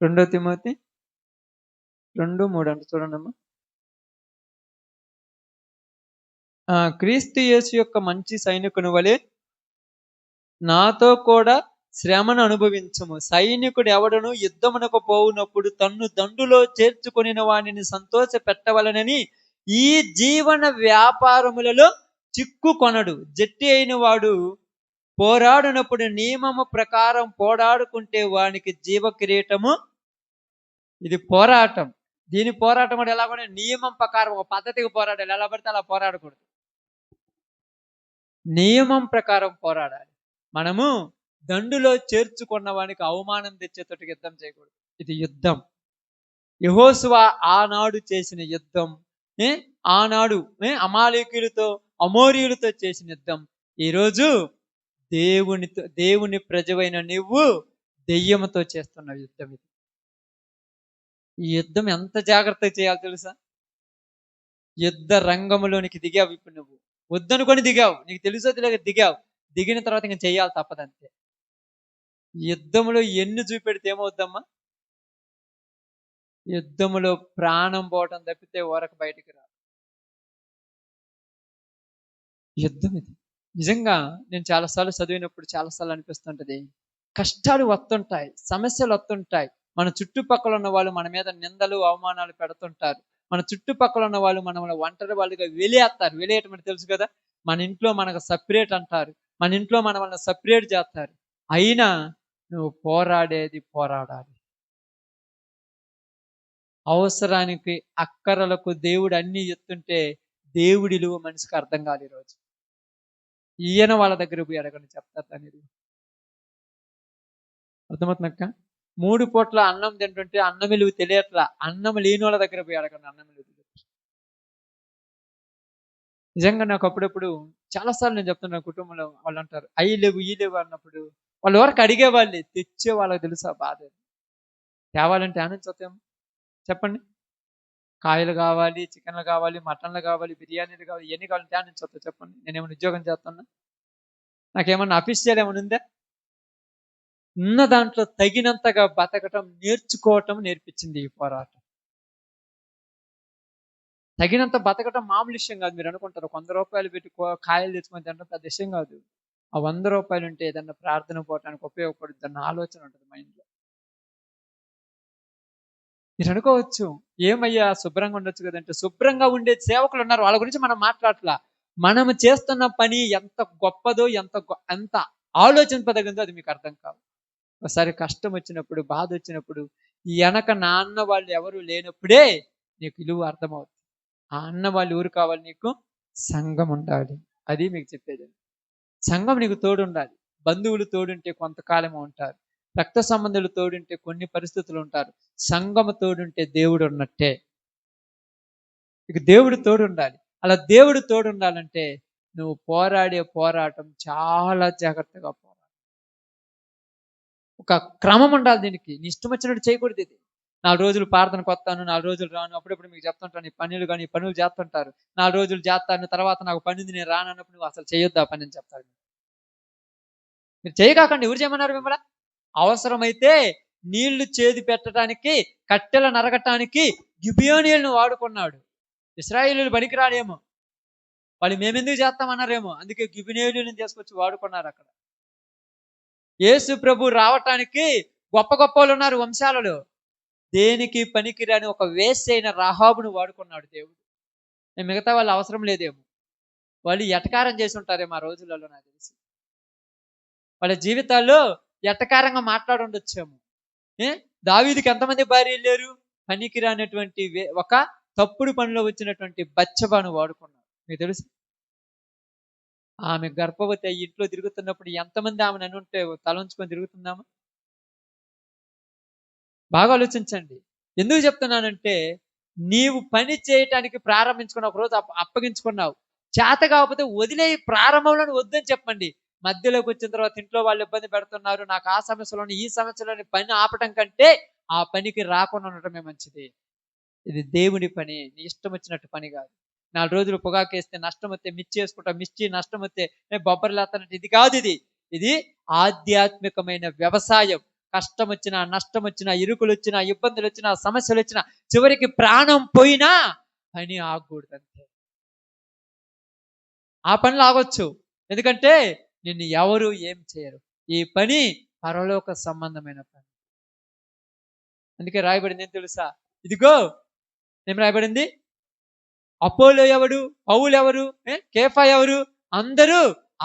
2 తిమోతి 2:3 అంటే చూడండమ్మా. క్రీస్తు యేసు యొక్క మంచి సైనికుని వలె నాతో కూడా శ్రమను అనుభవించము. సైనికుడు ఎవడను యుద్ధమునకు పోవునప్పుడు తన్ను దండులో చేర్చుకొనిన వానిని సంతోష పెట్టవలనని ఈ జీవన వ్యాపారములలో చిక్కుకొనడు. జట్టి అయిన వాడు పోరాడినప్పుడు నియమము ప్రకారం పోరాడుకుంటే వానికి జీవ కిరీటము. ఇది పోరాటం. దీని పోరాటం కూడా ఎలా కూడా నియమం ప్రకారం ఒక పద్ధతికి పోరాడాలి, ఎలా పడితే అలా పోరాడకూడదు. నియమం ప్రకారం పోరాడాలి. మనము దండులో చేర్చుకున్న వానికి అవమానం తెచ్చేటట్టు యుద్ధం చేయకూడదు. ఇది యుద్ధం. యెహోషువ ఆనాడు చేసిన యుద్ధం, ఆనాడు అమాలేకీయులతో అమోరీయులతో చేసిన యుద్ధం, ఈరోజు దేవుని ప్రజవైన నువ్వు దెయ్యముతో చేస్తున్న యుద్ధం ఇది. ఈ యుద్ధం ఎంత జాగ్రత్తగా చేయాలో తెలుసా? యుద్ధ రంగంలోనికి దిగావు. ఇప్పుడు నువ్వు వద్దనుకొని దిగావు, నీకు తెలుసో తెలియక దిగావు. దిగిన తర్వాత ఇంకా చెయ్యాలి, తప్పదంతే. యుద్ధములో ఎన్ని చూపెడితే ఏమవుద్దమ్మా? యుద్ధములో ప్రాణం పోవటం తప్పితే ఊరకు బయటికి రా. యుద్ధం ఇది. నిజంగా నేను చాలాసార్లు చదివినప్పుడు చాలాసార్లు అనిపిస్తుంటది, కష్టాలు వస్తుంటాయి, సమస్యలు వస్తుంటాయి. మన చుట్టుపక్కల ఉన్న వాళ్ళు మన మీద నిందలు అవమానాలు పెడుతుంటారు. మన చుట్టుపక్కల ఉన్న వాళ్ళు మనల్ని ఒంటరి వాళ్ళుగా వెలియేస్తారు. వెలియటం అంటే తెలుసు కదా, మన ఇంట్లో మనకు సపరేట్ అంటారు, మన ఇంట్లో మనల్ని సపరేట్ చేస్తారు. అయినా నువ్వు పోరాడేది పోరాడాలి. అవసరానికి అక్కరలకు దేవుడు అన్ని ఎత్తుంటే దేవుడి విలువ మనిషికి అర్థం కాదు. ఈరోజు ఈయన వాళ్ళ దగ్గర పోయి అడగండి, చెప్తారు అనేది. అర్థమవుతుందక్క? 3 పూట్ల అన్నం తింటుంటే అన్నం విలువ తెలియట్లా. అన్నం లేని వాళ్ళ దగ్గర పోయి అడగండి, అన్నం విలువ తెలియదు. నిజంగా నాకు అప్పుడప్పుడు చాలాసార్లు నేను చెప్తున్నాను, కుటుంబంలో వాళ్ళు అంటారు అయ్యి లేవు ఈ లేవు అన్నప్పుడు వాళ్ళు ఎవరికి అడిగేవాళ్ళే, తెచ్చే వాళ్ళకి తెలుసా బాధ. తేవాలంటే ఆనందించం చెప్పండి. కాయలు కావాలి, చికెన్లు కావాలి, మటన్లు కావాలి, బిర్యానీలు కావాలి, ఇవన్నీ కావాలంటే ఆనందించొద్దా చెప్పండి? నేనేమైనా ఉద్యోగం చేస్తున్నా? నాకేమన్నా అఫీషియల్ ఏమైనా ఉందా? ఉన్న దాంట్లో తగినంతగా బతకటం నేర్చుకోవటం నేర్పించింది ఈ పోరాటం. తగినంత బతకటం మామూలు విషయం కాదు. మీరు అనుకుంటారు 100 రూపాయలు పెట్టి కాయలు తెచ్చుకొని తినడం పెద్ద విషయం కాదు. ఆ 100 రూపాయలు ఉంటే ఏదన్నా ప్రార్థన పోవటానికి ఉపయోగపడుతుంది అన్న ఆలోచన ఉంటుంది మైండ్లో. మీరు అనుకోవచ్చు ఏమయ్యా శుభ్రంగా ఉండొచ్చు కదంటే, శుభ్రంగా ఉండే సేవకులు ఉన్నారు, వాళ్ళ గురించి మనం మాట్లాడట్లా. మనము చేస్తున్న పని ఎంత గొప్పదో, ఎంత ఆలోచింపదగిందో అది మీకు అర్థం కాదు. ఒకసారి కష్టం వచ్చినప్పుడు, బాధ వచ్చినప్పుడు, ఈ వెనక నా అన్న వాళ్ళు ఎవరు లేనప్పుడే నీకు విలువ అర్థమవుతుంది. ఆ అన్న వాళ్ళు ఎవరు కావాలి నీకు? సంఘం ఉండాలి. అది మీకు చెప్పేది. సంఘం నీకు తోడు ఉండాలి. బంధువులు తోడుంటే కొంతకాలం ఉంటారు, రక్త సంబంధులు తోడుంటే కొన్ని పరిస్థితులు ఉంటారు. సంఘము తోడుంటే దేవుడు ఉన్నట్టే. ఇక దేవుడు తోడు ఉండాలి. అలా దేవుడు తోడు ఉండాలంటే నువ్వు పోరాడే పోరాటం చాలా జాగ్రత్తగా పోరాడు. ఒక క్రమం ఉండాలి దీనికి. నీ ఇష్టం వచ్చినట్టు చేయకూడదు. ఇది 4 రోజులు ప్రార్థనకు వస్తాను, 4 రోజులు రాను. అప్పుడప్పుడు మీకు చెప్తుంటాను, ఈ పనులు కానీ ఈ పనులు చేస్తుంటారు. 4 రోజులు చేస్తాను, తర్వాత నాకు పని ఉంది నేను రానన్నప్పుడు నువ్వు అసలు చేయొద్దు ఆ పని అని చెప్తాడు. మీరు చేయకాకండి, ఎవరు చేయమన్నారు మిమ్మల్ని? అవసరమైతే నీళ్లు చేది పెట్టడానికి, కట్టెలు నరగటానికి గిబియోనీయులను వాడుకున్నాడు. ఇశ్రాయేలీయులు పనికిరాడేమో, వాళ్ళు మేమెందుకు చేస్తామన్నారేమో, అందుకే గిబియోనీయులను తీసుకొచ్చి వాడుకున్నారు అక్కడ. యేసు ప్రభు రావటానికి గొప్ప గొప్ప వాళ్ళు ఉన్నారు వంశాలలో, దేనికి పనికిరాని ఒక వేశ్య అయిన రాహాబును వాడుకున్నాడు దేవుడు. మిగతా వాళ్ళు అవసరం లేదేమో. వాళ్ళు ఎటకారం చేసి ఉంటారేమో ఆ రోజులలో నాకు తెలిసి. వాళ్ళ జీవితాల్లో ఎటకారంగా మాట్లాడి ఉండొచ్చేమో. దావీదుకి ఎంతమంది భార్యలు లేరు? పనికిరానటువంటి ఒక తప్పుడు పనిలో వచ్చినటువంటి బచ్చబాను వాడుకున్నాడు. మీకు తెలుసు, ఆమె గర్భవతి అయ్యి ఇంట్లో తిరుగుతున్నప్పుడు ఎంతమంది ఆమెను అనుంటే తలంచుకొని తిరుగుతుందామా? బాగా ఆలోచించండి. ఎందుకు చెప్తున్నానంటే, నీవు పని చేయటానికి ప్రారంభించుకున్న ఒక రోజు అప్పగించుకున్నావు, చేత కాకపోతే వదిలే, ప్రారంభంలోనే వద్దని చెప్పండి. మధ్యలోకి వచ్చిన తర్వాత ఇంట్లో వాళ్ళు ఇబ్బంది పెడుతున్నారు, నాకు ఆ సమస్యలోని ఈ సమస్యలోని పని ఆపటం కంటే ఆ పనికి రాకుండా ఉండటమే మంచిది. ఇది దేవుని పని, నీ ఇష్టం వచ్చినట్టు పని కాదు. 4 రోజులు పొగాకేస్తే నష్టం వస్తే మిర్చి వేసుకుంటా, మిర్చి నష్టం వస్తే బొబ్బరి లేస్తానంటే ఇది కాదు. ఇది ఆధ్యాత్మికమైన వ్యవసాయం. కష్టం వచ్చినా, నష్టం వచ్చినా, ఇరుకులు వచ్చినా, ఇబ్బందులు వచ్చినా, సమస్యలు వచ్చినా, చివరికి ప్రాణం పోయినా పని ఆగకూడదు అంతే. ఆ పనులు ఆగొచ్చు, ఎందుకంటే నిన్ను ఎవరు ఏం చేయరు. ఈ పని పరలోక సంబంధమైన పని. అందుకే రాయబడింది ఏం తెలుసా? ఇదిగో ఏం రాయబడింది? అపోలో ఎవరు? పౌలు ఎవరు? కేఫా ఎవరు? అందరూ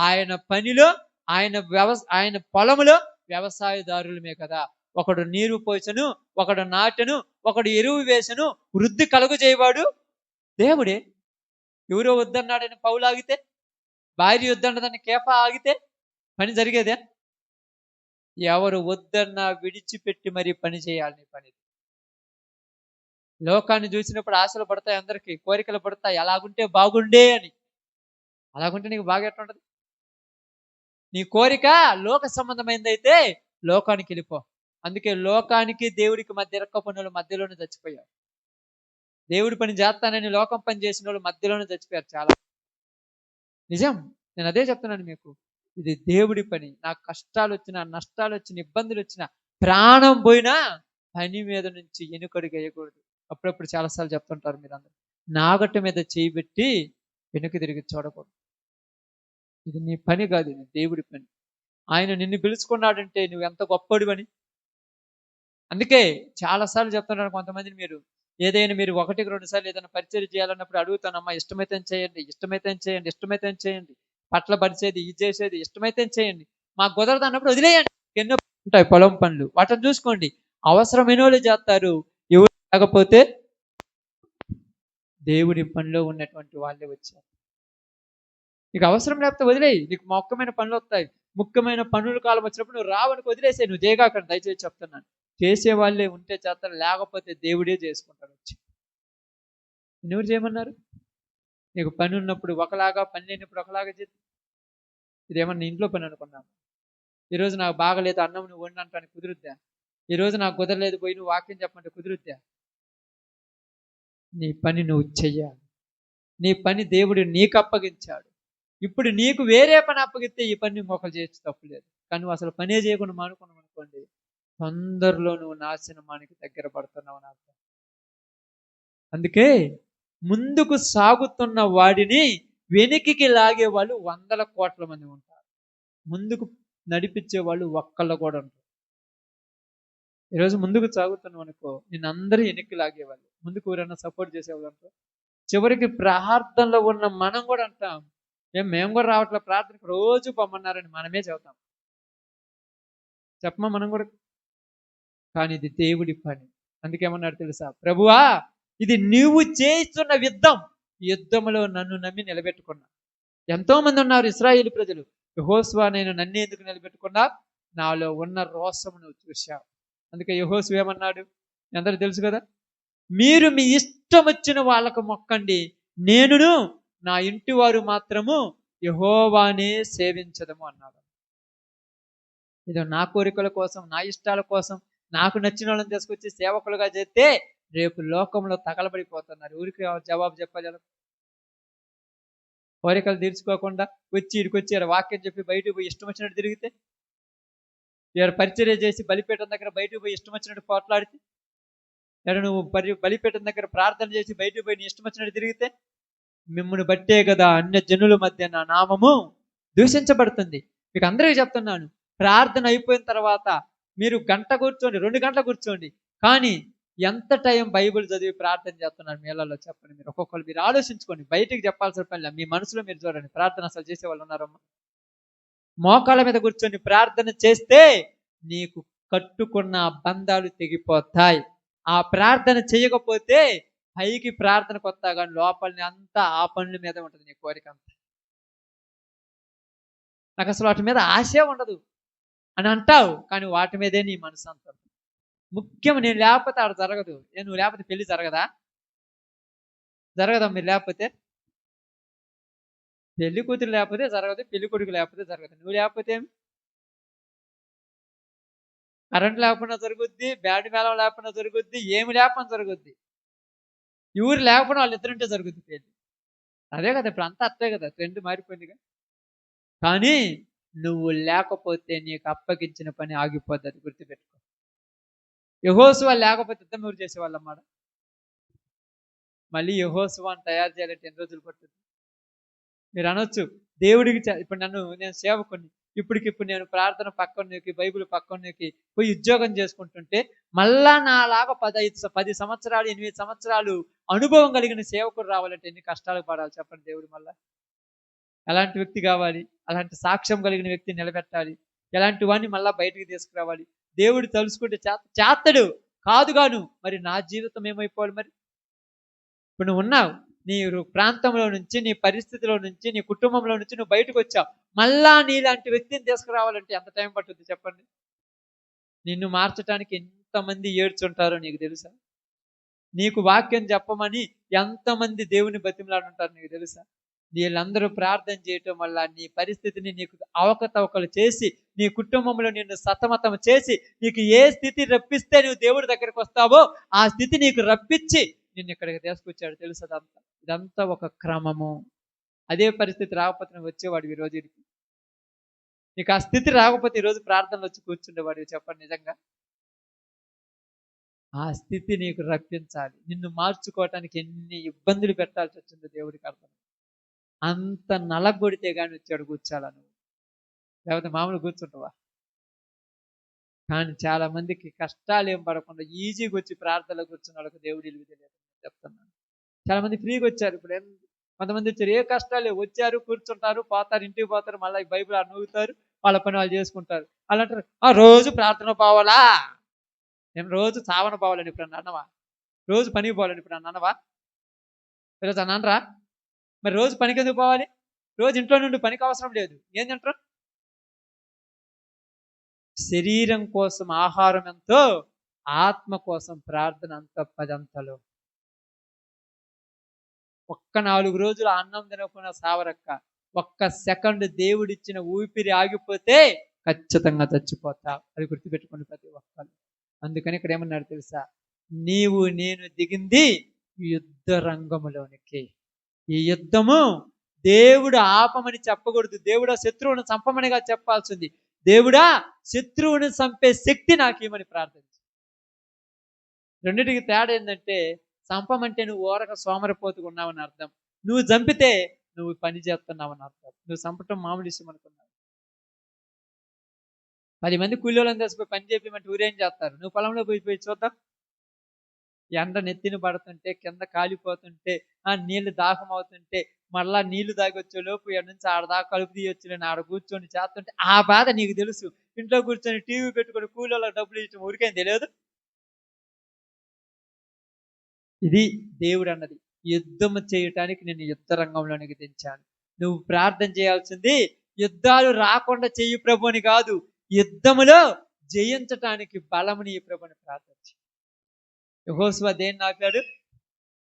ఆయన పనిలో, ఆయన పొలములో వ్యవసాయదారులమే కదా. ఒకడు నీరు పోసెను, ఒకడు నాటెను, ఒకడు ఎరువు వేసెను, వృద్ధి కలుగు చేయవాడు దేవుడే. ఎవరో వద్దన్నాడని పౌలు ఆగితే, భార్య వద్దన్నదని కేఫా ఆగితే పని జరిగేదే? ఎవరు వద్దన్నా విడిచిపెట్టి మరీ పని చేయాలి. నీ పని. లోకాన్ని చూసినప్పుడు ఆశలు పడతాయి, అందరికీ కోరికలు పడతాయి, అలాగుంటే బాగుండే అని. అలాగుంటే నీకు బాగా ఎట్లా ఉంటది? నీ కోరిక లోక సంబంధమైందైతే లోకానికి వెళ్ళిపో. అందుకే లోకానికి దేవుడికి మధ్య ఇరక్కపోయిన వాళ్ళు మధ్యలోనే చచ్చిపోయారు. దేవుడి పని చేస్తానని లోకం పని చేసిన వాళ్ళు మధ్యలోనే చచ్చిపోయారు చాలా. నిజం, నేను అదే చెప్తున్నాను మీకు. ఇది దేవుడి పని. నాకు కష్టాలు వచ్చినా, నష్టాలు వచ్చినా, ఇబ్బందులు వచ్చినా, ప్రాణం పోయినా పని మీద నుంచి వెనుకడుగు వేయకూడదు. అప్పుడప్పుడు చాలాసార్లు చెప్తుంటారు మీరందరూ, నాగట్టు మీద చేయి పెట్టి వెనుక తిరిగి చూడకూడదు. ఇది నీ పని కాదు, ఇది దేవుడి పని. ఆయన నిన్ను పిలుచుకున్నాడంటే నువ్వు ఎంత గొప్పడివని. అందుకే చాలాసార్లు చెప్తున్నాను కొంతమందిని, మీరు 1-2 సార్లు ఏదైనా పరిచయం చేయాలన్నప్పుడు అడుగుతానమ్మా, ఇష్టమైతే చేయండి, ఇష్టమైతే చేయండి, ఇష్టమైతే చేయండి, పట్ల పరిచేది, ఇది చేసేది ఇష్టమైతే చేయండి, మాకు కుదరదు అన్నప్పుడు వదిలేయండి. ఎన్నో ఉంటాయి పొలం పనులు, వాటిని చూసుకోండి. అవసరమైన వాళ్ళు చేస్తారు, ఎవరు కాకపోతే దేవుడి పనిలో ఉన్నటువంటి వాళ్ళే వచ్చారు. నీకు అవసరం లేకపోతే వదిలేయి. నీకు ముఖ్యమైన పనులు వస్తాయి, ముఖ్యమైన పనుల కాలం వచ్చినప్పుడు నువ్వు రావనికి వదిలేసే, నువ్వు చేయగాకండి. దయచేసి చెప్తున్నాను, చేసే వాళ్ళే ఉంటే చేస్తారు, లేకపోతే దేవుడే చేసుకుంటాడు వచ్చి. ఎవరు చేయమన్నారు? నీకు పని ఉన్నప్పుడు ఒకలాగా, పని లేనప్పుడు ఒకలాగా చేసి. ఇదేమన్నా ఇంట్లో పని అనుకున్నాను. ఈరోజు నాకు బాగలేదు, అన్నం నువ్వు వండి అంటానికి కుదురుద్దా? ఈరోజు నాకు కుదరలేదు, పోయి నువ్వు వాక్యం చెప్పమంటే కుదురుద్దా? నీ పని నువ్వు చెయ్యాలి. నీ పని దేవుడు నీకు అప్పగించాడు. ఇప్పుడు నీకు వేరే పని అప్పగిస్తే ఈ పని మొక్కలు చేయొచ్చు, తప్పులేదు. కానీ నువ్వు అసలు పనే చేయకుండా మానుకున్నావు అనుకోండి, తొందరలో నువ్వు నాశనమానికి దగ్గర పడుతున్నావు నాకు. అందుకే ముందుకు సాగుతున్న వాడిని వెనుకకి లాగే వాళ్ళు 100 కోట్ల మంది ఉంటారు, ముందుకు నడిపించే వాళ్ళు ఒక్కళ్ళు కూడా ఉంటారు. ఈరోజు ముందుకు సాగుతున్నాం అనుకో, నేను అందరూ వెనక్కి లాగేవాళ్ళు, ముందుకు ఎవరైనా సపోర్ట్ చేసేవాళ్ళు అంటారు. చివరికి ప్రార్థనలో ఉన్న మనం కూడా అంటాం, మేము కూడా రావట్లేదు ప్రార్థనకు, రోజు పొమ్మన్నారని మనమే చెబుతాం. చెప్పమా మనం కూడా. కానీ ఇది దేవుడి పని. అందుకేమన్నాడు తెలుసా? ప్రభువా, ఇది నీవు చేస్తున్న యుద్ధంలో నన్ను నమ్మి నిలబెట్టుకున్నా. ఎంతో మంది ఉన్నారు ఇశ్రాయేలు ప్రజలు. యెహోషువ, నేను నన్ను ఎందుకు నిలబెట్టుకున్నా? నాలో ఉన్న రోషము నువ్వు చూశావు. అందుకే యెహోషువ ఏమన్నాడు అందరూ తెలుసు కదా, మీరు మీ ఇష్టం వచ్చిన వాళ్ళకు మొక్కండి, నేనును నా ఇంటి వారు మాత్రము యెహోవానే సేవించదము అన్నాడు. ఇదో నా కోరికల కోసం, నా ఇష్టాల కోసం, నాకు నచ్చిన వాళ్ళని తీసుకొచ్చి సేవకులుగా చేస్తే రేపు లోకంలో తగలబడిపోతున్నారు. ఊరికి జవాబు చెప్పాలి. కోరికలు తీర్చుకోకుండా వచ్చి ఇడికొచ్చి వాక్యం చెప్పి బయటకు పోయి ఇష్టం వచ్చినట్టు తిరిగితే, ఎవరు పరిచర్య చేసి బలిపీఠం దగ్గర బయటకు పోయి ఇష్టం వచ్చినట్టు పోట్లాడితే, ఎవరు నువ్వు బలిపీఠం దగ్గర ప్రార్థన చేసి బయటకు పోయి నీ ఇష్టం వచ్చినట్టు తిరిగితే, మిమ్మల్ని బట్టే కదా అన్య జనుల మధ్య నా నామము దూషించబడుతుంది. మీకు అందరికీ చెప్తున్నాను, ప్రార్థన అయిపోయిన తర్వాత మీరు 1 గంట కూర్చోండి, 2 గంటలు కూర్చోండి, కానీ ఎంత టైం బైబిల్ చదివి ప్రార్థన చేస్తున్నారు మీళ్ళలో చెప్పండి. మీరు ఒక్కొక్కరు మీరు ఆలోచించుకోండి. బయటికి చెప్పాల్సిన పని లేదు. మీ మనసులో మీరు చూడండి. ప్రార్థన అసలు చేసే వాళ్ళు ఉన్నారమ్మా? మోకాళ్ళ మీద కూర్చొని ప్రార్థన చేస్తే నీకు కట్టుకున్న బంధాలు తెగిపోతాయి. ఆ ప్రార్థన చేయకపోతే పైకి ప్రార్థనకు వస్తా కానీ లోపలిని అంతా ఆ పనుల మీద ఉంటుంది నీ కోరిక అంతా. నాకు అసలు వాటి మీద ఆశే ఉండదు అని అంటావు, కానీ వాటి మీదే నీ మనసు అంత. ముఖ్యం నేను లేకపోతే ఆడ జరగదు. నువ్వు లేకపోతే పెళ్లి జరగదా? జరగదా? మీరు లేకపోతే పెళ్లి కూతురు లేకపోతే జరగదు, పెళ్లి కొడుకు లేకపోతే జరగదు. నువ్వు లేకపోతే కరెంట్ లేకపోయినా జరుగుద్ది, బ్యాడ్ మేళం లేకపోయినా జరుగుద్ది, ఏమి లేకపోయినా జరుగుద్ది. ఎవరు లేకపోయినా వాళ్ళు ఇద్దరుంటే జరుగుద్ది పెళ్లి. అదే కదా ఇప్పుడు అంతా అట్టే కదా, ట్రెండ్ మారిపోయిందిగా. కానీ నువ్వు లేకపోతే నీకు అప్పగించిన పని ఆగిపోద్ది, అది గుర్తుపెట్టుకో. యెహోషువ లేకపోతే యుద్ధం ఎవరు చేసేవాళ్ళన్నమాట? మళ్ళీ యెహోషువని తయారు చేయాలంటే ఎన్ని రోజులు పడుతుంది? మీరు అనొచ్చు దేవుడికి ఇప్పుడు నేను సేవకుని, ఇప్పటికిప్పుడు నేను ప్రార్థన పక్కనకి, బైబిల్ పక్కనకి పోయి ఉద్యోగం చేసుకుంటుంటే మళ్ళా నాలాగా 10 సంవత్సరాలు 8 సంవత్సరాలు అనుభవం కలిగిన సేవకుడు రావాలంటే ఎన్ని కష్టాలు పడాలి చెప్పండి. దేవుడు మళ్ళా ఎలాంటి వ్యక్తి కావాలి? అలాంటి సాక్ష్యం కలిగిన వ్యక్తిని నిలబెట్టాలి. ఎలాంటి వాడిని మళ్ళా బయటికి తీసుకురావాలి? దేవుడు తలుసుకుంటే చేస్తాడు కాదుగాను. మరి నా జీవితం ఏమైపోవాలి? మరి ఇప్పుడు నువ్వు ఉన్నావు, నీ ప్రాంతంలో నుంచి, నీ పరిస్థితిలో నుంచి, నీ కుటుంబంలో నుంచి నువ్వు బయటకు వచ్చావు. మళ్ళా నీలాంటి వ్యక్తిని తీసుకురావాలంటే ఎంత టైం పట్టుద్ది చెప్పండి? నిన్ను మార్చడానికి ఎంతమంది ఏడ్చుంటారో నీకు తెలుసా? నీకు వాక్యం చెప్పమని ఎంతమంది దేవుని బతిమలాడుంటారు నీకు తెలుసా? వీళ్ళందరూ ప్రార్థన చేయటం వల్ల నీ పరిస్థితిని నీకు అవకతవకలు చేసి, నీ కుటుంబంలో నిన్ను సతమతం చేసి, నీకు ఏ స్థితి రప్పిస్తే నువ్వు దేవుడి దగ్గరికి వస్తావో ఆ స్థితి నీకు రప్పించి నిన్ను ఇక్కడికి తీసుకొచ్చాడు తెలుసు. ఇదంతా ఒక క్రమము. అదే పరిస్థితి రాకపోతే నువ్వు వచ్చేవాడివి ఈరోజు. నీకు ఆ స్థితి రాకపోతే ఈరోజు ప్రార్థనలు వచ్చి కూర్చుండేవాడివి చెప్పండి నిజంగా. ఆ స్థితి నీకు రప్పించాలి. నిన్ను మార్చుకోవటానికి ఎన్ని ఇబ్బందులు పెట్టాల్సి వచ్చిందో దేవుడికి అర్థం. అంత నలగొడితే కానీ వచ్చాడు కూర్చోాలా నువ్వు, లేకపోతే మామూలు కూర్చుంటావా? కానీ చాలా మందికి కష్టాలు ఏం పడకుండా ఈజీగా వచ్చి ప్రార్థనలో కూర్చున్న వాళ్ళకి దేవుడు ఇల్లు తెలియదు చెప్తున్నాను. చాలా మంది ఫ్రీగా వచ్చారు. ఇప్పుడు కొంతమంది వచ్చారు, ఏ కష్టాలు వచ్చారు, కూర్చుంటారు, పోతారు, ఇంటికి పోతారు, మళ్ళీ బైబిల్ నవ్వుతారు, వాళ్ళ పని వాళ్ళు చేసుకుంటారు. వాళ్ళు అంటారు రోజు ప్రార్థన పోవాలా? నేను రోజు చావన పోవాలని ఇప్పుడు అన్నవా? రోజు పనికి పోవాలని ఇప్పుడు అన్నవా? ఈరోజు అన్నానరా? మరి రోజు పనికి ఎందుకు పోవాలి? రోజు ఇంట్లో నుండి పనికి అవసరం లేదు. ఏం తింటారు? శరీరం కోసం ఆహారం ఎంతో, ఆత్మ కోసం ప్రార్థన అంత 10 అంతలు. ఒక్క 4 రోజులు అన్నం తినకుండా సావరక్క. ఒక్క సెకండ్ దేవుడిచ్చిన ఊపిరి ఆగిపోతే ఖచ్చితంగా చచ్చిపోతావు. అది గుర్తుపెట్టుకోండి ప్రతి ఒక్కరు. అందుకని ఇక్కడ ఏమన్నాడు తెలుసా? నీవు నేను దిగింది యుద్ధ రంగములోనికి. ఈ యుద్ధము దేవుడు ఆపమని చెప్పకూడదు. దేవుడా శత్రువును చంపమనిగా చెప్పాల్సింది. దేవుడా శత్రువుని చంపే శక్తి నాకు ఇవ్వమని ప్రార్థించు. రెండింటికి తేడా ఏంటంటే, చంపమంటే నువ్వు ఓరక సోమరిపోతుగా ఉన్నావని అర్థం, నువ్వు చంపితే నువ్వు పని చేస్తున్నావని అర్థం. నువ్వు చంపటం మామూలు విషయం అనుకున్నావు. 10 మంది కూలీలను తెసిపోయి పని చేయమంటే ఊరేం చేస్తారు? నువ్వు పొలంలో పోయి చూద్దాం. ఎండ నెత్తిన పడుతుంటే, కింద కాలిపోతుంటే, నీళ్లు దాహం అవుతుంటే, మళ్ళా నీళ్లు తాగొచ్చే లోపు ఎడ నుంచి ఆడదాకా కలుపు తీయొచ్చులేని ఆడ కూర్చొని చేస్తుంటే ఆ బాధ నీకు తెలుసు. ఇంట్లో కూర్చొని టీవీ పెట్టుకొని కూలీలకు డబ్బులు ఇచ్చడం ఊరికేం తెలియదు. ఇది దేవుడు అన్నది. యుద్ధము చేయటానికి నేను యుద్ధ రంగంలోనికి దించాను. నువ్వు ప్రార్థన చేయాల్సింది యుద్ధాలు రాకుండా చెయ్యి ప్రభు అని కాదు, యుద్ధములో జయించటానికి బలముని ప్రభుని ప్రార్థించు. యెహోషువ దేన్ని ఆపాడు?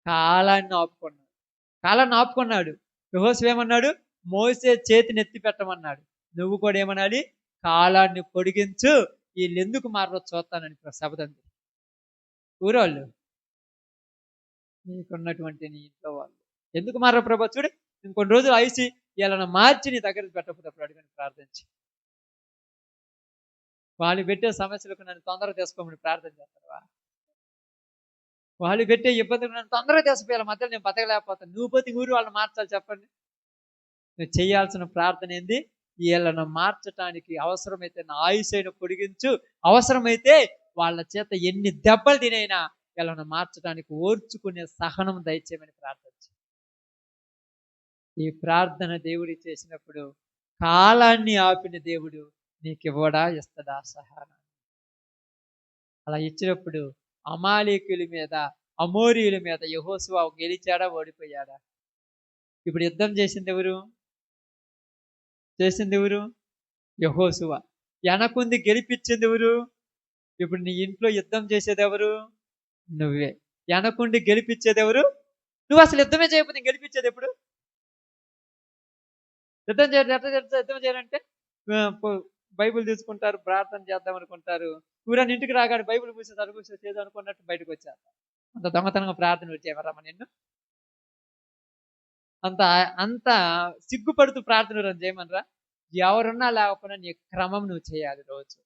కాలాన్ని ఆపుకున్నాడు. కాలాన్ని ఆపుకున్నాడు. యెహోషువ ఏమన్నాడు? మోసే చేతిని ఎత్తి పెట్టమన్నాడు. నువ్వు కూడా ఏమనాలి? కాలాన్ని పొడిగించు, వీళ్ళు ఎందుకు మారో చూస్తానని శబదంది. ఊరోళ్ళు నీకున్నటువంటి నీ ఇంట్లో వాళ్ళు ఎందుకు మారో ప్రభు చూడు, ఇంకొన్ని రోజులు ఐసి వీళ్ళని మార్చి నీ దగ్గర పెట్టకపోతే అడిగిన ప్రార్థించి. వాళ్ళు పెట్టే సమస్యలకు నన్ను తొందరగా తీసుకోమని ప్రార్థన చేస్తావా? వాళ్ళు పెట్టే ఇబ్బందులు నన్ను తొందరగా తీసిపోయాలి, మధ్యలో నేను బతకలేకపోతాను. నువ్వు పోతే ఊరు వాళ్ళని మార్చాలి చెప్పండి. నువ్వు చేయాల్సిన ప్రార్థన ఏంది? వీళ్ళను మార్చడానికి అవసరమైతే నా ఆయుష్ అయినా పొడిగించు, అవసరమైతే వాళ్ళ చేత ఎన్ని దెబ్బలు తినైనా వీళ్ళను మార్చడానికి ఓర్చుకునే సహనం దయచేయమని ప్రార్థించు. ఈ ప్రార్థన దేవుడి చేసినప్పుడు కాలాన్ని ఆపిన దేవుడు నీకు ఇవ్వడా ఇస్తడా సహనం. అలా ఇచ్చినప్పుడు అమాలేకుల మీద అమోరీయుల మీద యెహోషువ గెలిచాడా ఓడిపోయాడా? ఇప్పుడు యుద్ధం చేసింది ఎవరు? యెహోషువ. వెనకుంది గెలిపించింది ఎవరు? ఇప్పుడు నీ ఇంట్లో యుద్ధం చేసేది ఎవరు? నువ్వే. వెనకుండి గెలిపించేది ఎవరు? నువ్వు అసలు యుద్ధమే చేయకపోతే గెలిపించేది ఎప్పుడు? యుద్ధం చేయాలి, యుద్ధం చేయాలంటే బైబిల్ తీసుకుంటారు, ప్రార్థన చేద్దాం అనుకుంటారు. ఊరని ఇంటికి రాగానే బైబిల్ మూసి తలుపు చేద్దాం అనుకున్నట్టు బయటకు వచ్చారు. అంత దొంగతనంగా ప్రార్థన వచ్చేవరమ్మ నిన్ను? అంత అంత సిగ్గుపడుతూ ప్రార్థన చేయమనరా? ఎవరున్నా లేకపోయినా నీ క్రమం నువ్వు చేయాలి. రోజు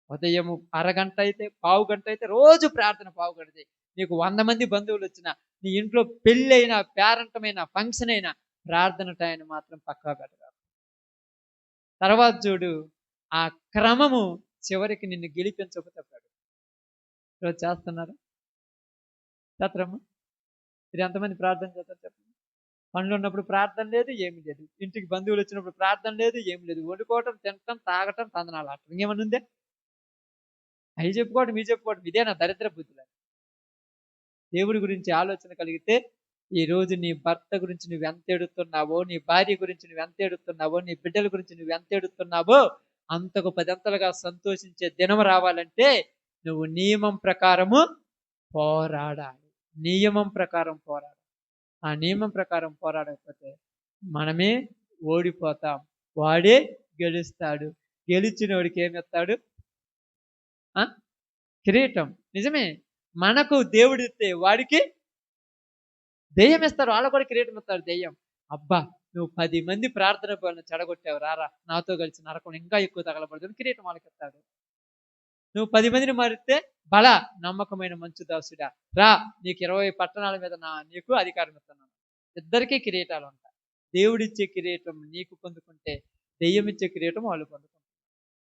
ఉదయం అరగంట అయితే, పావు గంట అయితే, రోజు ప్రార్థన పావు గంట చేయి. నీకు 100 మంది బంధువులు వచ్చినా, నీ ఇంట్లో పెళ్ళి అయినా, పేరంటమైనా, ఫంక్షన్ అయినా ప్రార్థన టైం మాత్రం పక్కా పెట్టాలి. తర్వాత చూడు, ఆ క్రమము చివరికి నిన్ను గెలిపించకపోతాడు. ఈరోజు చేస్తున్నారు చేస్తారమ్మా? మీరు ఎంతమంది ప్రార్థన చేస్తారు చెప్పండి? పనులు ఉన్నప్పుడు ప్రార్థన లేదు, ఏమి లేదు. ఇంటికి బంధువులు వచ్చినప్పుడు ప్రార్థన లేదు, ఏమి లేదు. వండుకోవటం, తినటం, తాగటం, తందనాలు ఆడటం, ఇంకేమన్నా ఉందే? అవి చెప్పుకోవటం, మీ చెప్పుకోవటం, ఇదే నా దరిద్ర బుద్ధులు. దేవుడి గురించి ఆలోచన కలిగితే ఈ రోజు నీ భర్త గురించి నువ్వు ఎంత ఎడుతున్నావో, నీ భార్య గురించి నువ్వు ఎంత ఎడుతున్నావో, నీ బిడ్డల గురించి నువ్వు ఎంత ఎడుతున్నావో అంతకు 10 అంతలుగా సంతోషించే దినం రావాలంటే నువ్వు నియమం ప్రకారము పోరాడాలి. నియమం ప్రకారం పోరాడాలి. ఆ నియమం ప్రకారం పోరాడకపోతే మనమే ఓడిపోతాం, వాడే గెలుస్తాడు. గెలిచిన వాడికి ఏమిస్తాడు? కిరీటం. నిజమే, మనకు దేవుడిస్తే వాడికి దెయ్యం ఇస్తారు, వాళ్ళు కూడా కిరీటం ఇస్తారు. దెయ్యం, అబ్బా నువ్వు 10 మంది ప్రార్థన పనులు చెడగొట్టావు, రారా నాతో కలిసి నరకం ఇంకా ఎక్కువ తగలబడుతుంది, కిరీటం వాళ్ళకి ఇస్తాడు. నువ్వు 10 మందిని మారితే బల నమ్మకమైన మంచు దాసుడా రా, నీకు 20 పట్టణాల మీద నీకు అధికారం ఇస్తున్నాను. ఇద్దరికీ కిరీటాలు ఉంటాయి. దేవుడిచ్చే కిరీటం నీకు పొందుకుంటే, దెయ్యం ఇచ్చే కిరీటం వాళ్ళు పొందుకుంటారు.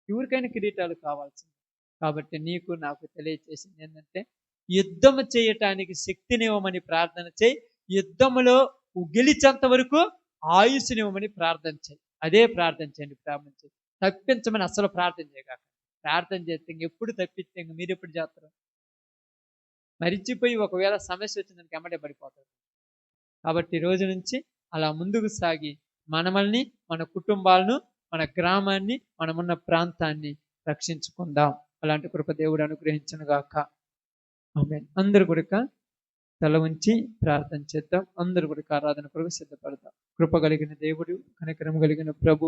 ఎవరికైనా కిరీటాలు కావాల్సింది. కాబట్టి నీకు నాకు తెలియచేసింది ఏంటంటే, యుద్ధము చేయటానికి శక్తినివ్వమని ప్రార్థన చేయి. యుద్ధములో గెలిచేంత వరకు ఆయుష్నివ్వమని ప్రార్థన చేయి. అదే ప్రార్థన చేయండి. ప్రార్థన చేయి. తప్పించమని అస్సలు ప్రార్థన చేయగాక. ప్రార్థన చేస్తే ఎప్పుడు తప్పిస్తే మీరు ఎప్పుడు చేస్తారు? మరిచిపోయి ఒకవేళ సమస్య వచ్చిందానికి ఎమ్మటే పడిపోతారు. కాబట్టి ఈ రోజు నుంచి అలా ముందుకు సాగి మనల్ని, మన కుటుంబాలను, మన గ్రామాన్ని, మనమున్న ప్రాంతాన్ని రక్షించుకుందాం. అలాంటి కృప దేవుడు అనుగ్రహించును గాక. ఆమేన్. అందరూ కూడా తల ఉంచి ప్రార్థన చేద్దాం. అందరూ కూడా ఆరాధన కొరకు సిద్ధపడదాం. కృప కలిగిన దేవుడు, కనికరం కలిగిన ప్రభు